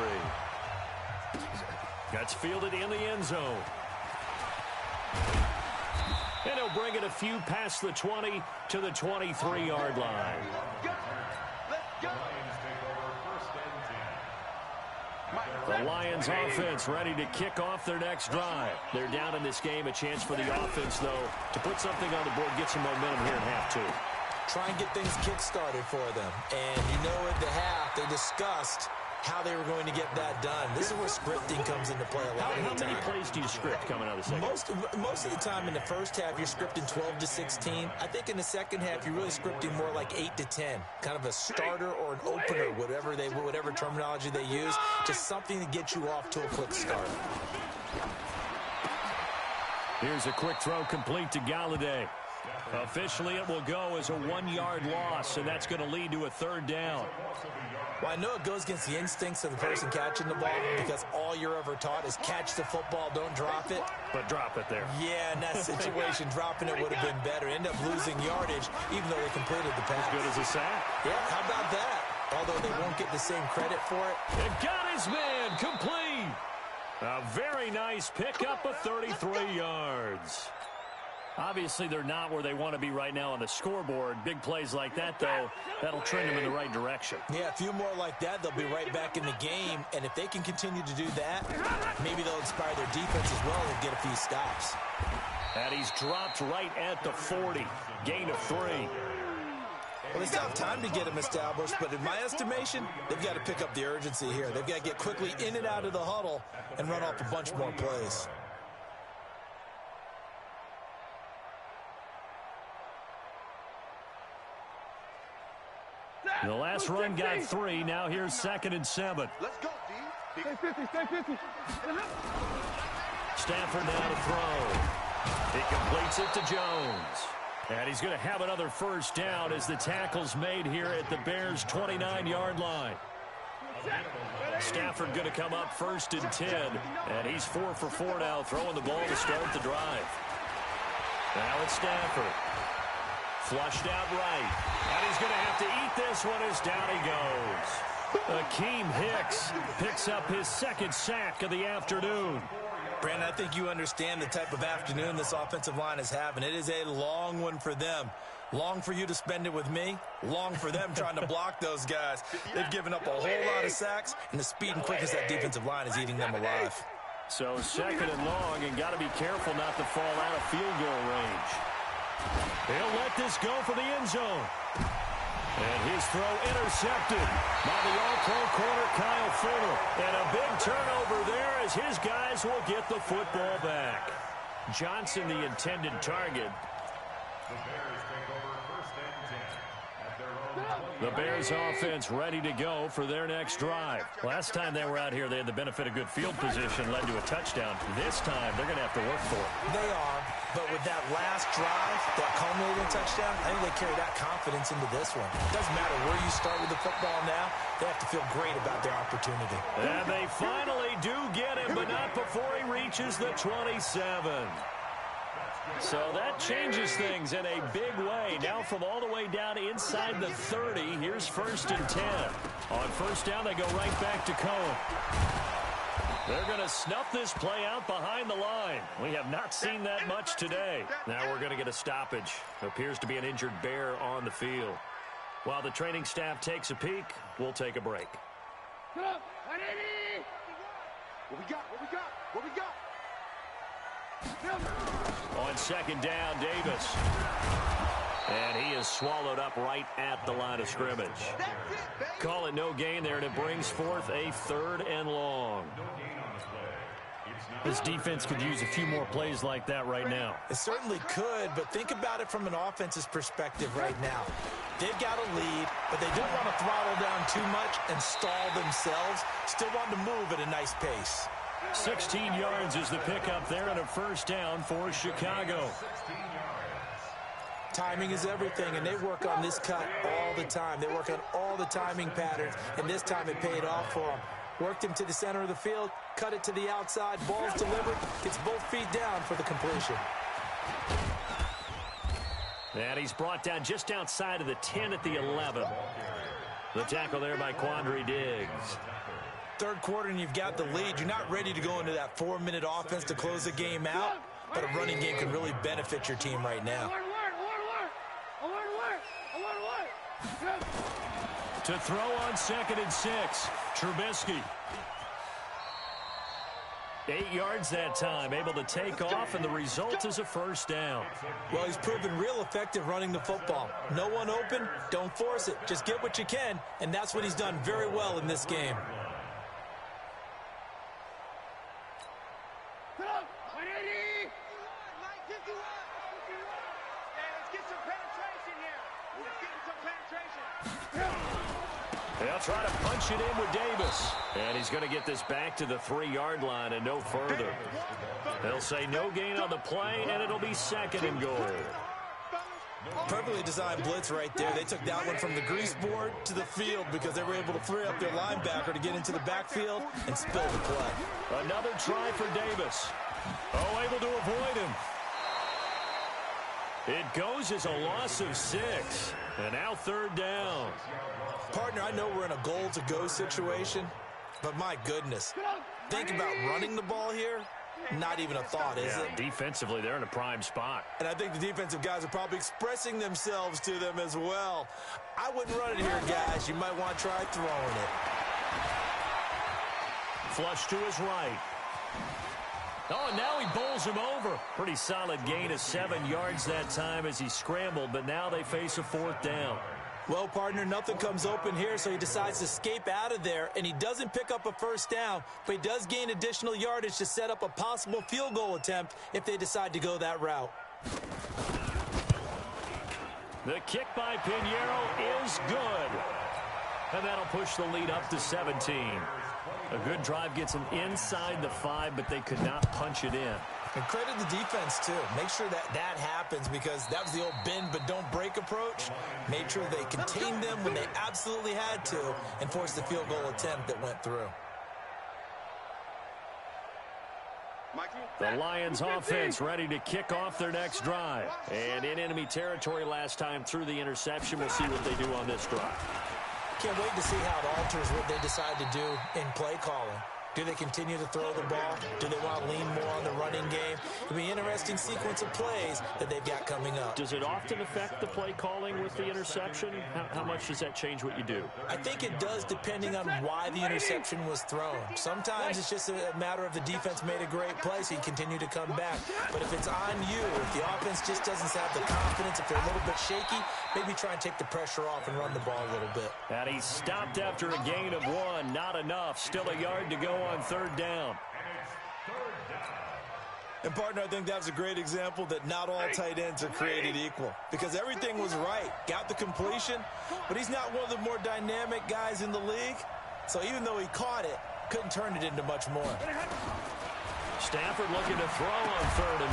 S1: That's fielded in the end zone. And he'll bring it a few past the 20 to the 23-yard line. The Lions offense ready to kick off their next drive. They're down in this game. A chance for the offense, though, to put something on the board, get some momentum here in half 2.
S4: Try and get things kick-started for them. And you know at the half, they discussed how they were going to get that done. This is where scripting comes into play a lot of the time.
S1: How many plays do you script coming out of the second?
S4: Most of the time in the first half, you're scripting 12 to 16. I think in the second half, you're really scripting more like 8 to 10. Kind of a starter or an opener, whatever terminology they use. Just something to get you off to a quick start.
S1: Here's a quick throw complete to Galladay. Officially, it will go as a 1-yard loss, and that's going to lead to a 3rd down.
S4: Well, I know it goes against the instincts of the person catching the ball because all you're ever taught is catch the football, don't drop it.
S1: But drop it there.
S4: Yeah, in that situation, dropping it would have been better. End up losing yardage, even though they completed the pass.
S1: As good as a sack.
S4: Yeah, how about that? Although they won't get the same credit for it.
S1: And got his man complete. A very nice pickup of 33 yards. Obviously, they're not where they want to be right now on the scoreboard. Big plays like that, though, that'll trend them in the right direction.
S4: Yeah, a few more like that, they'll be right back in the game. And if they can continue to do that, maybe they'll inspire their defense as well and get a few stops.
S1: And he's dropped right at the 40. Gain of 3.
S4: Well, they still have time to get him established, but in my estimation, they've got to pick up the urgency here. They've got to get quickly in and out of the huddle and run off a bunch more plays.
S1: The last run got 3. Now here's 2nd and 7.
S3: Let's go, D. Stay 50, stay 50.
S1: Stafford now to throw. He completes it to Jones. And he's going to have another first down as the tackle's made here at the Bears' 29-yard line. Stafford going to come up 1st and 10. And he's 4 for 4 now, throwing the ball to start the drive. Now it's Stafford. Flushed out right. And he's going to have to eat this one as down he goes. Akeem Hicks picks up his 2nd sack of the afternoon.
S4: Brandon, I think you understand the type of afternoon this offensive line is having. It is a long one for them. Long for you to spend it with me. Long for them trying to block those guys. They've given up a whole lot of sacks, and the speed and quickness that defensive line is eating them alive.
S1: So 2nd and long, and got to be careful not to fall out of field goal range. He'll let this go for the end zone. And his throw intercepted by the all-pro corner Kyle Fuller. And a big turnover there as his guys will get the football back. Johnson, the intended target. The Bears offense ready to go for their next drive. Last time they were out here, they had the benefit of good field position, led to a touchdown. This time, they're going to have to work for it.
S4: They are, but with that last drive, that culminating touchdown, I think they carry that confidence into this one. It doesn't matter where you start with the football now. They have to feel great about their opportunity.
S1: And they finally do get him, but not before he reaches the 27. So that changes things in a big way. Now from all the way down inside the 30, here's 1st and 10. On 1st down, they go right back to Cohen. They're going to snuff this play out behind the line. We have not seen that much today. Now we're going to get a stoppage. Appears to be an injured Bear on the field. While the training staff takes a peek, we'll take a break.
S3: What we got? What we got? What we got?
S1: On 2nd down, Davis. And he is swallowed up right at the line of scrimmage. Call it no gain there, and it brings forth a 3rd and long. This defense could use a few more plays like that right now.
S4: It certainly could, but think about it from an offense's perspective right now. They've got a lead, but they don't want to throttle down too much and stall themselves. Still want to move at a nice pace.
S1: 16 yards is the pickup there, and a 1st down for Chicago.
S4: Timing is everything, and they work on this cut all the time. They work on all the timing patterns, and this time it paid off for them. Worked him to the center of the field, cut it to the outside, ball's delivered, gets both feet down for the completion.
S1: And he's brought down just outside of the 10 at the 11. The tackle there by Quandre Diggs.
S4: 3rd quarter and you've got the lead. You're not ready to go into that 4-minute offense to close the game out, but a running game can really benefit your team right now.
S1: To throw on 2nd and 6, Trubisky. 8 yards that time, able to take off, and the result is a 1st down.
S4: Well, he's proven real effective running the football. No one open, don't force it. Just get what you can, and that's what he's done very well in this game.
S1: They'll try to punch it in with Davis. And he's going to get this back to the 3-yard line and no further. They'll say no gain on the play, and it'll be 2nd and goal.
S4: Perfectly designed blitz right there. They took that one from the grease board to the field because they were able to free up their linebacker to get into the backfield and spill the play.
S1: Another try for Davis. Oh, able to avoid him. It goes as a loss of 6. And now 3rd down.
S4: Partner, I know we're in a goal-to-go situation, but my goodness. Think about running the ball here not even a thought, is it?
S1: Defensively, they're in a prime spot.
S4: And I think the defensive guys are probably expressing themselves to them as well. I wouldn't run it here, guys. You might want to try throwing it.
S1: Flush to his right. Oh, and now he bowls him over. Pretty solid gain of 7 yards that time as he scrambled, but now they face a 4th down.
S4: Well, partner, nothing comes open here, so he decides to escape out of there, and he doesn't pick up a 1st down, but he does gain additional yardage to set up a possible field goal attempt if they decide to go that route.
S1: The kick by Pinheiro is good. And that'll push the lead up to 17. A good drive gets them inside the 5, but they could not punch it in.
S4: And credit the defense, too. Make sure that happens because that was the old bend but don't break approach. Made sure they contained them when they absolutely had to and forced the field goal attempt that went through.
S1: The Lions offense ready to kick off their next drive. And in enemy territory last time through the interception. We'll see what they do on this drive.
S4: Can't wait to see how it alters what they decide to do in play calling. Do they continue to throw the ball? Do they want to lean more on the running game? It'll be an interesting sequence of plays that they've got coming up.
S1: Does it often affect the play calling with the interception? How much does that change what you do?
S4: I think it does depending on why the interception was thrown. Sometimes it's just a matter of the defense made a great play, so you continue to come back. But if it's on you, if the offense just doesn't have the confidence, if they're a little bit shaky, maybe try and take the pressure off and run the ball a little bit.
S1: And he stopped after a gain of 1. Not enough. Still a yard to go on 3rd down.
S4: And, partner, I think that was a great example that not all tight ends are created equal because everything was right. Got the completion, but he's not one of the more dynamic guys in the league. So even though he caught it, couldn't turn it into much more.
S1: Stafford looking to throw on 3rd and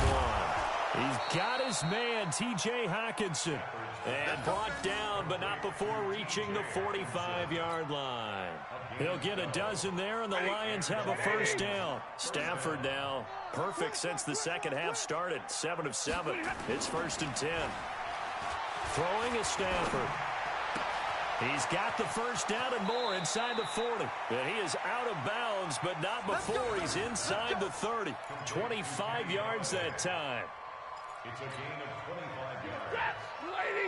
S1: 1. He's got his man, T.J. Hockenson. And brought down, but not before reaching the 45-yard line. He'll get a dozen there, and the Lions have a 1st down. Stafford now perfect since the second half started. 7 of 7. It's 1st and 10. Throwing is Stafford. He's got the 1st down and more inside the 40. And he is out of bounds, but not before he's inside the 30. 25 yards that time.
S2: It's a gain of 25 yards.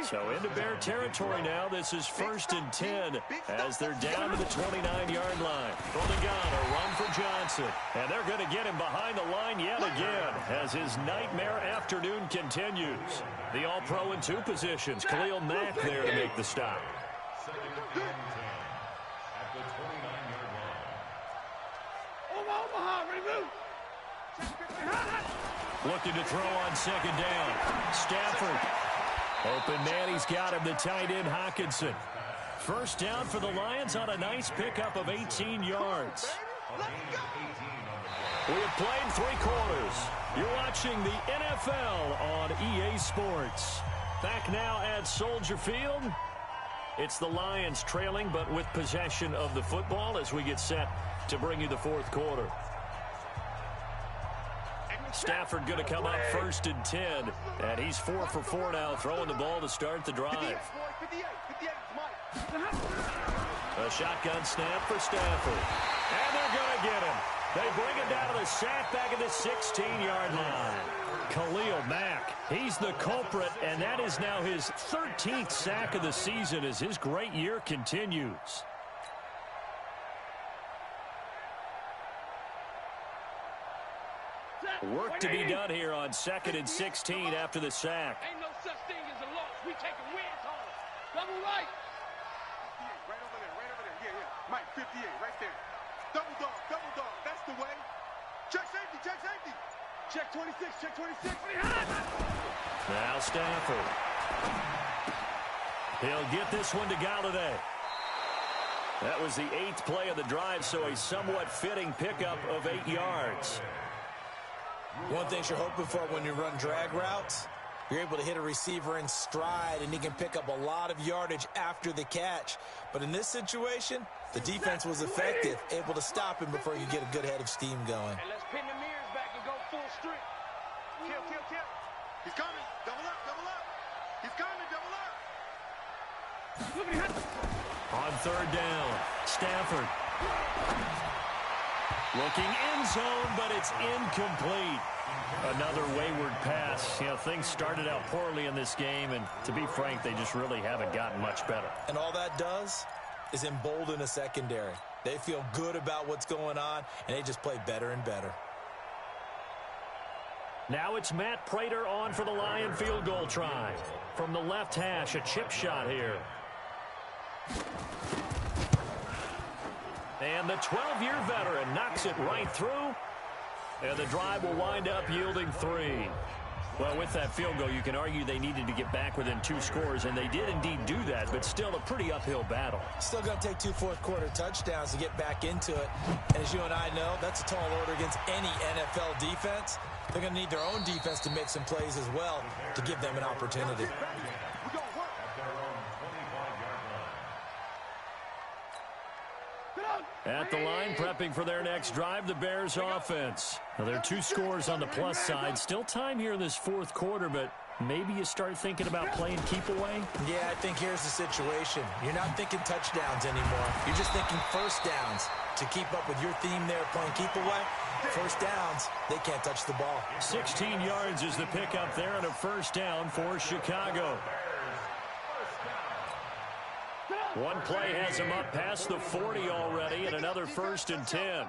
S1: So into Bear territory now. This is 1st and 10 as they're down to the 29-yard line. From the gun, a run for Johnson. And they're going to get him behind the line yet again as his nightmare afternoon continues. The All-Pro in 2 positions. Khalil Mack there to make the stop.
S2: 2nd and 10 at the 29-yard line.
S1: Looking to throw on 2nd down. Stafford. Open man, he's got him, the tight end Hockenson. 1st down for the Lions on a nice pickup of 18 yards. We have played 3 quarters. You're watching the NFL on EA Sports. Back now at Soldier Field. It's the Lions trailing, but with possession of the football as we get set to bring you the 4th quarter. Stafford going to come up 1st and 10, and he's 4 for 4 now, throwing the ball to start the drive. A shotgun snap for Stafford, and they're going to get him. They bring him down to the sack back at the 16-yard line. Khalil Mack, he's the culprit, and that is now his 13th sack of the season as his great year continues. Work to be done here on 2nd and 16 after the sack.
S6: Ain't no such thing as a loss. We taking wins home. Double right.
S5: Right over there. Yeah. Mike, 58, right there. Double dog. That's the way. Check safety. Check 26.
S1: Now Stafford. He'll get this one to Galladay. That was the 8th play of the drive, so a somewhat fitting pickup of 8 yards.
S4: One thing you're hoping for when you run drag routes, you're able to hit a receiver in stride, and he can pick up a lot of yardage after the catch. But in this situation, the defense was effective, able to stop him before you get a good head of steam going.
S6: And let's pin the mirrors back and go full strip.
S5: Kill. He's coming. Double up. He's coming. Double up.
S1: On 3rd down, Stafford. Looking end zone, but it's incomplete. Another wayward pass. You know, things started out poorly in this game, and to be frank, they just really haven't gotten much better.
S4: And all that does is embolden a secondary. They feel good about what's going on, and they just play better and better.
S1: Now it's Matt Prater on for the Lion field goal try. From the left hash, a chip shot here. And the 12-year veteran knocks it right through. And the drive will wind up yielding 3. Well, with that field goal, you can argue they needed to get back within 2 scores, and they did indeed do that, but still a pretty uphill battle.
S4: Still going to take 2 fourth-quarter touchdowns to get back into it. And as you and I know, that's a tall order against any NFL defense. They're going to need their own defense to make some plays as well to give them an opportunity.
S1: At the line, prepping for their next drive, the Bears offense. Now, there are 2 scores on the plus side. Still time here in this fourth quarter, but maybe you start thinking about playing keep away?
S4: Yeah, I think here's the situation. You're not thinking touchdowns anymore. You're just thinking first downs. To keep up with your theme there, playing keep away, first downs, they can't touch the ball.
S1: 16 yards is the pickup there and a first down for Chicago. One play has him up past the 40 already, and another 1st and 10.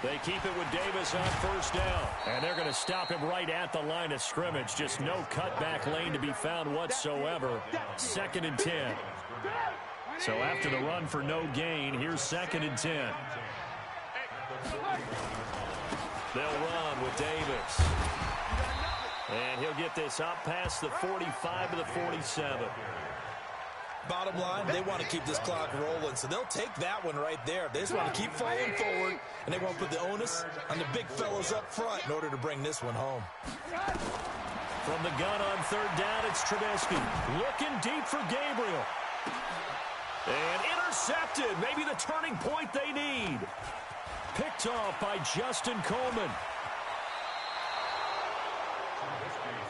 S1: They keep it with Davis on first down. And they're going to stop him right at the line of scrimmage. Just no cutback lane to be found whatsoever. 2nd and 10. So after the run for no gain, here's 2nd and 10. They'll run with Davis. And he'll get this up past the 45 to the 47.
S4: Bottom line, they want to keep this clock rolling, so they'll take that one right there. They just want to keep falling forward, and they won't put the onus on the big fellows up front in order to bring this one home.
S1: From the gun on 3rd down, it's Trubisky. Looking deep for Gabriel. And intercepted. Maybe the turning point they need. Picked off by Justin Coleman.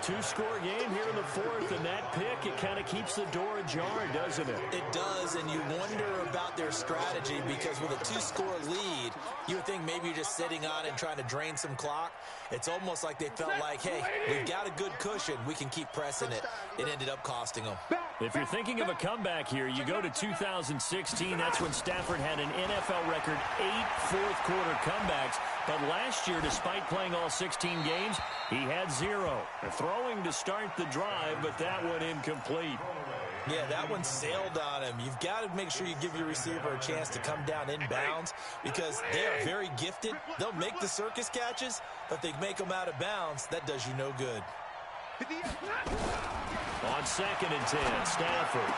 S1: 2-score game here in the 4th, and that pick, it kind of keeps the door ajar, doesn't it?
S4: It does, and you wonder about their strategy because with a 2-score lead, you would think maybe you're just sitting on it and trying to drain some clock. It's almost like they felt like, hey, we've got a good cushion. We can keep pressing it. It ended up costing them.
S1: If you're thinking of a comeback here, you go to 2016. That's when Stafford had an NFL record 8 fourth-quarter comebacks. But last year, despite playing all 16 games, he had 0. Throwing to start the drive, but that one incomplete.
S4: Yeah, that one sailed on him. You've got to make sure you give your receiver a chance to come down inbounds because they are very gifted. They'll make the circus catches, but if they make them out of bounds, that does you no good.
S1: On 2nd and 10, Stafford.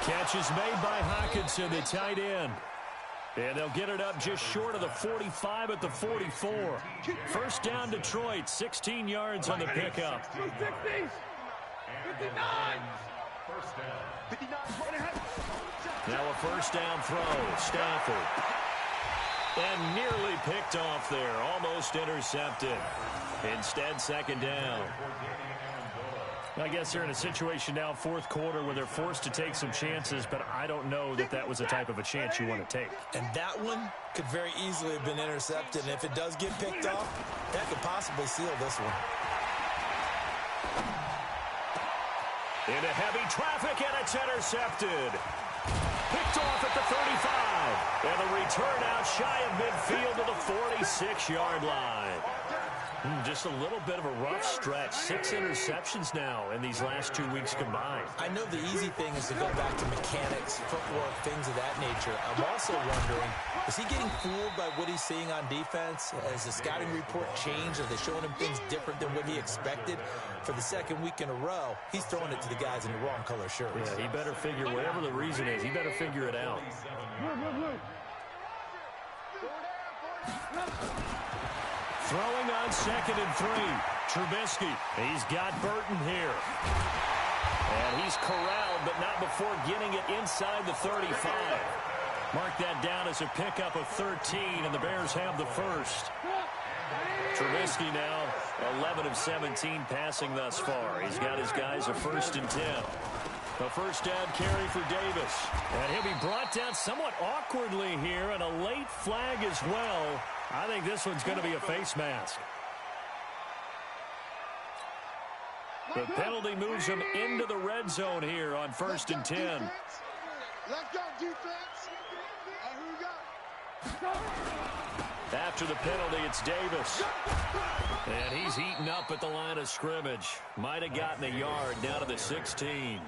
S1: Catch is made by Hockenson, the tight end. And they'll get it up just short of the 45 at the 44. First down, Detroit, 16 yards on the pickup.
S3: 59.
S1: Now a first down throw, Stafford. And nearly picked off there, almost intercepted. Instead, 2nd down. I guess they're in a situation now, 4th quarter, where they're forced to take some chances, but I don't know that that was the type of a chance you want to take.
S4: And that one could very easily have been intercepted, and if it does get picked off, that could possibly seal this one.
S1: Into heavy traffic, and it's intercepted. Picked off at the 35. And the return out shy of midfield to the 46-yard line. Just a little bit of a rough stretch. 6 interceptions now in these last 2 weeks combined.
S4: I know the easy thing is to go back to mechanics, footwork, things of that nature. I'm also wondering, is he getting fooled by what he's seeing on defense? Has the scouting report changed? Are they showing him things different than what he expected? For the 2nd week in a row, he's throwing it to the guys in the wrong color shirts.
S1: Yeah, he better figure, whatever the reason is, he better figure it out. Throwing on 2nd and 3. Trubisky. He's got Burton here. And he's corralled, but not before getting it inside the 35. Mark that down as a pickup of 13, and the Bears have the first. Trubisky now 11 of 17 passing thus far. He's got his guys a 1st and 10. A first down carry for Davis. And he'll be brought down somewhat awkwardly here, and a late flag as well. I think this one's going to be a face mask. The penalty moves him into the red zone here on 1st and 10.
S3: Let's go, defense. Who we got?
S1: After the penalty, it's Davis. And he's eaten up at the line of scrimmage. Might have gotten a yard down to the 16.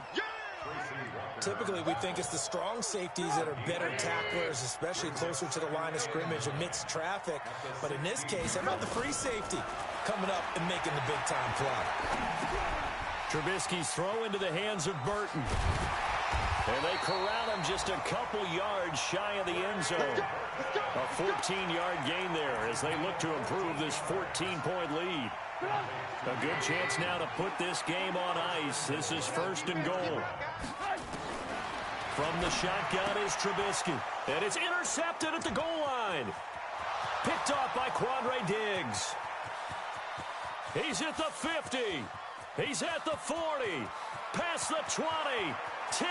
S4: Typically, we think it's the strong safeties that are better tacklers, especially closer to the line of scrimmage amidst traffic. But in this case, how about the free safety coming up and making the big-time play?
S1: Trubisky's throw into the hands of Burton. And they corral him just a couple yards shy of the end zone. A 14-yard gain there as they look to improve this 14-point lead. A good chance now to put this game on ice. This is 1st and goal. From the shotgun is Trubisky. And it's intercepted at the goal line. Picked off by Quandre Diggs. He's at the 50. He's at the 40. Past the 20. 10.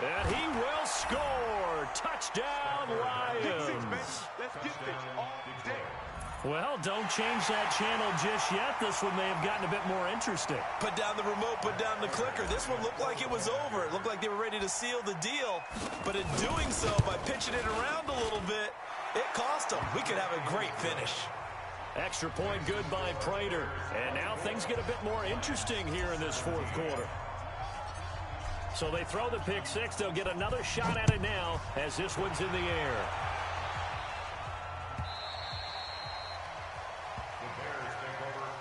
S1: And he will score. Touchdown, Lions.
S5: Let's get this all day.
S1: Well, don't change that channel just yet. This one may have gotten a bit more interesting.
S4: Put down the remote, put down the clicker. This one looked like it was over. It looked like they were ready to seal the deal. But in doing so, by pitching it around a little bit, it cost them. We could have a great finish.
S1: Extra point good by Prater. And now things get a bit more interesting here in this 4th quarter. So they throw the pick six. They'll get another shot at it now as this one's in the air.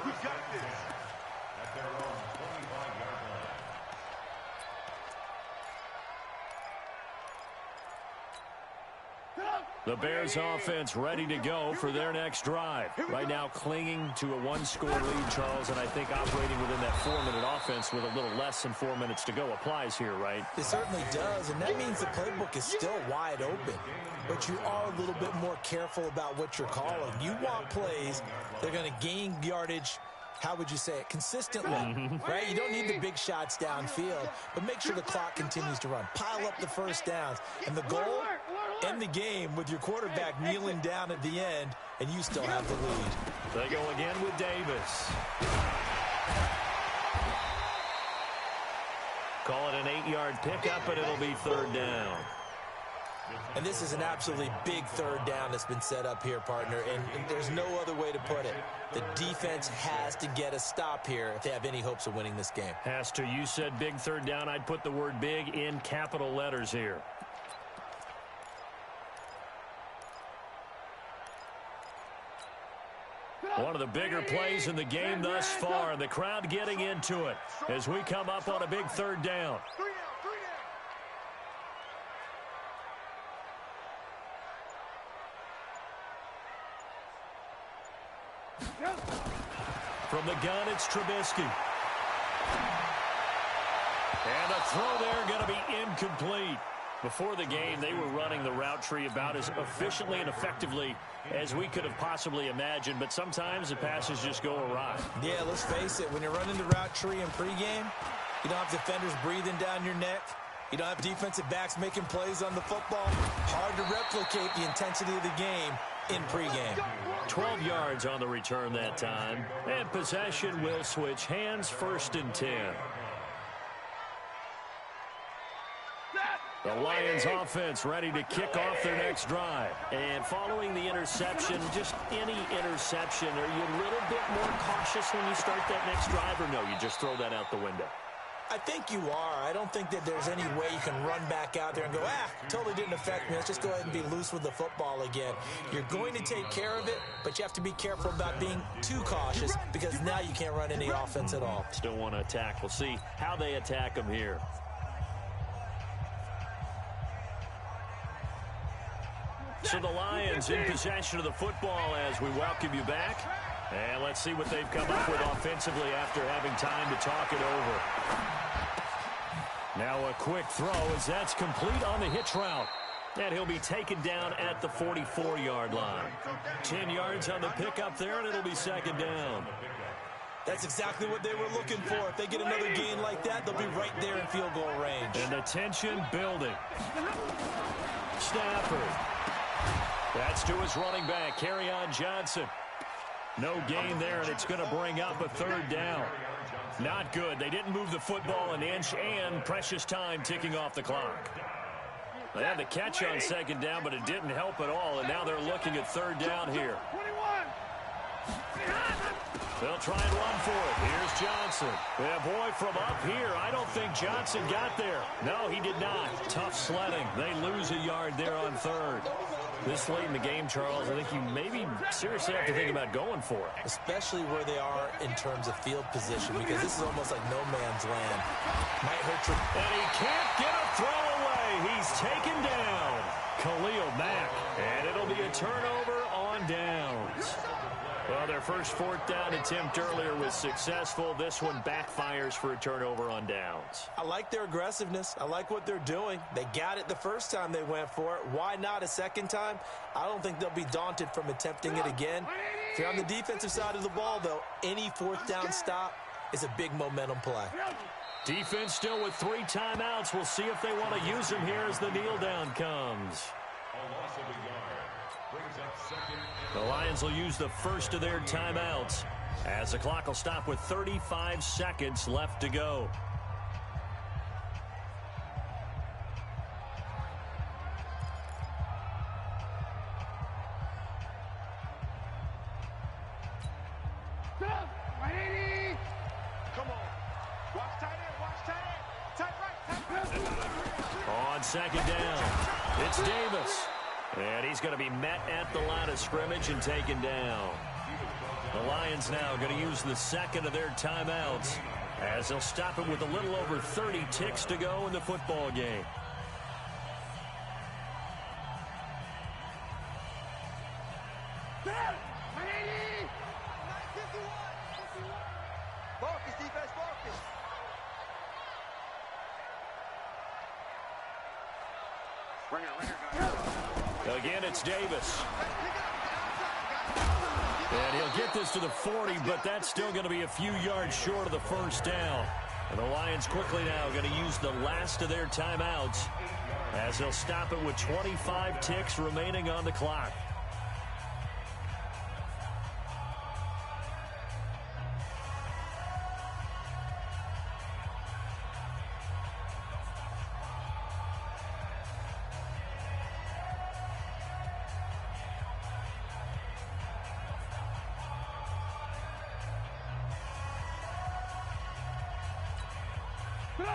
S5: We got this. At their own 25-yard line.
S1: The Bears offense ready to go for their next drive. Right now clinging to a 1-score lead, Charles, and I think operating within that 4-minute offense with a little less than 4 minutes to go applies here, right?
S4: It certainly does, and that means the playbook is still wide open. But you are a little bit more careful about what you're calling. You want plays that are going to gain yardage, how would you say it, consistently, right? You don't need the big shots downfield, but make sure the clock continues to run. Pile up the first downs. And the goal, end the game with your quarterback kneeling down at the end, and you still have the lead.
S1: They go again with Davis. Call it an 8-yard pickup, and it'll be 3rd down.
S4: And this is an absolutely big 3rd down that's been set up here, partner, and there's no other way to put it. The defense has to get a stop here if they have any hopes of winning this game.
S1: Has to. You said big 3rd down. I'd put the word big in capital letters here. One of the bigger plays in the game thus far. The crowd getting into it as we come up on a big 3rd down. From the gun, it's Trubisky. And a throw there going to be incomplete. Before the game, they were running the route tree about as efficiently and effectively as we could have possibly imagined, but sometimes the passes just go awry.
S4: Yeah, let's face it, when you're running the route tree in pregame, you don't have defenders breathing down your neck. You don't have defensive backs making plays on the football. Hard to replicate the intensity of the game in pregame.
S1: 12 yards on the return that time, and possession will switch hands, 1st and 10. The Lions offense ready to kick off their next drive. And following the interception, just any interception, are you a little bit more cautious when you start that next drive, or no, you just throw that out the window?
S4: I think you are. I don't think that there's any way you can run back out there and go, totally didn't affect me. Let's just go ahead and be loose with the football again. You're going to take care of it, but you have to be careful about being too cautious because now you can't run any offense at all.
S1: Still want to attack. We'll see how they attack them here. So the Lions in possession of the football as we welcome you back. And let's see what they've come up with offensively after having time to talk it over. Now a quick throw as that's complete on the hitch route. And he'll be taken down at the 44-yard line. 10 yards on the pickup there, and it'll be second down.
S4: That's exactly what they were looking for. If they get another gain like that, they'll be right there in field goal range.
S1: And the tension building. Stafford. That's to his running back, Kerryon Johnson. No gain there, and it's going to bring up a third down. Not good. They didn't move the football an inch, and precious time ticking off the clock. They had the catch on second down, but it didn't help at all, and now they're looking at third down here. They'll try and run for it. Here's Johnson. Yeah, boy, from up here, I don't think Johnson got there. No, he did not. Tough sledding. They lose a yard there on third. This late in the game, Charles, I think you maybe seriously have to think about going for it.
S4: Especially where they are in terms of field position, because this is almost like no man's land. Might hurt your...
S1: And he can't get a throw away. He's taken down. Khalil Mack. And it'll be a turnover on downs. Well, their first fourth down attempt earlier was successful. This one backfires for a turnover on downs.
S4: I like their aggressiveness. I like what they're doing. They got it the first time they went for it. Why not a second time? I don't think they'll be daunted from attempting it again. If you're on the defensive side of the ball, though, any fourth down stop is a big momentum play.
S1: Defense still with 3 timeouts. We'll see if they want to use them here as the kneel down comes. The Lions will use the first of their timeouts as the clock will stop with 35 seconds left to go.
S5: Come on. Watch tight end. Watch tight end. Tight right. Tight right.
S1: On second down, it's Davis. And he's going to be met at the line of scrimmage and taken down. The Lions now going to use the second of their timeouts as they'll stop it with a little over 30 ticks to go in the football game.
S5: Focus, defense, focus. Ringer.
S1: Again, it's Davis. And he'll get this to the 40, but that's still going to be a few yards short of the first down. And the Lions quickly now going to use the last of their timeouts as they'll stop it with 25 ticks remaining on the clock.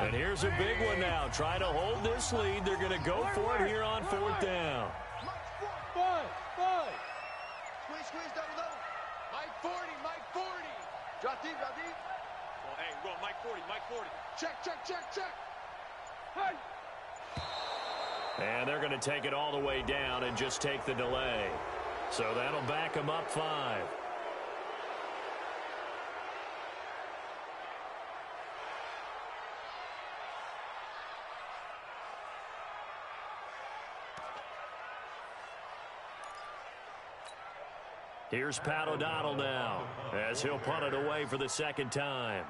S1: And here's a big one now. Trying to hold this lead. They're going to go for it here on fourth down.
S5: Five. Squeeze, double. Mike 40. Drop deep. Well, hey, we're going Mike 40. Check. Hey.
S1: And they're going to take it all the way down and just take the delay. So that'll back them up 5. Here's Pat O'Donnell now as he'll punt it away for the second time.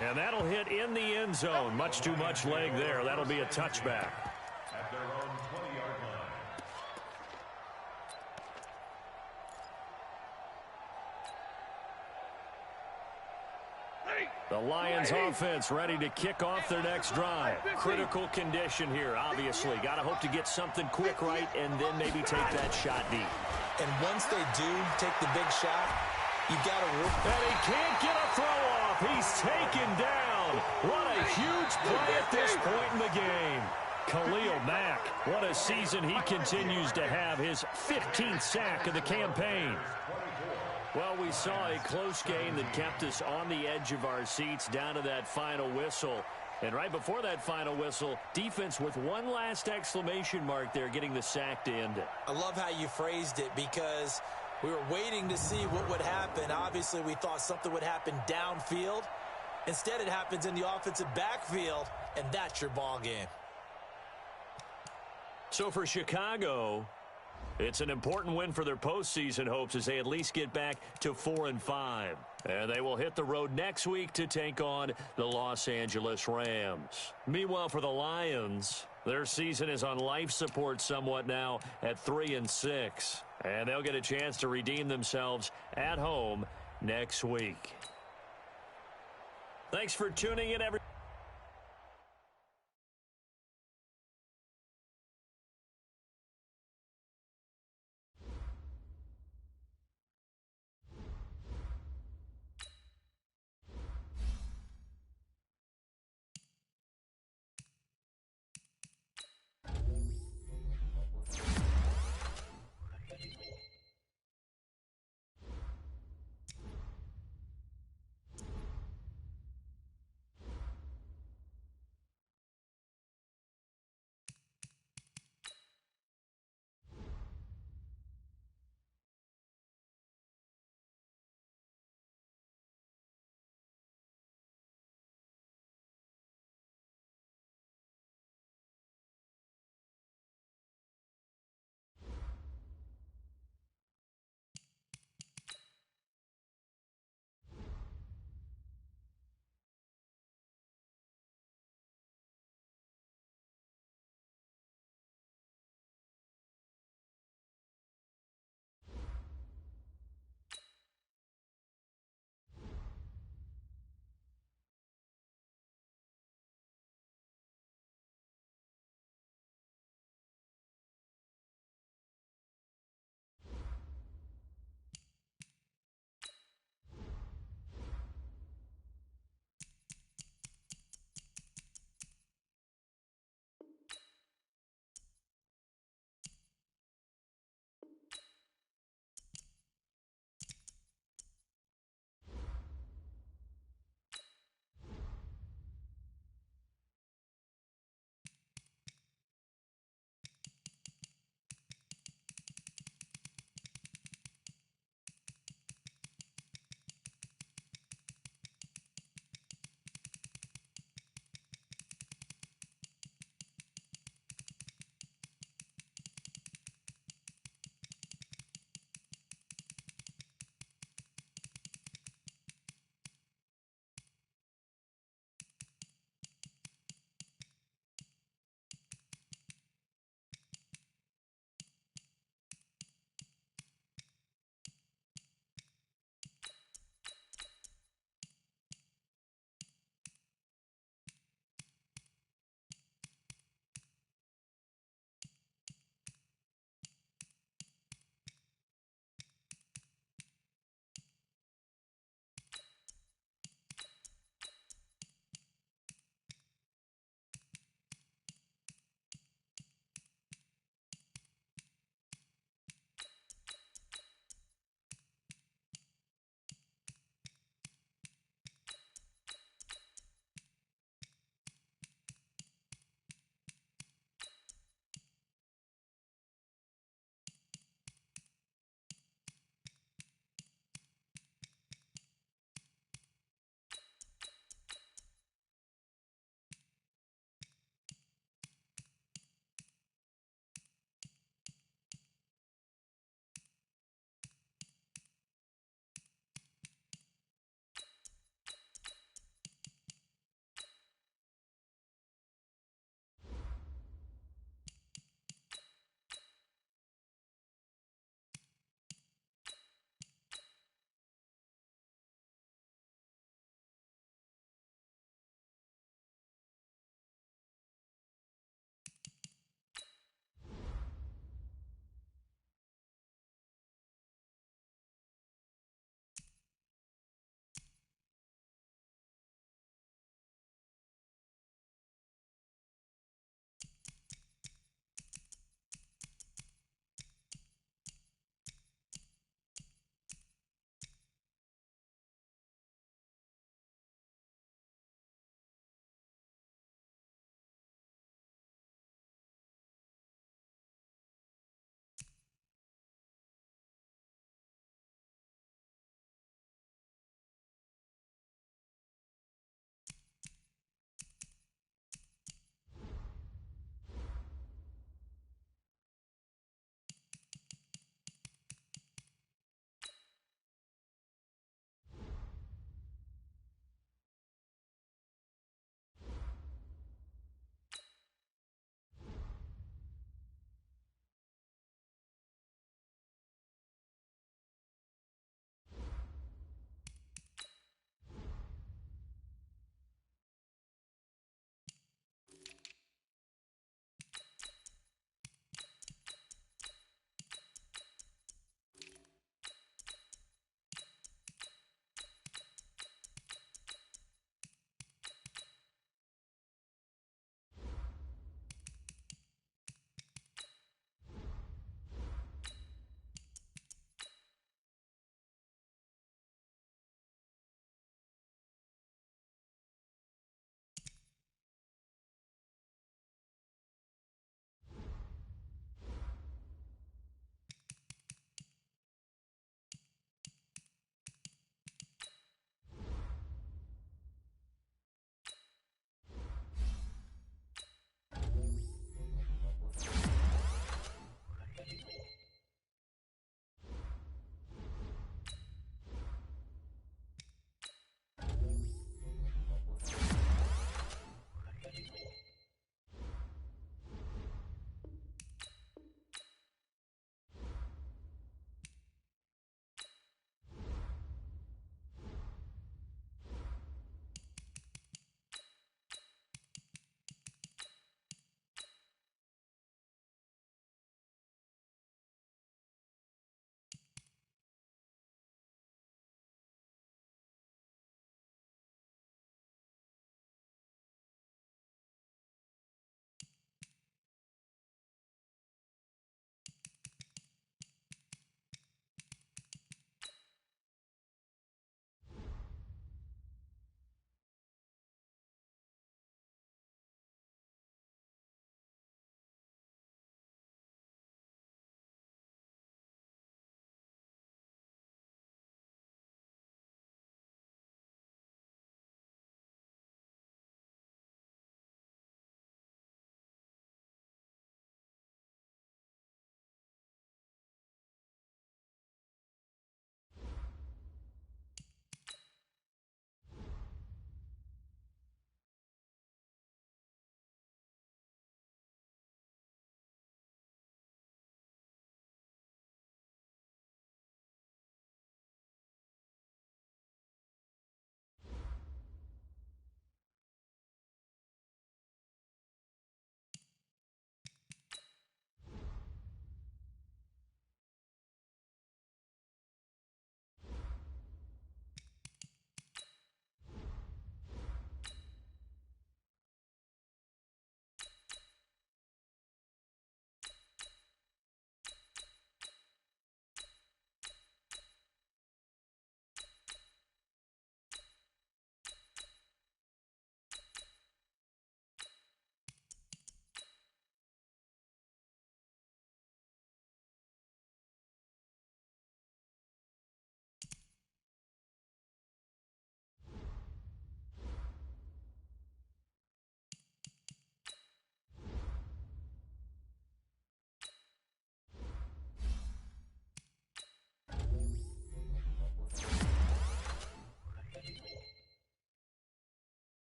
S1: And that'll hit in the end zone. Much too much leg there. That'll be a touchback.
S2: At their own 20-yard line.
S1: The Lions offense ready to kick off their next drive. Critical condition here, obviously. Got to hope to get something quick right and then maybe take that shot deep.
S4: And once they do take the big shot, you've got to work.
S1: And he can't get a throw off. He's taken down. What a huge play at this point in the game. Khalil Mack, what a season he continues to have. His 15th sack of the campaign. Well, we saw a close game that kept us on the edge of our seats down to that final whistle. And right before that final whistle, defense with one last exclamation mark there, getting the sack to end it.
S4: I love how you phrased it, because We were waiting to see what would happen. Obviously, we thought something would happen downfield. Instead, it happens in the offensive backfield, and that's your ball game.
S1: So for Chicago, it's an important win for their postseason hopes as they at least get back to 4-5. And they will hit the road next week to take on the Los Angeles Rams. Meanwhile, for the Lions, their season is on life support somewhat now at 3-6. And they'll get a chance to redeem themselves at home next week. Thanks for tuning in, everyone.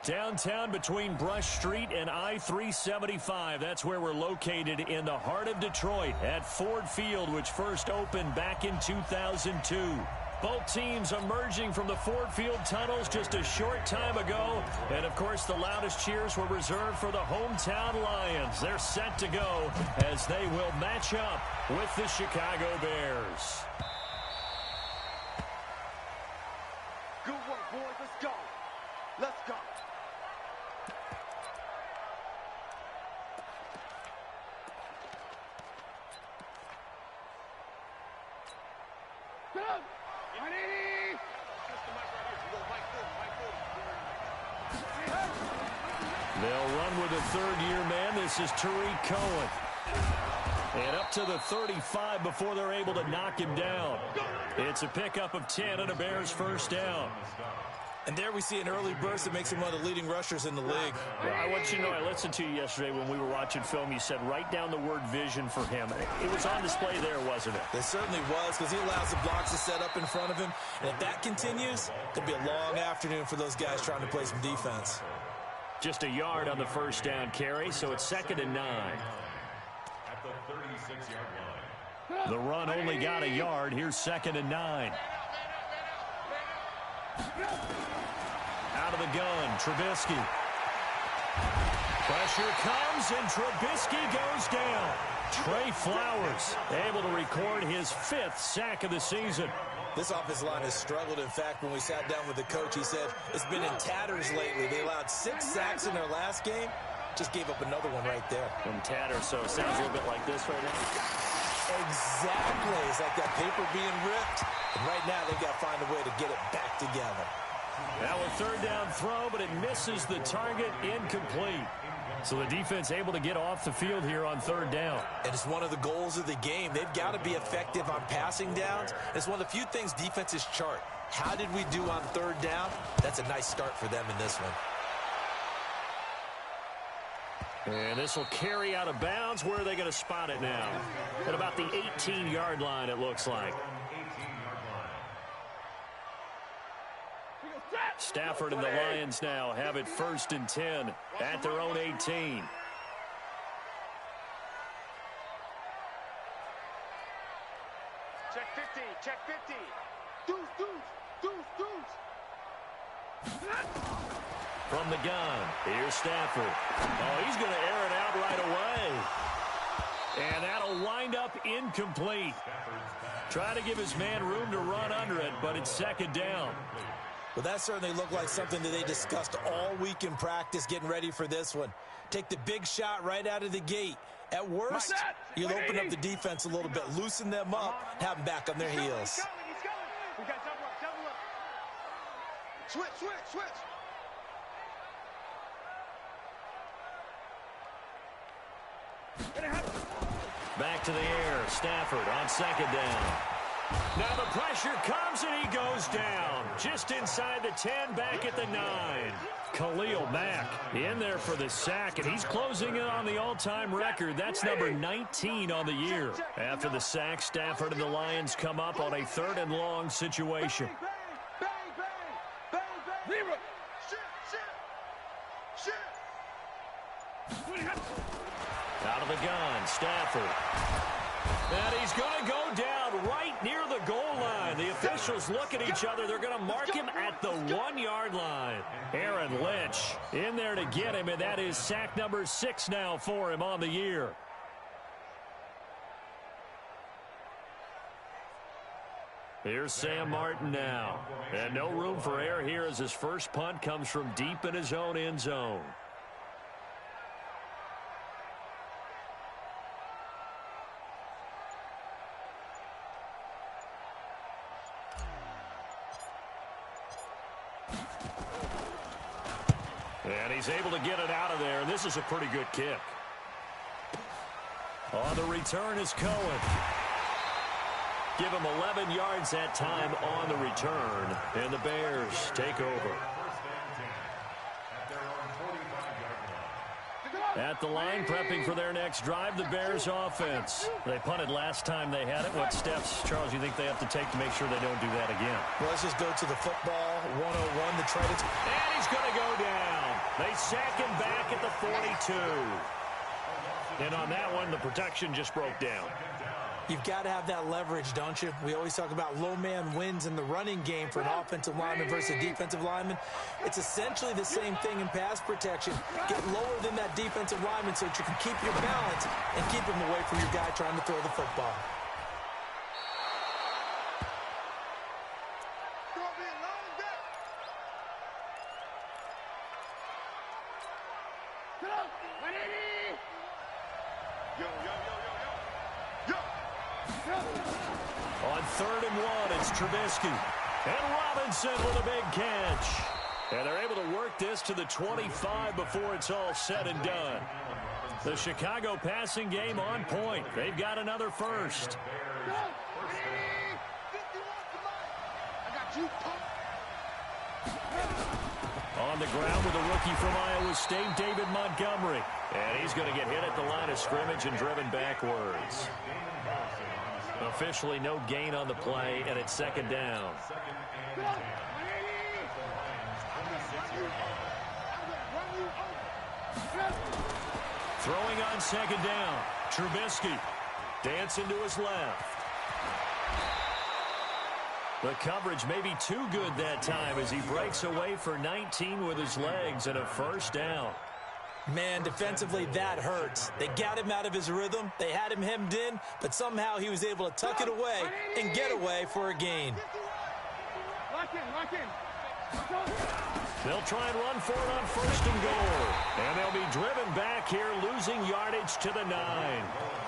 S1: Downtown between Brush Street and I-375. That's where we're located in the heart of Detroit at Ford Field, which first opened back in 2002. Both teams emerging from the Ford Field tunnels just a short time ago. And, of course, the loudest cheers were reserved for the hometown Lions. They're set to go as they will match up with the Chicago Bears.
S5: Good work, boys. Let's go. Let's go.
S1: They'll run with a third-year man. This is Tariq Cohen. And up to the 35 before they're able to knock him down. It's a pickup of 10 and a Bears first down.
S4: And there we see an early burst that makes him one of the leading rushers in the league.
S1: Well, I want you to know, I listened to you yesterday when we were watching film. You said write down the word vision for him. It was on display there, wasn't it?
S4: It certainly was, because he allows the blocks to set up in front of him. And if that continues, it'll be a long afternoon for those guys trying to play some defense.
S1: Just a yard on the first down carry, so it's 2nd and 9.
S2: At the 36-yard line.
S1: The run only got a yard. Here's 2nd and 9. Out of the gun, Trubisky. Pressure comes, and Trubisky goes down. Trey Flowers able to record his 5th sack of the season.
S4: This offensive line has struggled. In fact, when we sat down with the coach, he said it's been in tatters lately. They allowed 6 sacks in their last game. Just gave up another one right there.
S1: In tatters, so it sounds a little bit like this right now.
S4: Exactly. It's like that paper being ripped. And right now, they've got to find a way to get it back together.
S1: Now a third down throw, but it misses the target, incomplete. So the defense able to get off the field here on third down.
S4: And it's one of the goals of the game. They've got to be effective on passing downs. It's one of the few things defenses chart. How did we do on third down? That's a nice start for them in this one.
S1: And this will carry out of bounds. Where are they going to spot it now? At about the 18-yard line, it looks like. Stafford and the Lions now have it 1st and 10 at their own 18.
S5: Check 50. Check 50. Deuce.
S1: From the gun, here's Stafford. Oh, he's going to air it out right away. And that'll wind up incomplete. Try to give his man room to run under it, but it's 2nd down.
S4: Well, that certainly looked like something that they discussed all week in practice, getting ready for this one. Take the big shot right out of the gate. At worst, you'll open up the defense a little bit, loosen them up, have them back on their heels.
S5: He's coming. We got double up. Switch.
S1: Back to the air, Stafford on 2nd down. Now the pressure comes and he goes down. Just inside the 10, back at the 9. Khalil Mack in there for the sack, and he's closing in on the all-time record. That's number 19 on the year. After the sack, Stafford and the Lions come up on a 3rd and long situation.
S5: Bang.
S1: Out of the gun, Stafford. And he's going to go down right near the goal line. The officials look at each other. They're going to mark him at the 1-yard line. Aaron Lynch in there to get him, and that is sack number 6 now for him on the year. Here's Sam Martin now. And no room for error here as his first punt comes from deep in his own end zone. And he's able to get it out of there, and this is a pretty good kick. On the return is Cohen. Give him 11 yards that time on the return, and the Bears take over. At the line, prepping for their next drive, the Bears offense. They punted last time they had it. What steps, Charles, you think they have to take to make sure they don't do that again?
S4: Well, let's just go to the football 101 to try to...
S1: And he's going to go down. They sack him back at the 42. And on that one, the protection just broke down.
S4: You've got to have that leverage, don't you? We always talk about low man wins in the running game for an offensive lineman versus a defensive lineman. It's essentially the same thing in pass protection. Get lower than that defensive lineman so that you can keep your balance and keep him away from your guy trying to throw the football.
S1: On 3rd and 1, it's Trubisky. And Robinson with a big catch. And they're able to work this to the 25 before it's all said and done. The Chicago passing game on point. They've got another first. On the ground with a rookie from Iowa State, David Montgomery. And he's going to get hit at the line of scrimmage and driven backwards. Officially no gain on the play, and it's 2nd down. Throwing on 2nd down. Trubisky dancing to his left. The coverage may be too good that time as he breaks away for 19 with his legs and a 1st down.
S4: Man, defensively, that hurts. They got him out of his rhythm. They had him hemmed in, but somehow he was able to tuck it away and get away for a gain.
S1: They'll try and run for it on 1st and goal. And they'll be driven back here, losing yardage to the 9.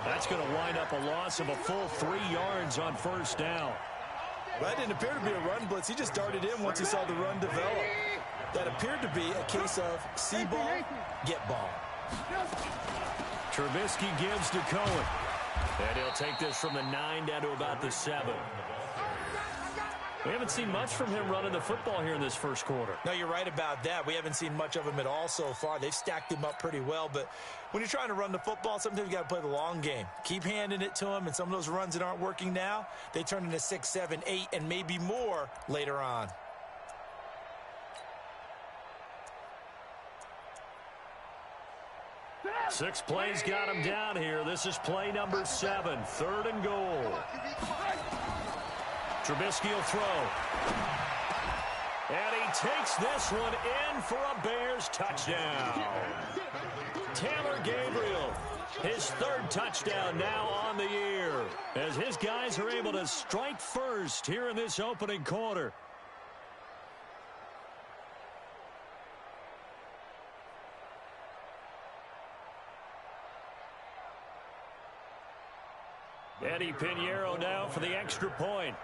S1: That's going to wind up a loss of a full 3 yards on 1st down.
S4: Well, that didn't appear to be a run blitz. He just darted in once he saw the run develop. That appeared to be a case of see ball, get ball.
S1: Trubisky gives to Cohen. And he'll take this from the 9 down to about the 7. We haven't seen much from him running the football here in this first quarter.
S4: No, you're right about that. We haven't seen much of him at all so far. They've stacked him up pretty well, but when you're trying to run the football, sometimes you got to play the long game. Keep handing it to him, and some of those runs that aren't working now, they turn into 6, 7, 8, and maybe more later on.
S1: Six plays got him down here. This is play number 7, 3rd and goal. Trubisky will throw. And he takes this one in for a Bears touchdown. Taylor Gabriel, his 3rd touchdown now on the year, as his guys are able to strike first here in this opening quarter. Eddie Pinheiro now for the extra point.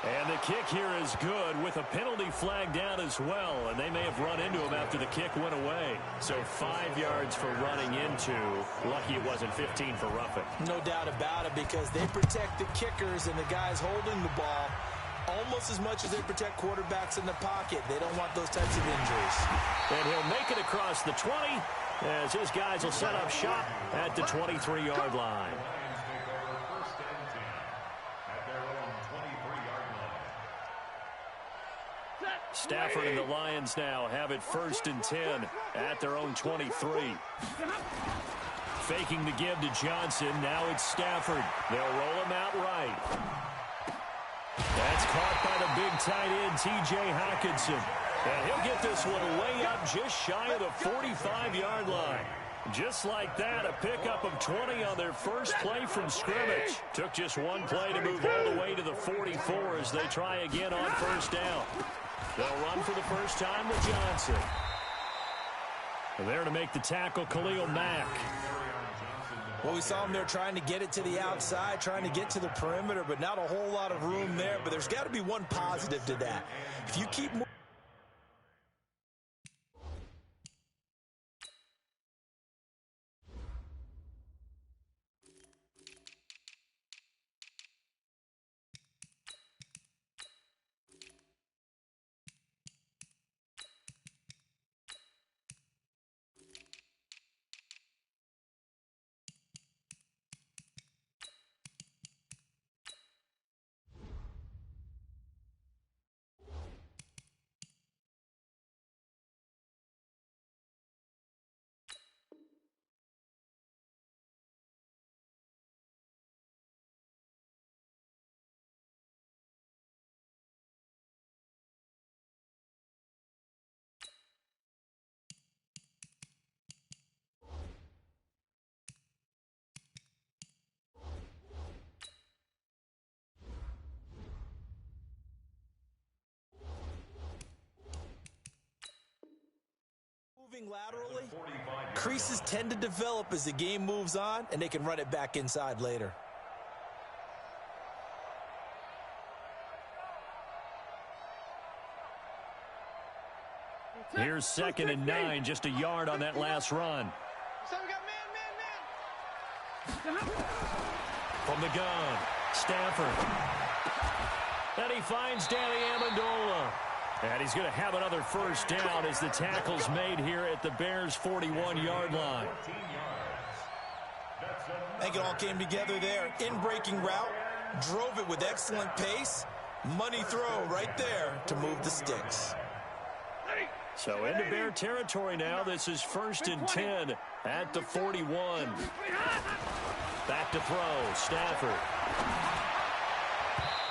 S1: And the kick here is good with a penalty flag down as well, and they may have run into him after the kick went away. So 5 yards for running into. Lucky it wasn't 15 for roughing.
S4: No doubt about it, because they protect the kickers and the guys holding the ball almost as much as they protect quarterbacks in the pocket. They don't want those types of injuries.
S1: And he'll make it across the 20 as his guys will set up shop at the 23-yard line. Stafford and the Lions now have it 1st and 10 at their own 23. Faking the give to Johnson. Now it's Stafford. They'll roll him out right. That's caught by the big tight end, T.J. Hockenson. And he'll get this one way up just shy of the 45-yard line. Just like that, a pickup of 20 on their first play from scrimmage. Took just one play to move all the way to the 44 as they try again on 1st down. They'll run for the first time with Johnson. And there to make the tackle, Khalil Mack.
S4: Well, we saw him there trying to get it to the outside, trying to get to the perimeter, but not a whole lot of room there. But there's got to be one positive to that. If you keep moving, moving laterally, creases tend to develop as the game moves on, and they can run it back inside later.
S1: Here's 2nd and 9, just a yard on that last run.
S6: So we got man.
S1: From the gun, Stafford. And he finds Danny Amendola. And he's going to have another first down as the tackle's made here at the Bears' 41-yard line.
S4: I think it all came together there. In-breaking route, drove it with excellent pace. Money throw right there to move the sticks.
S1: So into Bear territory now. This is 1st and 10 at the 41. Back to throw, Stafford.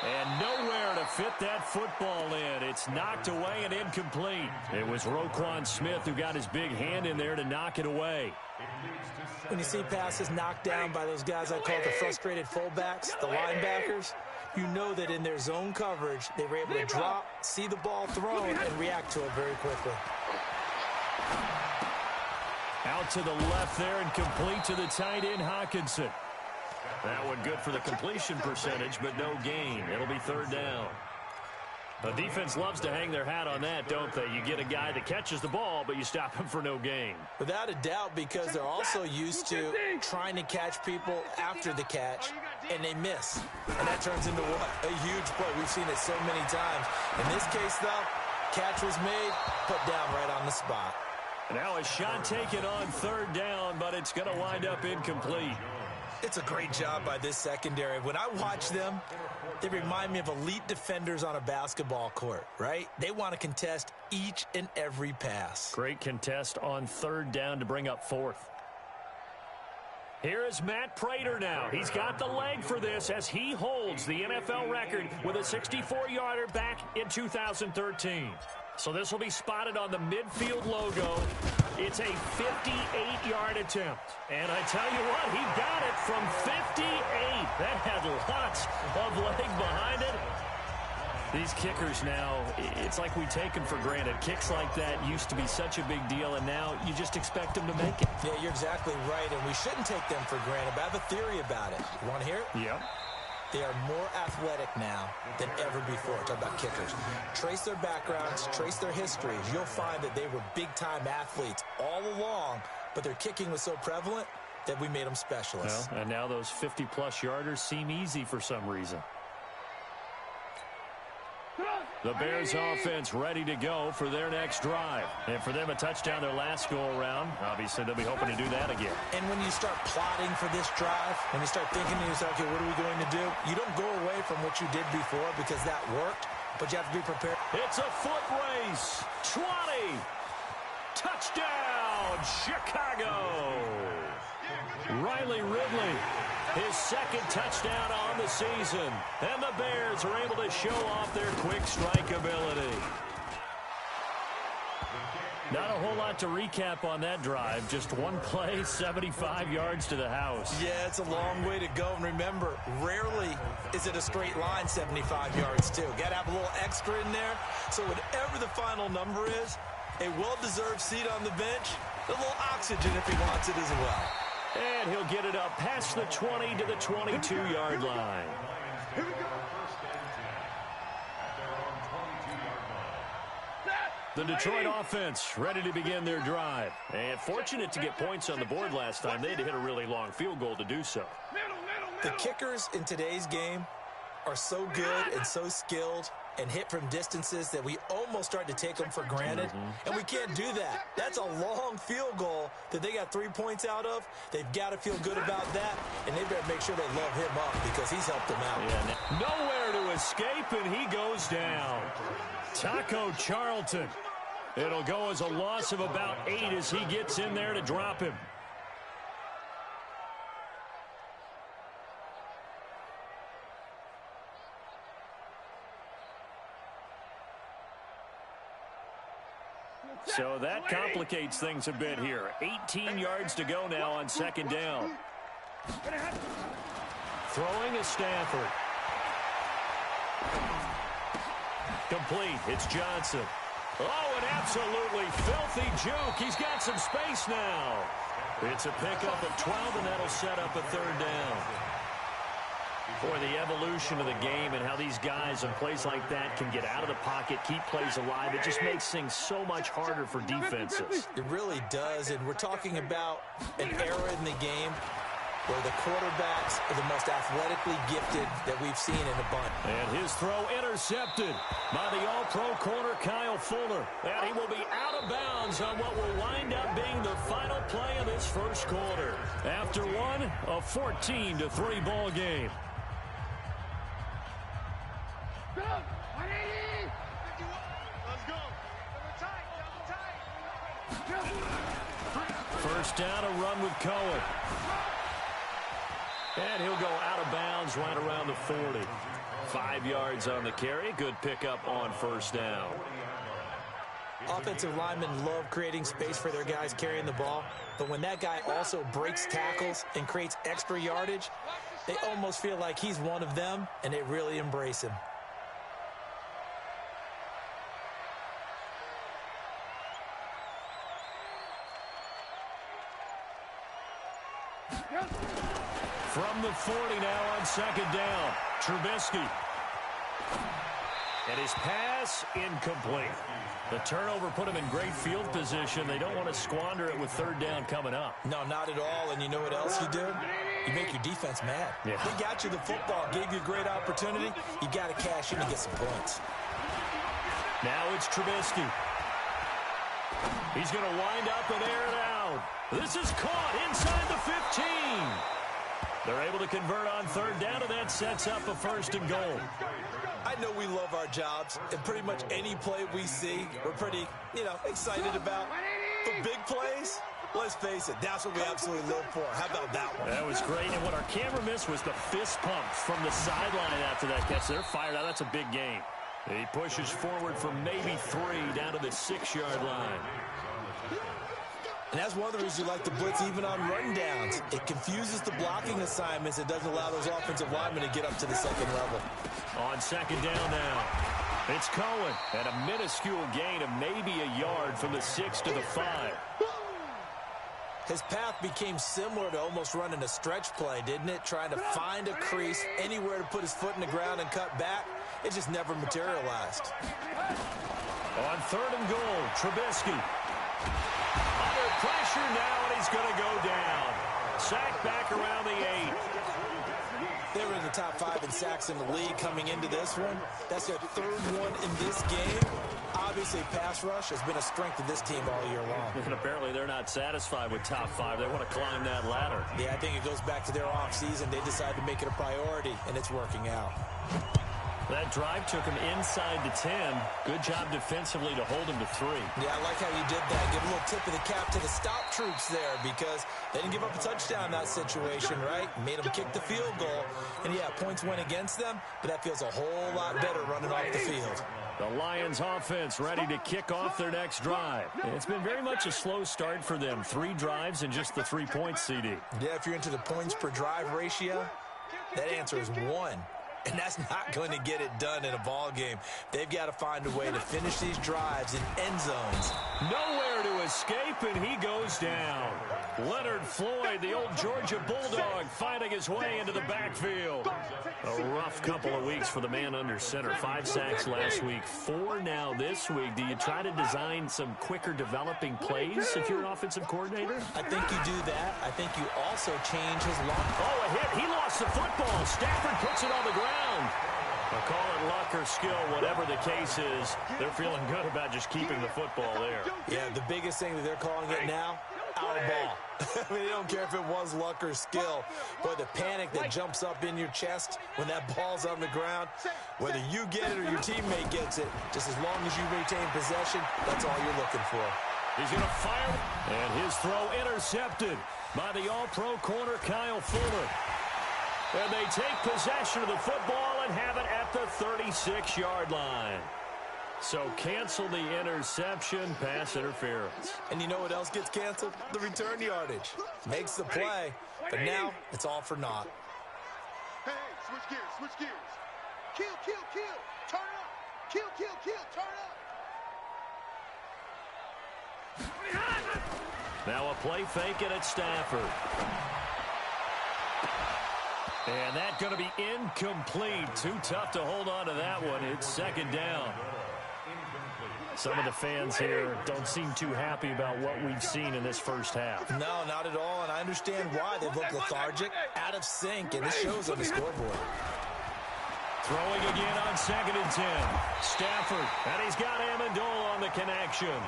S1: And nowhere to fit that football in. It's knocked away and incomplete. It was Roquan Smith who got his big hand in there to knock it away.
S4: When you see passes knocked down by those guys I call the frustrated fullbacks, the linebackers, you know that in their zone coverage, they were able to drop, see the ball thrown, and react to it very quickly.
S1: Out to the left there and complete to the tight end, Hockenson. That one good for the completion percentage, but no gain. It'll be 3rd down. The defense loves to hang their hat on that, don't they? You get a guy that catches the ball, but you stop him for no gain.
S4: Without a doubt, because they're also used to trying to catch people after the catch, and they miss. And that turns into what? A huge play. We've seen it so many times. In this case, though, catch was made, put down right on the spot.
S1: Now a shot taken on 3rd down, but it's going to wind up incomplete.
S4: It's a great job by this secondary. When I watch them, they remind me of elite defenders on a basketball court, right? They want to contest each and every pass.
S1: Great contest on 3rd down to bring up 4th. Here is Matt Prater now. He's got the leg for this as he holds the NFL record with a 64-yarder back in 2013. So this will be spotted on the midfield logo. It's a 58-yard attempt. And I tell you what, he got it from 58. That had lots of leg behind it. These kickers now, it's like we take them for granted. Kicks like that used to be such a big deal, and now you just expect them to make it.
S4: Yeah, you're exactly right, and we shouldn't take them for granted. But I have a theory about it. You want to hear it?
S1: Yep.
S4: They are more athletic now than ever before. Talk about kickers. Trace their backgrounds, trace their histories. You'll find that they were big-time athletes all along, but their kicking was so prevalent that we made them specialists.
S1: Well, and now those 50-plus yarders seem easy for some reason. The Bears offense ready to go for their next drive. And for them, a touchdown their last go-around. Obviously, they'll be hoping to do that again.
S4: And when you start plotting for this drive, when you start thinking to yourself, okay, what are we going to do? You don't go away from what you did before because that worked, but you have to be prepared.
S1: It's a foot race. 20. Touchdown, Chicago. Riley Ridley, his 2nd touchdown on the season. And the Bears are able to show off their quick strike ability. Not a whole lot to recap on that drive. Just one play, 75 yards to the house.
S4: Yeah, it's a long way to go. And remember, rarely is it a straight line 75 yards, too. Got to have a little extra in there. So whatever the final number is, a well-deserved seat on the bench, a little oxygen if he wants it as well.
S1: And he'll get it up past the 20 to the 22-yard line. The Detroit offense ready to begin their drive. And fortunate to get points on the board last time. They had to hit a really long field goal to do so.
S4: The kickers in today's game are so good and so skilled and hit from distances that we almost start to take them for granted. And we can't do that. That's a long field goal that they got 3 points out of. They've got to feel good about that, and they better make sure they love him up because he's helped them out.
S1: Yeah, nowhere to escape, and he goes down. Taco Charlton. It'll go as a loss of about 8 as he gets in there to drop him. So that complicates things a bit here. 18 yards to go now on 2nd down. Throwing is Stafford. Complete. It's Johnson. Oh, an absolutely filthy juke. He's got some space now. It's a pickup of 12, and that'll set up a third down. For the evolution of the game and how these guys in plays like that can get out of the pocket, keep plays alive, it just makes things so much harder for defenses.
S4: It really does, and we're talking about an era in the game where the quarterbacks are the most athletically gifted that we've seen in a bunch.
S1: And his throw intercepted by the all-pro corner Kyle Fuller. And he will be out of bounds on what will wind up being the final play of this first quarter. After one, a 14-3 ball game. First down, a run with Cohen. And he'll go out of bounds right around the 40. 5 yards on the carry. Good pickup on first down.
S4: Offensive linemen love creating space for their guys carrying the ball, but when that guy also breaks tackles and creates extra yardage, they almost feel like he's one of them, and they really embrace him.
S1: From the 40 now on second down, Trubisky. And his pass incomplete. The turnover put him in great field position. They don't want to squander it with third down coming up.
S4: No, not at all. And you know what else you do? You make your defense mad.
S1: Yeah.
S4: They got you the football, gave you a great opportunity. You got to cash in and get some points.
S1: Now it's Trubisky. He's going to wind up and air it out. This is caught inside the 15. They're able to convert on third down, and that sets up a first and goal.
S4: I know we love our jobs, and pretty much any play we see, we're pretty, excited about. For big plays, let's face it, that's what we absolutely live for. How about that one?
S1: That was great, and what our camera missed was the fist pump from the sideline after that catch. They're fired out. That's a big game. And he pushes forward for maybe 3 down to the 6-yard line.
S4: And that's one of the reasons you like to blitz even on run downs. It confuses the blocking assignments. It doesn't allow those offensive linemen to get up to the second level.
S1: On second down now, it's Cohen at a minuscule gain of maybe a yard from the 6 to the 5.
S4: His path became similar to almost running a stretch play, didn't it? Trying to find a crease, anywhere to put his foot in the ground and cut back. It just never materialized.
S1: On third and goal, Trubisky. Under pressure now, and he's going to go down. Sacked back around the 8.
S4: They were in the top 5 in sacks in the league coming into this one. That's their third one in this game. Obviously, pass rush has been a strength of this team all year long.
S1: And apparently they're not satisfied with top 5. They want to climb that ladder.
S4: Yeah, I think it goes back to their offseason. They decided to make it a priority, and it's working out.
S1: That drive took him inside the 10. Good job defensively to hold him to 3.
S4: Yeah, I like how you did that. Give a little tip of the cap to the stop troops there because they didn't give up a touchdown in that situation, right? Made them kick the field goal. And, yeah, points went against them, but that feels a whole lot better running off the field.
S1: The Lions offense ready to kick off their next drive. It's been very much a slow start for them. 3 drives and just the 3 points, CD.
S4: Yeah, if you're into the points per drive ratio, that answer is 1. And that's not going to get it done in a ball game. They've got to find a way to finish these drives in end zones.
S1: Nowhere to escape, and he goes down. Leonard Floyd, the old Georgia Bulldog, finding his way into the backfield. A rough couple of weeks for the man under center. 5 sacks last week, 4 now this week. Do you try to design some quicker developing plays if you're an offensive coordinator?
S4: I think you do that. I think you also change his lock.
S1: Oh, a hit. He lost the football. Stafford puts it on the ground. I'll call it luck or skill, whatever the case is. They're feeling good about just keeping the football there.
S4: Yeah, the biggest thing that they're calling it now, our ball. I mean, they don't care if it was luck or skill. Boy, the panic that jumps up in your chest when that ball's on the ground, whether you get it or your teammate gets it, just as long as you retain possession, that's all you're looking for.
S1: He's going to fire, and his throw intercepted by the all-pro corner Kyle Fuller. And they take possession of the football and have it at the 36-yard line. So cancel the interception, pass interference.
S4: And you know what else gets canceled? The return yardage. Makes the play, but now it's all for naught.
S5: Hey, switch gears, switch gears. Kill, kill, kill. Turn up. Kill, kill, kill. Turn up.
S1: Now a play fake it at Stafford. And that's going to be incomplete. Too tough to hold on to that one. It's second down. Some of the fans here don't seem too happy about what we've seen in this first half.
S4: No, not at all, and I understand why. They look lethargic, out of sync, and it shows on the scoreboard.
S1: Throwing again on 2nd and 10. Stafford, and he's got Amendola on the connection.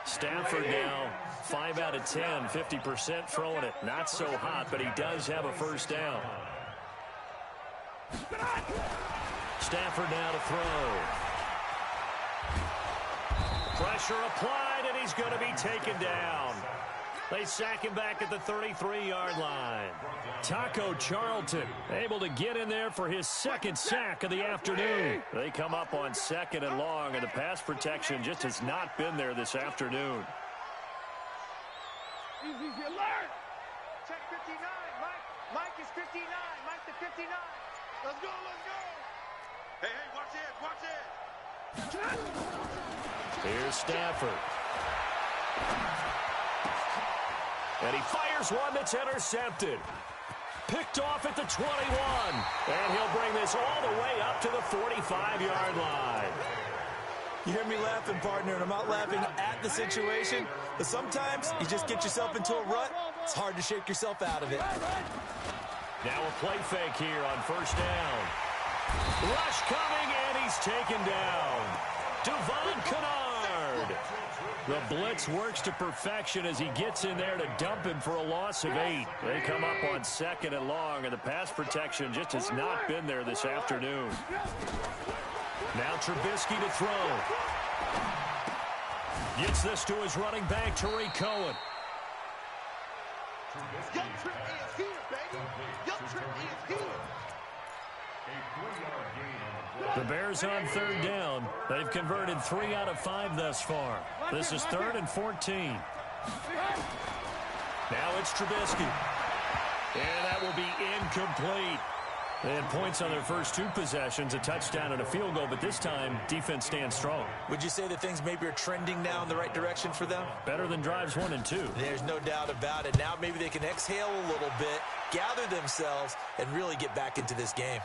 S1: Stafford now 5 out of 10, 50% throwing it. Not so hot, but he does have a first down. Stafford now to throw. Pressure applied, and he's going to be taken down. They sack him back at the 33-yard line. Taco Charlton able to get in there for his second sack of the afternoon. They come up on 2nd and long, and the pass protection just has not been there this afternoon.
S3: Easy, alert!
S5: Check 59, Mike. Mike is 59. Mike the 59.
S3: Let's go, let's go!
S5: Hey, watch it, watch it!
S1: Here's Stafford. And he fires one that's intercepted. Picked off at the 21. And he'll bring this all the way up to the 45-yard line.
S4: You hear me laughing, partner, and I'm not laughing at the situation, but sometimes you just get yourself into a rut. It's hard to shake yourself out of it.
S1: Now a play fake here on first down. Rush coming, and he's taken down. Devon Kennard. The blitz works to perfection as he gets in there to dump him for a loss of 8. They come up on 2nd and long, and the pass protection just has not been there this afternoon. Now Trubisky to throw. Gets this to his running back, Tariq Cohen.
S3: Your trip is here, baby! Your trip is here!
S1: The Bears on 3rd down. They've converted 3 out of 5 thus far. This is 3rd and 14. Now it's Trubisky. And that will be incomplete. They had points on their first 2 possessions, a touchdown and a field goal, but this time, defense stands strong.
S4: Would you say that things maybe are trending now in the right direction for them?
S1: Better than drives 1 and 2.
S4: There's no doubt about it. Now maybe they can exhale a little bit, gather themselves, and really get back into this game.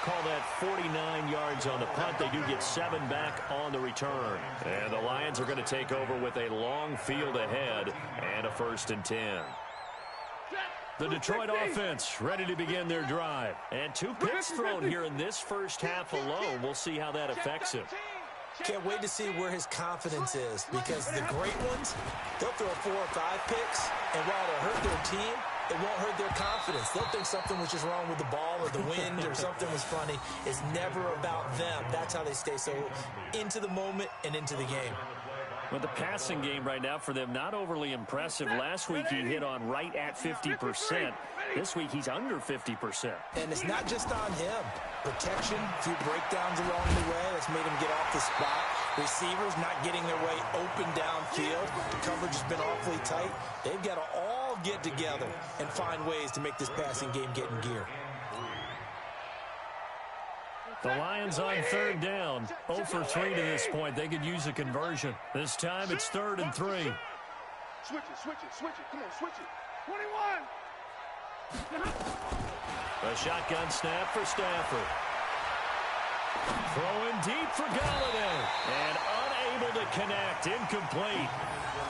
S1: Call that 49 yards on the punt. They do get 7 back on the return. And the Lions are going to take over with a long field ahead and a 1st and 10. The Detroit offense ready to begin their drive. And 2 picks thrown here in this first half alone. We'll see how that affects him.
S4: Can't wait to see where his confidence is, because the great ones, they'll throw 4 or 5 picks, and while it'll hurt their team, it won't hurt their confidence. They'll think something was just wrong with the ball or the wind or something was funny. It's never about them. That's how they stay so into the moment and into the game.
S1: But the passing game right now for them, not overly impressive. Last week he hit on right at 50%. This week he's under 50%.
S4: And it's not just on him. Protection, a few breakdowns along the way. That's made him get off the spot. Receivers not getting their way open downfield. The coverage has been awfully tight. They've got to all get together and find ways to make this passing game get in gear.
S1: The Lions on 3rd down. 0 for 3 to this point. They could use a conversion. This time it's 3rd and 3.
S3: Switch it, switch it, switch it. Come on, switch it. 21!
S1: A shotgun snap for Stafford. Throwing deep for Galladay. And unable to connect. Incomplete.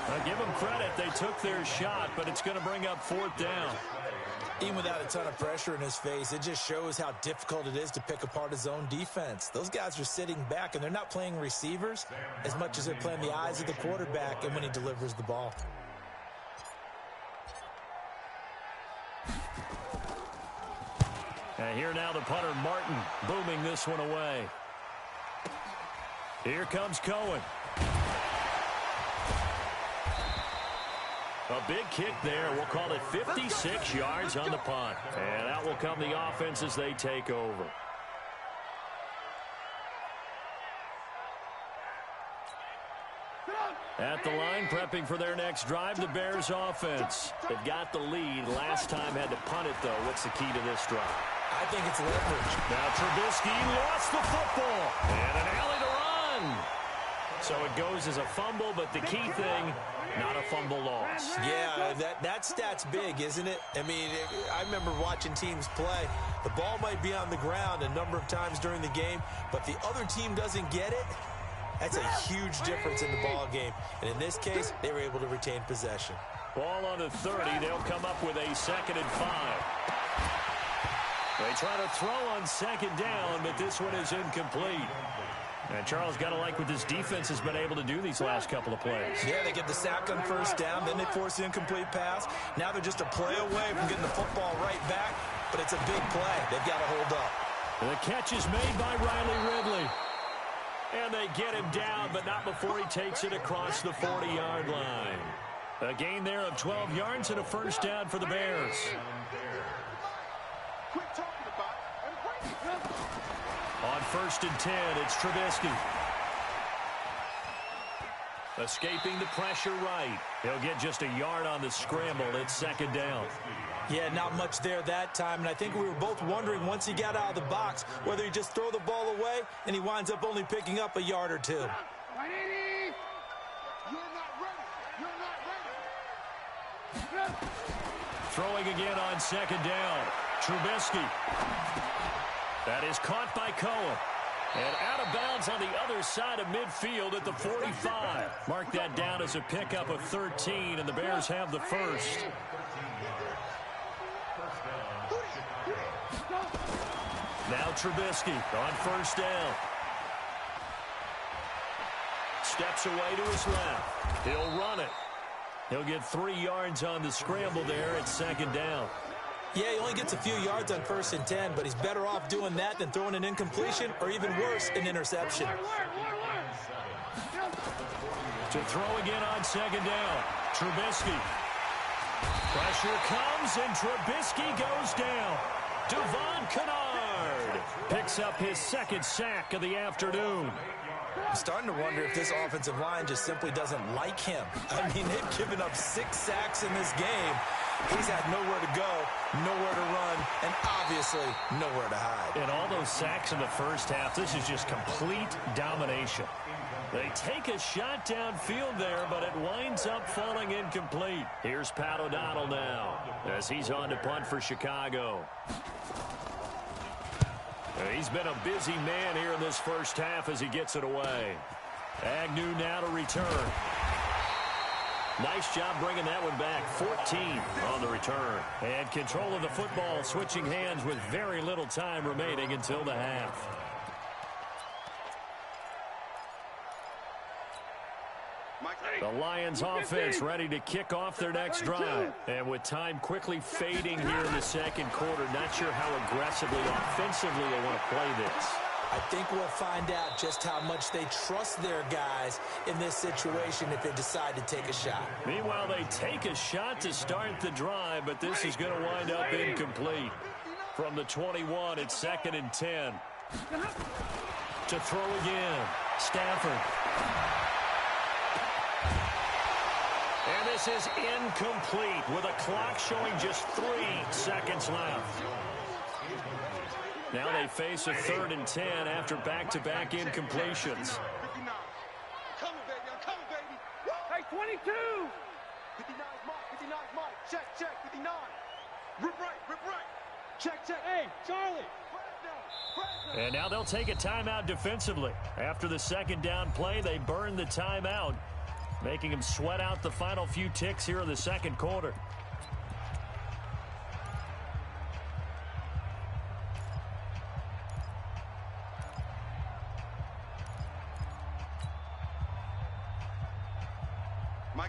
S1: I'll give them credit. They took their shot, but it's going to bring up 4th down.
S4: Even without a ton of pressure in his face, it just shows how difficult it is to pick apart his own defense. Those guys are sitting back, and they're not playing receivers as much as they're playing the eyes of the quarterback and when he delivers the ball.
S1: And here now the punter, Martin, booming this one away. Here comes Cohen. A big kick there. We'll call it 56 yards on the punt. And out will come the offense as they take over. At the line, prepping for their next drive, the Bears offense. They've got the lead. Last time had to punt it, though. What's the key to this drive?
S4: I think it's leverage.
S1: Now Trubisky lost the football. And an alley to run. So it goes as a fumble, but the key thing, not a fumble loss.
S4: Yeah, that stat's big, isn't it? I mean, I remember watching teams play. The ball might be on the ground a number of times during the game, but the other team doesn't get it. That's a huge difference in the ball game. And in this case, they were able to retain possession.
S1: Ball on the 30. They'll come up with a 2nd and 5. They try to throw on 2nd down, but this one is incomplete. And Charles, got to like what this defense has been able to do these last couple of plays.
S4: Yeah, they get the sack on 1st down, then they force the incomplete pass. Now they're just a play away from getting the football right back, but it's a big play. They've got to hold up.
S1: The catch is made by Riley Ridley. And they get him down, but not before he takes it across the 40-yard line. A gain there of 12 yards and a 1st down for the Bears.
S5: Quit talking about it and bring it.
S1: On 1st and 10, it's Trubisky. Escaping the pressure right. He'll get just a yard on the scramble. It's 2nd down.
S4: Yeah, not much there that time, and I think we were both wondering once he got out of the box whether he just throw the ball away, and he winds up only picking up a yard or 2.
S5: You're not ready. You're not ready.
S1: Throwing again on 2nd down. Trubisky. That is caught by Cohen. And out of bounds on the other side of midfield at the 45. Mark that down as a pickup of 13, and the Bears have the 1st. Now Trubisky on 1st down. Steps away to his left. He'll run it. He'll get 3 yards on the scramble there at 2nd down.
S4: Yeah, he only gets a few yards on 1st and 10, but he's better off doing that than throwing an incompletion or even worse, an interception.
S1: To throw again on 2nd down. Trubisky. Pressure comes, and Trubisky goes down. Devon Kennard picks up his 2nd sack of the afternoon.
S4: I'm starting to wonder if this offensive line just simply doesn't like him. I mean, they've given up 6 sacks in this game. He's had nowhere to go, nowhere to run, and obviously nowhere to hide.
S1: And all those sacks in the 1st half, this is just complete domination. They take a shot downfield there, but it winds up falling incomplete. Here's Pat O'Donnell now as he's on to punt for Chicago. He's been a busy man here in this 1st half as he gets it away. Agnew now to return. Nice job bringing that one back. 14 on the return. And control of the football switching hands with very little time remaining until the half. The Lions offense ready to kick off their next drive. And with time quickly fading here in the 2nd quarter, not sure how aggressively, offensively they want to play this.
S4: I think we'll find out just how much they trust their guys in this situation if they decide to take a shot.
S1: Meanwhile, they take a shot to start the drive, but this is going to wind up incomplete. From the 21, it's 2nd and 10. To throw again, Stafford. And this is incomplete with a clock showing just 3 seconds left. Now they face a 3rd and 10 after back-to-back incompletions.
S5: I'm coming, baby. I'm coming, baby.
S6: Hey, 22!
S5: 59's mine. 59's mine. Check, check. 59. Rip right. Check.
S6: Hey, Charlie!
S1: And now they'll take a timeout defensively. After the 2nd down play, they burn the timeout, making them sweat out the final few ticks here in the 2nd quarter.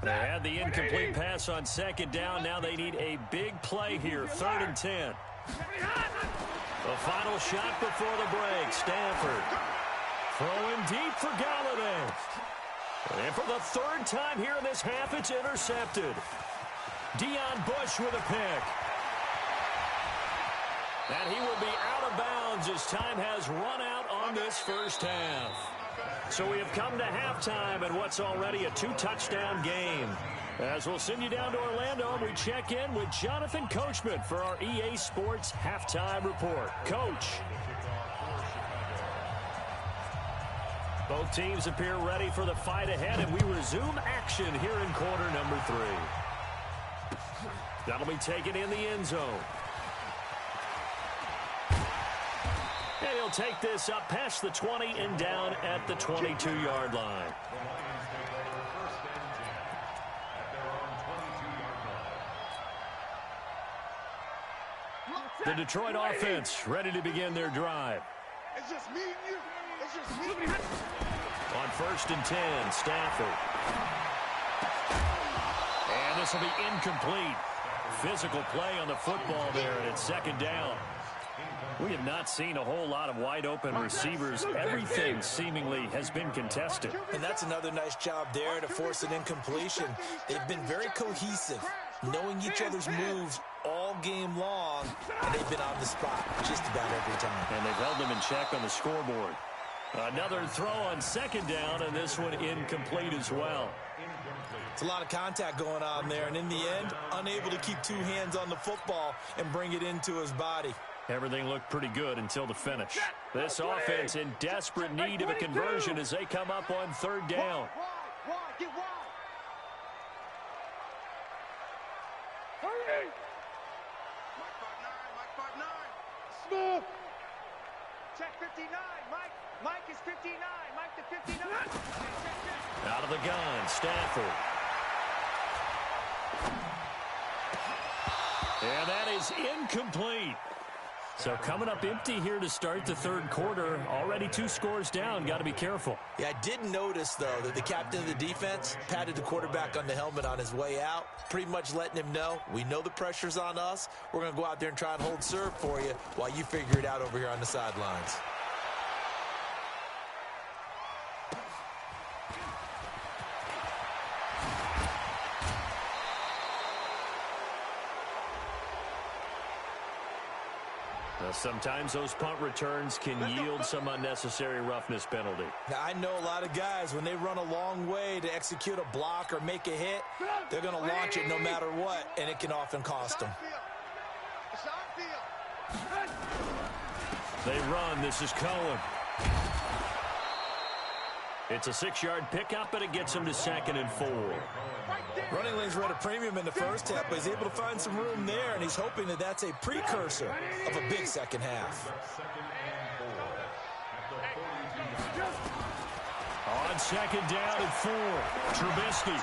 S1: They had the incomplete pass on 2nd down. Now they need a big play here. 3rd and 10. The final shot before the break. Stanford throwing deep for Galladay. And for the 3rd time here in this half, it's intercepted. Deion Bush with a pick. And he will be out of bounds as time has run out on this 1st half. So we have come to halftime in what's already a 2-touchdown game. As we'll send you down to Orlando, and we check in with Jonathan Coachman for our EA Sports Halftime Report. Coach. Both teams appear ready for the fight ahead, and we resume action here in quarter number 3. That'll be taken in the end zone. And he'll take this up past the 20 and down at the 22-yard line. The Detroit offense ready to begin their drive.
S3: It's just me and you. It's just me and you.
S1: On 1st and 10, Stafford. And this will be incomplete. Physical play on the football there, and it's 2nd down. We have not seen a whole lot of wide-open receivers. Everything seemingly has been contested.
S4: And that's another nice job there to force an incompletion. They've been very cohesive, knowing each other's moves all game long, and they've been on the spot just about every time.
S1: And they've held them in check on the scoreboard. Another throw on 2nd down, and this one incomplete as well.
S4: It's a lot of contact going on there, and in the end, unable to keep 2 hands on the football and bring it into his body.
S1: Everything looked pretty good until the finish. This offense in desperate need of a conversion as they come up on 3rd down.
S3: Wide, get wide. Hurry! Mike 5'9", Smooth. Check 59, Mike. Mike is 59. Mike to 59.
S1: Out of the gun, Stafford. And that is incomplete. So coming up empty here to start the 3rd quarter. Already 2 scores down. Got to be careful.
S4: Yeah, I did notice, though, that the captain of the defense patted the quarterback on the helmet on his way out, pretty much letting him know, we know the pressure's on us. We're going to go out there and try and hold serve for you while you figure it out over here on the sidelines.
S1: Sometimes those punt returns can yield some unnecessary roughness penalty.
S4: Now, I know a lot of guys, when they run a long way to execute a block or make a hit, they're going to launch it no matter what, and it can often cost them.
S1: They run. This is Cohen. It's a 6-yard pickup, but it gets him to 2nd and 4.
S4: Running lanes were at a premium in the first half, but he's able to find some room there, and he's hoping that that's a precursor of a big second half.
S1: On 2nd down and 4, Trubisky.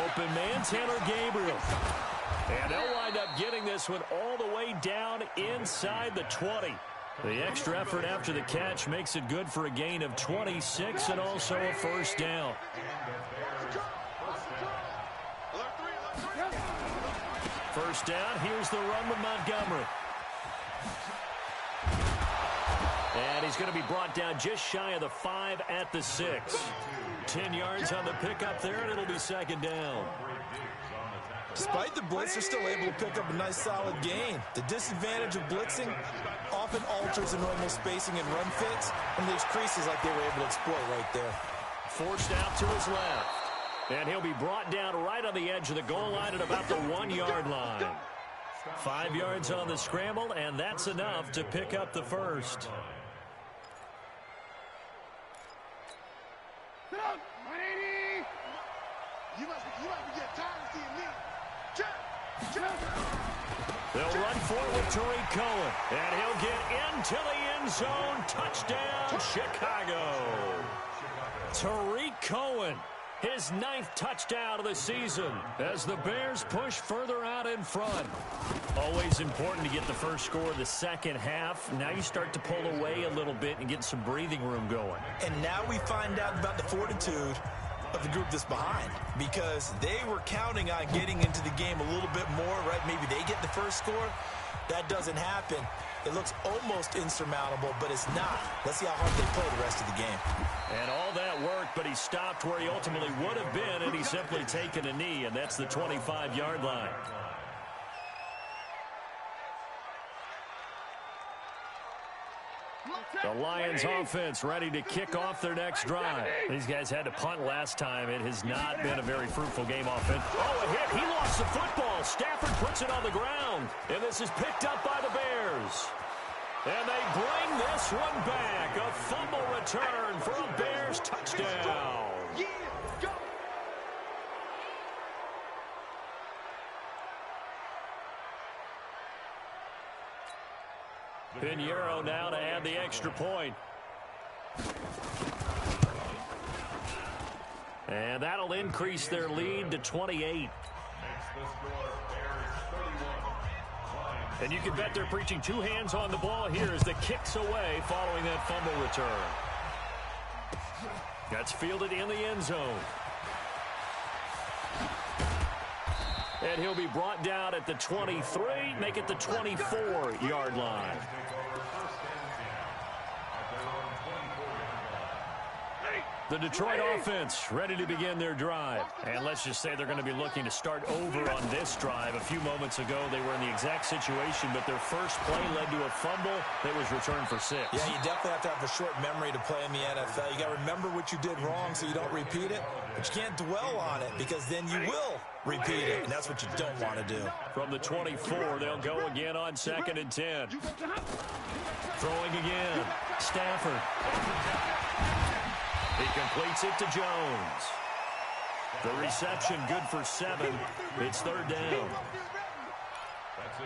S1: Open man, Taylor Gabriel. And they'll wind up getting this one all the way down inside the 20. The extra effort after the catch makes it good for a gain of 26 and also a 1st down. First down, here's the run with Montgomery. And he's going to be brought down just shy of the 5 at the 6. 10 yards on the pickup there, and it'll be 2nd down.
S4: Despite the blitz, they're still able to pick up a nice solid gain. The disadvantage of blitzing often alters the normal spacing and run fits, and leaves creases like they were able to exploit right there.
S1: Forced out to his left. And he'll be brought down right on the edge of the goal line at about the 1-yard line. 5 yards on the scramble, and that's enough to pick up the first.
S3: You must be getting tired of seeing me.
S1: They'll run forward to Tariq Cohen, and he'll get into the end zone. Touchdown, Chicago. Tariq Cohen, his 9th touchdown of the season as the Bears push further out in front. Always important to get the first score of the second half. Now you start to pull away a little bit and get some breathing room going.
S4: And now we find out about the fortitude of the group that's behind, because they were counting on getting into the game a little bit more, right? Maybe they get the first score. That doesn't happen. It looks almost insurmountable, but it's not. Let's see how hard they play the rest of the game.
S1: And all that worked, but he stopped where he ultimately would have been, and he's simply taken a knee, and that's the 25-yard line. The Lions offense ready to kick off their next drive. These guys had to punt last time. It has not been a very fruitful game offense. Oh, a hit. He lost the football. Stafford puts it on the ground. And this is picked up by the Bears. And they bring this one back. A fumble return for a Bears touchdown. Pinheiro now to add the extra point. And that'll increase their lead to 28. And you can bet they're preaching two hands on the ball here as the kick's away following that fumble return. That's fielded in the end zone. And he'll be brought down at the 23, make it the 24-yard line. The Detroit offense ready to begin their drive. And let's just say they're going to be looking to start over on this drive. A few moments ago, they were in the exact situation, but their first play led to a fumble that was returned for 6.
S4: Yeah, you definitely have to have a short memory to play in the NFL. You got to remember what you did wrong so you don't repeat it, but you can't dwell on it because then you will repeat it, and that's what you don't want to do.
S1: From the 24, they'll go again on 2nd and 10. Throwing again. Stafford. He completes it to Jones. The reception good for 7. It's 3rd down.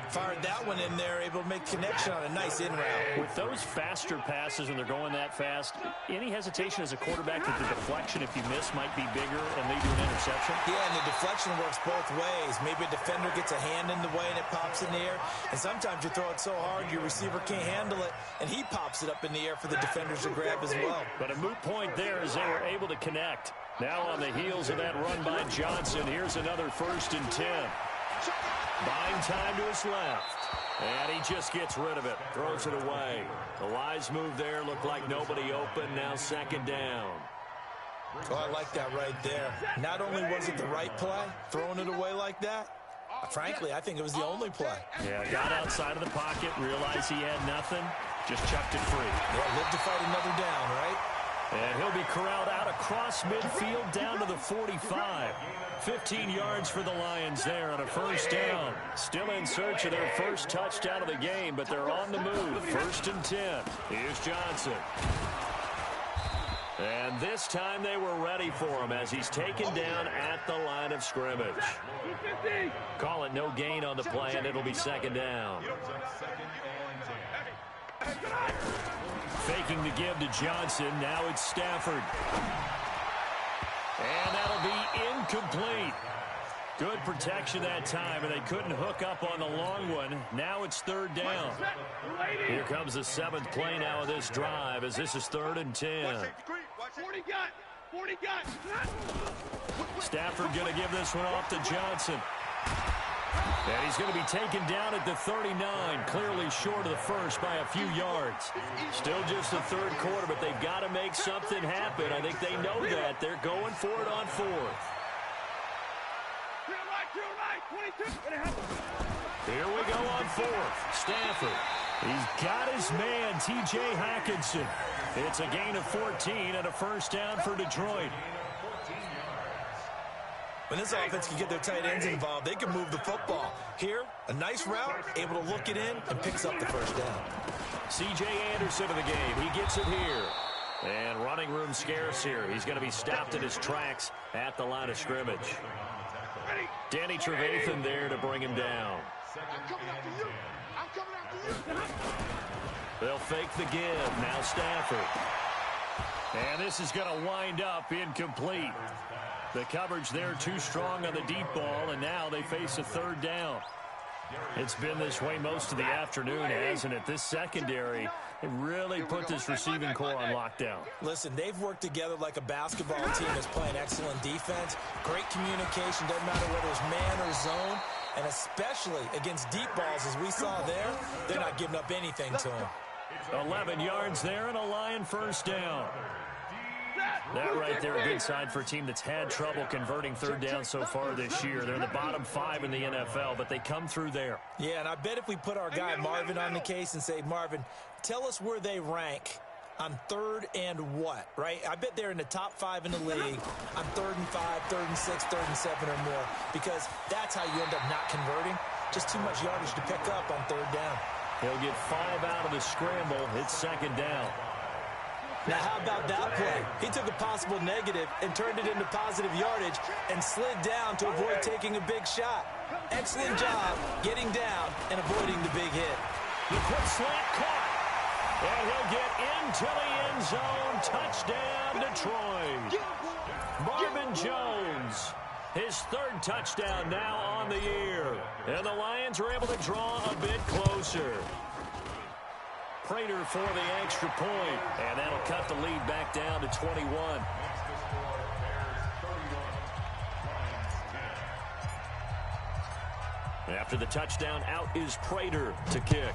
S4: Fired that one in there, able to make connection on a nice in route.
S1: With those faster passes when they're going that fast, any hesitation as a quarterback that the deflection, if you miss, might be bigger and lead to an interception?
S4: Yeah, and the deflection works both ways. Maybe a defender gets a hand in the way and it pops in the air. And sometimes you throw it so hard your receiver can't handle it, and he pops it up in the air for the defenders to grab as well.
S1: But a moot point there as they were able to connect. Now on the heels of that run by Johnson, here's another 1st and 10. Buying time to his left. And he just gets rid of it. Throws it away. The wise move there. Looked like nobody open. Now 2nd down.
S4: Oh, I like that right there. Not only was it the right play, throwing it away like that, frankly, I think it was the only play.
S1: Yeah, got outside of the pocket, realized he had nothing, just chucked it free.
S4: Yeah, live to fight another down, right?
S1: And he'll be corralled out across midfield down to the 45. 15 yards for the Lions there on a 1st down. Still in search of their first touchdown of the game, but they're on the move. 1st and 10. Here's Johnson. And this time they were ready for him as he's taken down at the line of scrimmage. Call it no gain on the play, and it'll be 2nd down. Faking the give to Johnson. Now it's Stafford. And that'll be incomplete. Good protection that time, and they couldn't hook up on the long one. Now it's 3rd down. Here comes the 7th play now of this drive as this is 3rd and 10.
S6: 40 got.
S1: Stafford going to give this one off to Johnson. And he's going to be taken down at the 39, clearly short of the first by a few yards. Still just the 3rd quarter, but they've got to make something happen. I think they know that. They're going for it on 4th. Here we go on 4th. Stafford. He's got his man, T.J. Hockenson. It's a gain of 14 and a 1st down for Detroit.
S4: When this offense can get their tight ends involved, they can move the football. Here, a nice route, able to look it in, and picks up the 1st down.
S1: C.J. Anderson in the game. He gets it here. And running room scarce here. He's going to be stopped in his tracks at the line of scrimmage. Danny Trevathan there to bring him down.
S5: I'm coming after you.
S1: They'll fake the give. Now Stafford. And this is going to wind up incomplete. The coverage there too strong on the deep ball, and now they face a 3rd down. It's been this way most of the afternoon, hasn't it? This secondary really put this receiving core on lockdown.
S4: Listen, they've worked together like a basketball team that's playing excellent defense. Great communication, doesn't matter whether it's man or zone. And especially against deep balls, as we saw there, they're not giving up anything to them.
S1: 11 yards there and a Lion 1st down. That right there, a good sign for a team that's had trouble converting third down so far this year. They're in the bottom 5 in the NFL, but they come through there.
S4: Yeah, and I bet if we put our guy Marvin on the case and say, Marvin, tell us where they rank on third and what, right? I bet they're in the top 5 in the league on 3rd and 5, 3rd and 6, 3rd and 7 or more, because that's how you end up not converting. Just too much yardage to pick up on third down.
S1: He'll get 5 out of the scramble. It's second down.
S4: Now, how about that play? He took a possible negative and turned it into positive yardage and slid down to avoid taking a big shot. Excellent job getting down and avoiding the big hit.
S1: The quick slant caught. And he'll get into the end zone. Touchdown, Detroit. Marvin Jones, his 3rd touchdown now on the year. And the Lions are able to draw a bit closer. Prater for the extra point, and that'll cut the lead back down to 21. After the touchdown, out is Prater to kick.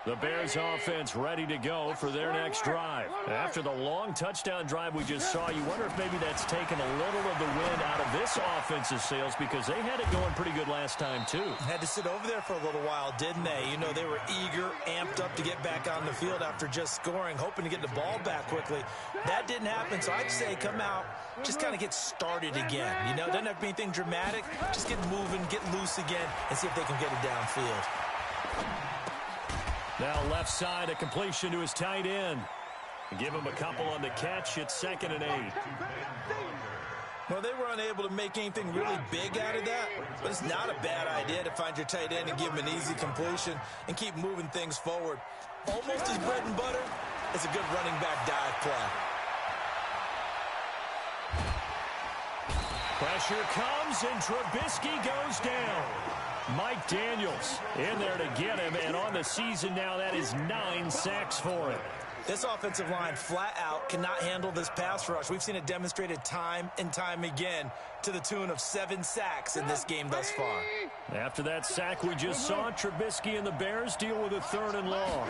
S1: The Bears offense ready to go for their next drive. After the long touchdown drive we just saw, you wonder if maybe that's taken a little of the wind out of this offensive sails, because they had it going pretty good last time too.
S4: Had to sit over there for a little while, didn't they? You know, they were eager, amped up to get back on the field after just scoring, hoping to get the ball back quickly. That didn't happen, so I'd say come out, just kind of get started again. You know, doesn't have to be anything dramatic. Just get moving, get loose again, and see if they can get it downfield.
S1: Now left side, a completion to his tight end. Give him a couple on the catch. It's 2nd and 8.
S4: Well, they were unable to make anything really big out of that, but it's not a bad idea to find your tight end and give him an easy completion and keep moving things forward. Almost as bread and butter as a good running back dive play.
S1: Pressure comes, and Trubisky goes down. Mike Daniels in there to get him, and on the season now, that is 9 sacks for him.
S4: This offensive line flat out cannot handle this pass rush. We've seen it demonstrated time and time again to the tune of 7 sacks in this game thus far.
S1: After that sack we just saw, Trubisky and the Bears deal with a 3rd and long.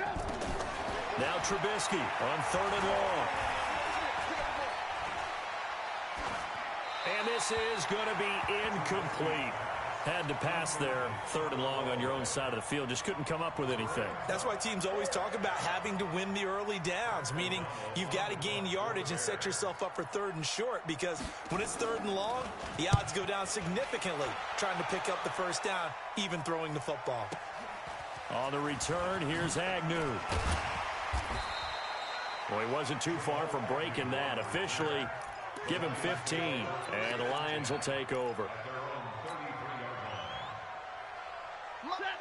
S1: Now Trubisky on 3rd and long. And this is going to be incomplete. Had to pass there, 3rd and long on your own side of the field. Just couldn't come up with anything.
S4: That's why teams always talk about having to win the early downs, meaning you've got to gain yardage and set yourself up for 3rd and short, because when it's 3rd and long, the odds go down significantly trying to pick up the first down, even throwing the football.
S1: On the return, here's Agnew. Well, he wasn't too far from breaking that. Officially, give him 15, and the Lions will take over.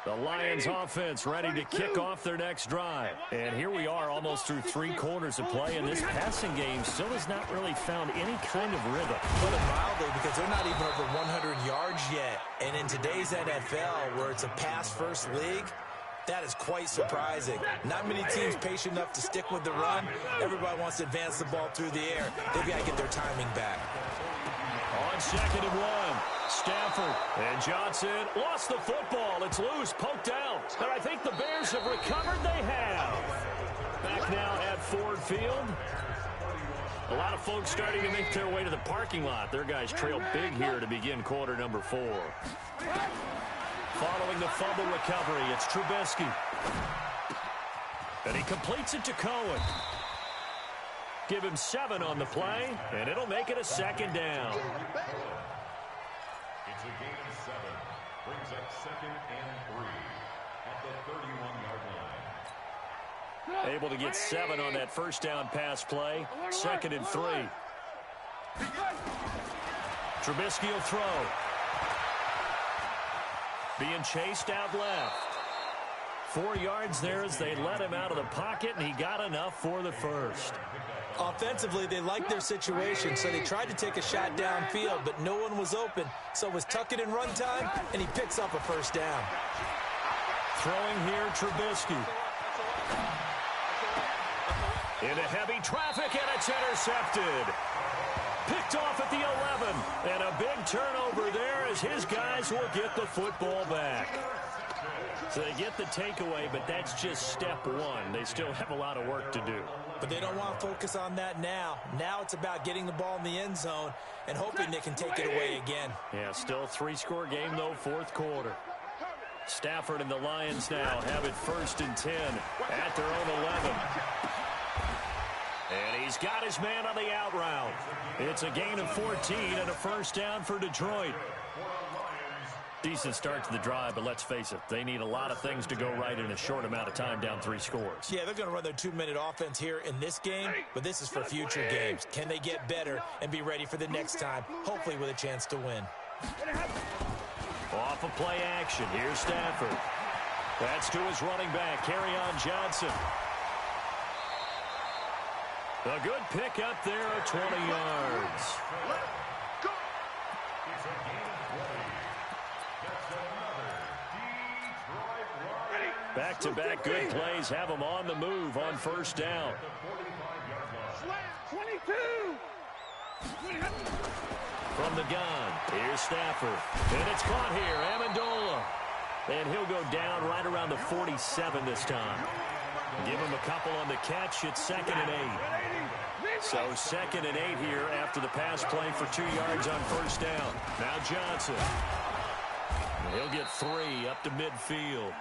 S1: The Lions offense ready to kick off their next drive. And here we are almost through 3 quarters of play, and this passing game still has not really found any kind of rhythm.
S4: Put it mildly, because they're not even over 100 yards yet. And in today's NFL, where it's a pass-first league, that is quite surprising. Not many teams patient enough to stick with the run. Everybody wants to advance the ball through the air. They've got to get their timing back.
S1: On 2nd and 1, Stafford and Johnson lost the football. It's loose, poked out. And I think the Bears have recovered. They have. Back now at Ford Field. A lot of folks starting to make their way to the parking lot. Their guys trail big here to begin quarter number 4. Following the fumble recovery, it's Trubisky. And he completes it to Cohen. Give him 7 on the play, and it'll make it a 2nd down.
S2: It's a gain of 7. Brings up 2nd and 3 at the 31-yard line.
S1: Able to get 7 on that first down pass play. 2nd and 3. Trubisky will throw. Being chased out left. 4 yards there as they let him out of the pocket, and he got enough for the first.
S4: Offensively, they liked their situation, so they tried to take a shot downfield, but no one was open. So it was tuck it in run time, and he picks up a first down.
S1: Throwing here, Trubisky. Into heavy traffic, and it's intercepted. Picked off at the 11. And a big turnover there as his guys will get the football back. So they get the takeaway, but that's just step one. They still have a lot of work to do.
S4: But they don't want to focus on that now. Now it's about getting the ball in the end zone and hoping they can take it away again.
S1: Yeah, still 3-score game, though, fourth quarter. Stafford and the Lions now have it 1st and 10 at their own 11. And he's got his man on the out route. It's a gain of 14 and a first down for Detroit. Decent start to the drive, but let's face it, they need a lot of things to go right in a short amount of time, down 3 scores.
S4: Yeah, they're going to run their 2-minute offense here in this game, but this is for future games. Can they get better and be ready for the next time, hopefully with a chance to win?
S1: Off of play action, here's Stafford. That's to his running back, Kerryon Johnson. A good pickup there at 20 yards. Back-to-back good plays have them on the move on first down.
S3: 22.
S1: From the gun, here's Stafford. And it's caught here, Amendola. And he'll go down right around the 47 this time. Give him a couple on the catch. It's 2nd and 8. So 2nd and 8 here after the pass play for 2 yards on first down. Now Johnson. And he'll get 3 up to midfield.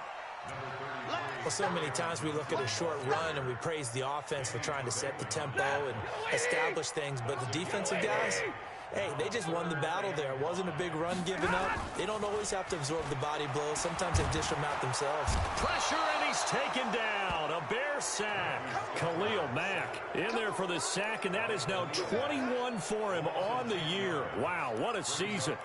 S4: Well, so many times we look at a short run and we praise the offense for trying to set the tempo and establish things, but the defensive guys, hey, they just won the battle there. It wasn't a big run given up. They don't always have to absorb the body blows. Sometimes they dish them out themselves.
S1: Pressure, and he's taken down. A Bear sack. Khalil Mack in there for the sack, and that is now 21 for him on the year. Wow, what a season.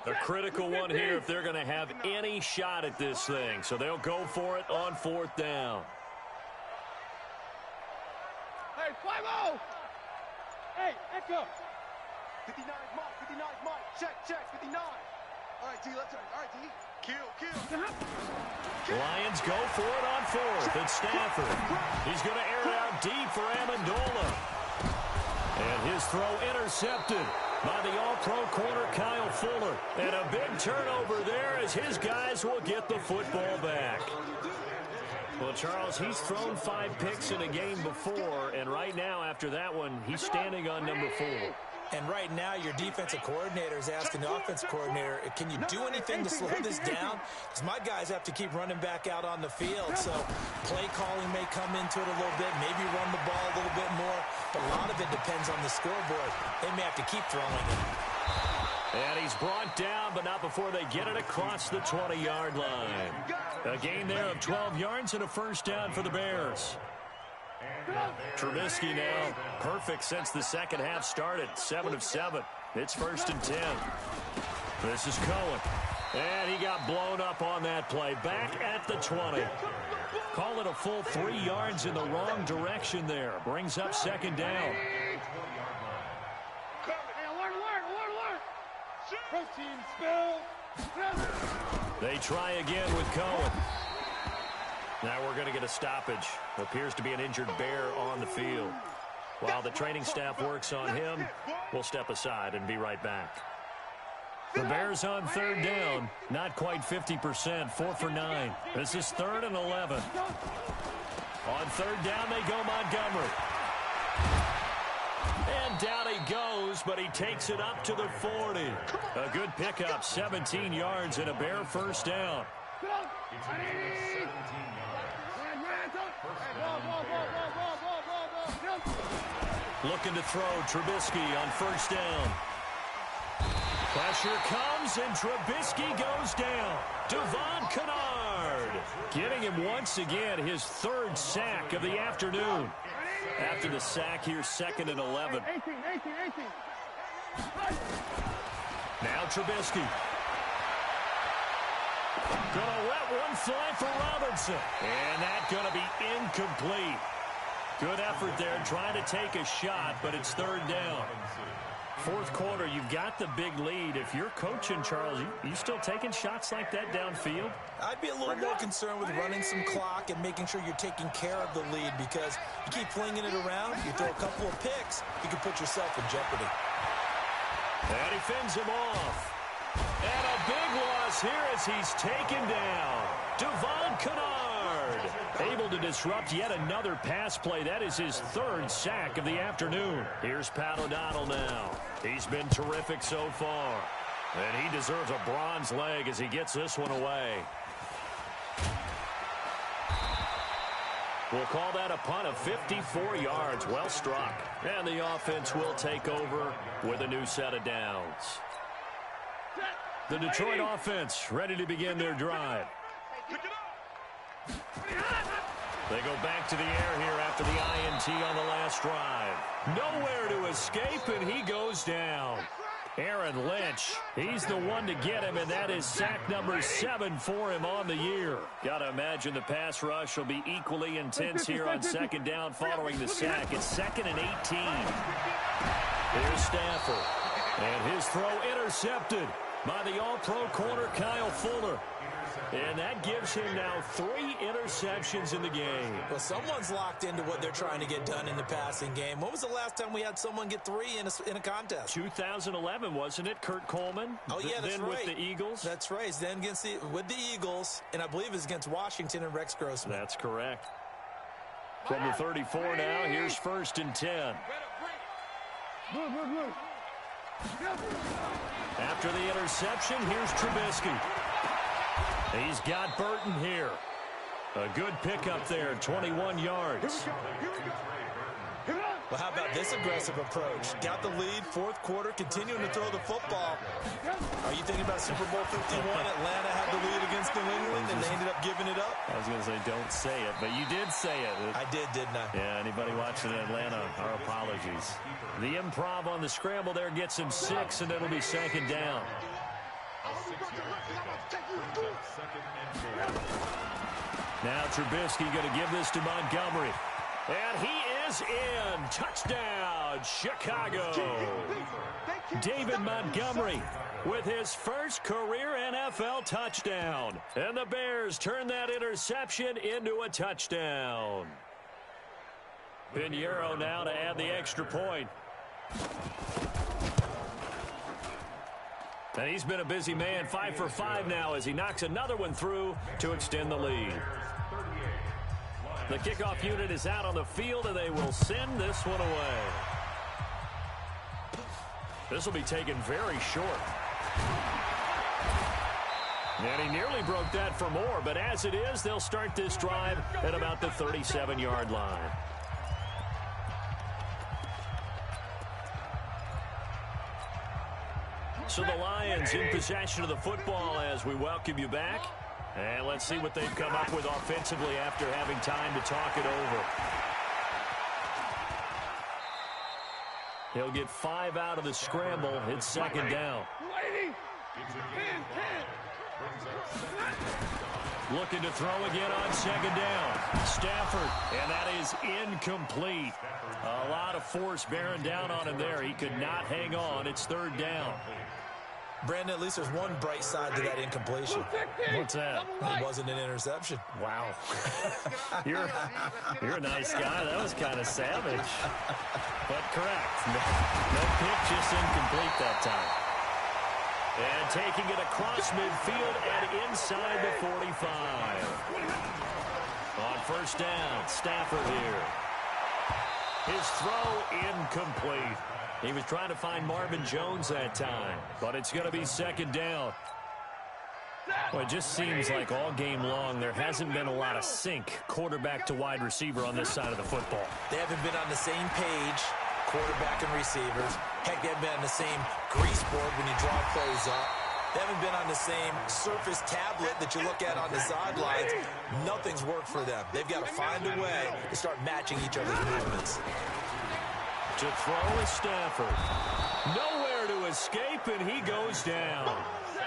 S1: A critical one here if they're going to have any shot at this thing. So they'll go for it on 4th down.
S3: Hey, 5-0. Hey, Echo. 59 Mike, 59 Mike. Check, 59. All right, T, let's turn. All right, T. Kill.
S1: Lions go for it on 4th. It's Stafford. He's going to air it out deep for Amendola. And his throw intercepted by the all-pro corner Kyle Fuller. And a big turnover there as his guys will get the football back. Well, Charles, he's thrown 5 picks in a game before, and right now after that one, he's standing on number 4.
S4: And right now, your defensive coordinator is asking the offensive coordinator, can you do anything to slow this down? Because my guys have to keep running back out on the field. So play calling may come into it a little bit, maybe run the ball a little bit more. But a lot of it depends on the scoreboard. They may have to keep throwing it.
S1: And he's brought down, but not before they get it across the 20-yard line. A gain there of 12 yards and a first down for the Bears. Trubisky now perfect since the second half started. 7 of 7. It's 1st and 10. This is Cohen. And he got blown up on that play. Back at the 20. Call it a full 3 yards in the wrong direction there. Brings up 2nd down.
S3: Protein spill.
S1: They try again with Cohen. Now we're going to get a stoppage. Appears to be an injured Bear on the field. While the training staff works on him, we'll step aside and be right back. The Bears on 3rd down. Not quite 50%. 4 for 9. This is 3rd and 11. On 3rd down, they go Montgomery. And down he goes, but he takes it up to the 40. A good pickup, 17 yards and a Bear first down. Looking to throw, Trubisky on 1st down. Pressure comes, and Trubisky goes down. Devon Kennard getting him once again his 3rd sack of the afternoon. After the sack here, 2nd and 11.
S3: 18.
S1: Now Trubisky. Gonna let one fly for Robinson. And that's gonna be incomplete. Good effort there trying to take a shot, but it's 3rd down. Fourth quarter, you've got the big lead. If you're coaching, Charles, you still taking shots like that downfield?
S4: I'd be a little more concerned with running some clock and making sure you're taking care of the lead, because you keep flinging it around, you throw a couple of picks, you can put yourself in jeopardy.
S1: And he fends him off. And a big loss here as he's taken down. Devon Kennard able to disrupt yet another pass play. That is his third sack of the afternoon. Here's Pat O'Donnell now. He's been terrific so far. And he deserves a bronze leg as he gets this one away. We'll call that a punt of 54 yards. Well struck. And the offense will take over with a new set of downs. The Detroit offense ready to begin their drive. They go back to the air here after the INT on the last drive. Nowhere to escape, and he goes down. Aaron Lynch, he's the one to get him, and that is sack number 7 for him on the year. Got to imagine the pass rush will be equally intense here on second down following the sack. It's 2nd and 18. Here's Stafford, and his throw intercepted by the all-pro corner Kyle Fuller. And that gives him now 3 interceptions in the game.
S4: Well, someone's locked into what they're trying to get done in the passing game. When was the last time we had someone get 3 in a contest?
S1: 2011, wasn't it? Kurt Coleman?
S4: Oh, yeah, that's
S1: then
S4: right.
S1: With the Eagles?
S4: That's right. Then with the Eagles, and I believe it's against Washington and Rex Grossman.
S1: That's correct. From the 34 now, here's 1st and 10. After the interception, here's Trubisky. He's got Burton here. A good pickup there, 21 yards.
S4: Well, how about this aggressive approach? Got the lead, 4th quarter, continuing to throw the football. Are you thinking about Super Bowl 51? Atlanta had the lead against New England, and they ended up giving it up?
S1: I was going to say, don't say it, but you did say it.
S4: I did, didn't I?
S1: Yeah, anybody watching in Atlanta, our apologies. The improv on the scramble there gets him 6, and it'll be 2nd down. Now Trubisky going to give this to Montgomery. And he is in. Touchdown, Chicago. David Montgomery with his first career NFL touchdown. And the Bears turn that interception into a touchdown. Pinheiro now to add the extra point. And he's been a busy man, 5 for 5 now as he knocks another one through to extend the lead. The kickoff unit is out on the field, and they will send this one away. This will be taken very short. And he nearly broke that for more, but as it is, they'll start this drive at about the 37-yard line. So the Lions in possession of the football as we welcome you back. And let's see what they've come up with offensively after having time to talk it over. He'll get 5 out of the scramble. It's 2nd down. Looking to throw again on 2nd down. Stafford, and that is incomplete. A lot of force bearing down on him there. He could not hang on. It's 3rd down.
S4: Brandon, at least there's one bright side to that incompletion.
S1: What's that?
S4: It wasn't an interception.
S1: Wow. You're a nice guy. That was kind of savage. But correct. No pick, just incomplete that time. And taking it across midfield and inside the 45. On 1st down, Stafford here. His throw incomplete. He was trying to find Marvin Jones that time, but it's going to be 2nd down. Well, it just seems like all game long there hasn't been a lot of sync quarterback to wide receiver on this side of the football.
S4: They haven't been on the same page, quarterback and receivers. Heck, they haven't been on the same grease board when you draw plays up. They haven't been on the same surface tablet that you look at on the sidelines. Nothing's worked for them. They've got to find a way to start matching each other's movements.
S1: To throw is Stafford. Nowhere to escape, and he goes down.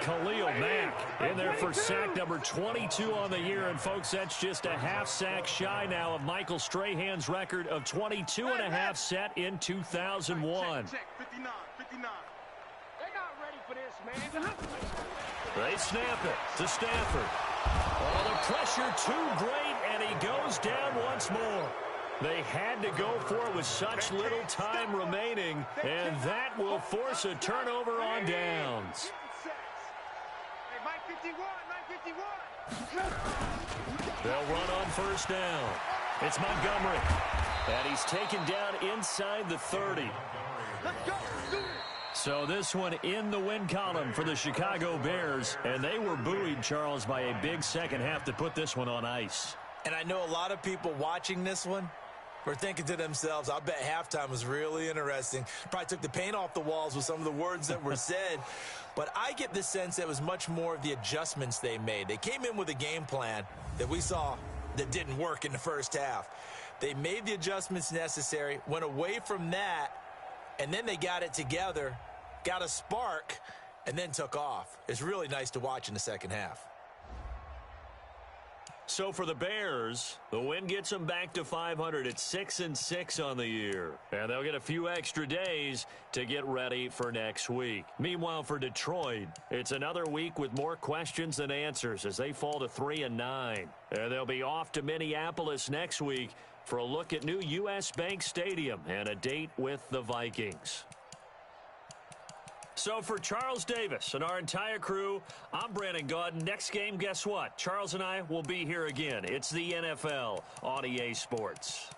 S1: Khalil Mack in there for sack number 22 on the year. And, folks, that's just a half sack shy now of Michael Strahan's record of 22 and a half set in 2001.
S5: Check, 59, 59. 59.
S6: They're not ready for this, man.
S1: They snap it to Stafford. Oh, the pressure too great, and he goes down once more. They had to go for it with such little time remaining, and that will force a turnover on downs.
S5: Hey, Mike 51, Mike 51.
S1: They'll run on first down. It's Montgomery, and he's taken down inside the 30.
S5: Let's go. Do it.
S1: So this one in the win column for the Chicago Bears, and they were buoyed, Charles, by a big second half to put this one on ice.
S4: And I know a lot of people watching this one were thinking to themselves, I bet halftime was really interesting. Probably took the paint off the walls with some of the words that were said. But I get the sense that it was much more of the adjustments they made. They came in with a game plan that we saw that didn't work in the first half. They made the adjustments necessary, went away from that, and then they got it together, got a spark, and then took off. It's really nice to watch in the second half.
S1: So for the Bears, the win gets them back to 500 at 6-6 on the year. And they'll get a few extra days to get ready for next week. Meanwhile, for Detroit, it's another week with more questions than answers as they fall to 3-9. And they'll be off to Minneapolis next week for a look at new U.S. Bank Stadium and a date with the Vikings. So for Charles Davis and our entire crew, I'm Brandon Gaudin. Next game, guess what? Charles and I will be here again. It's the NFL on EA Sports.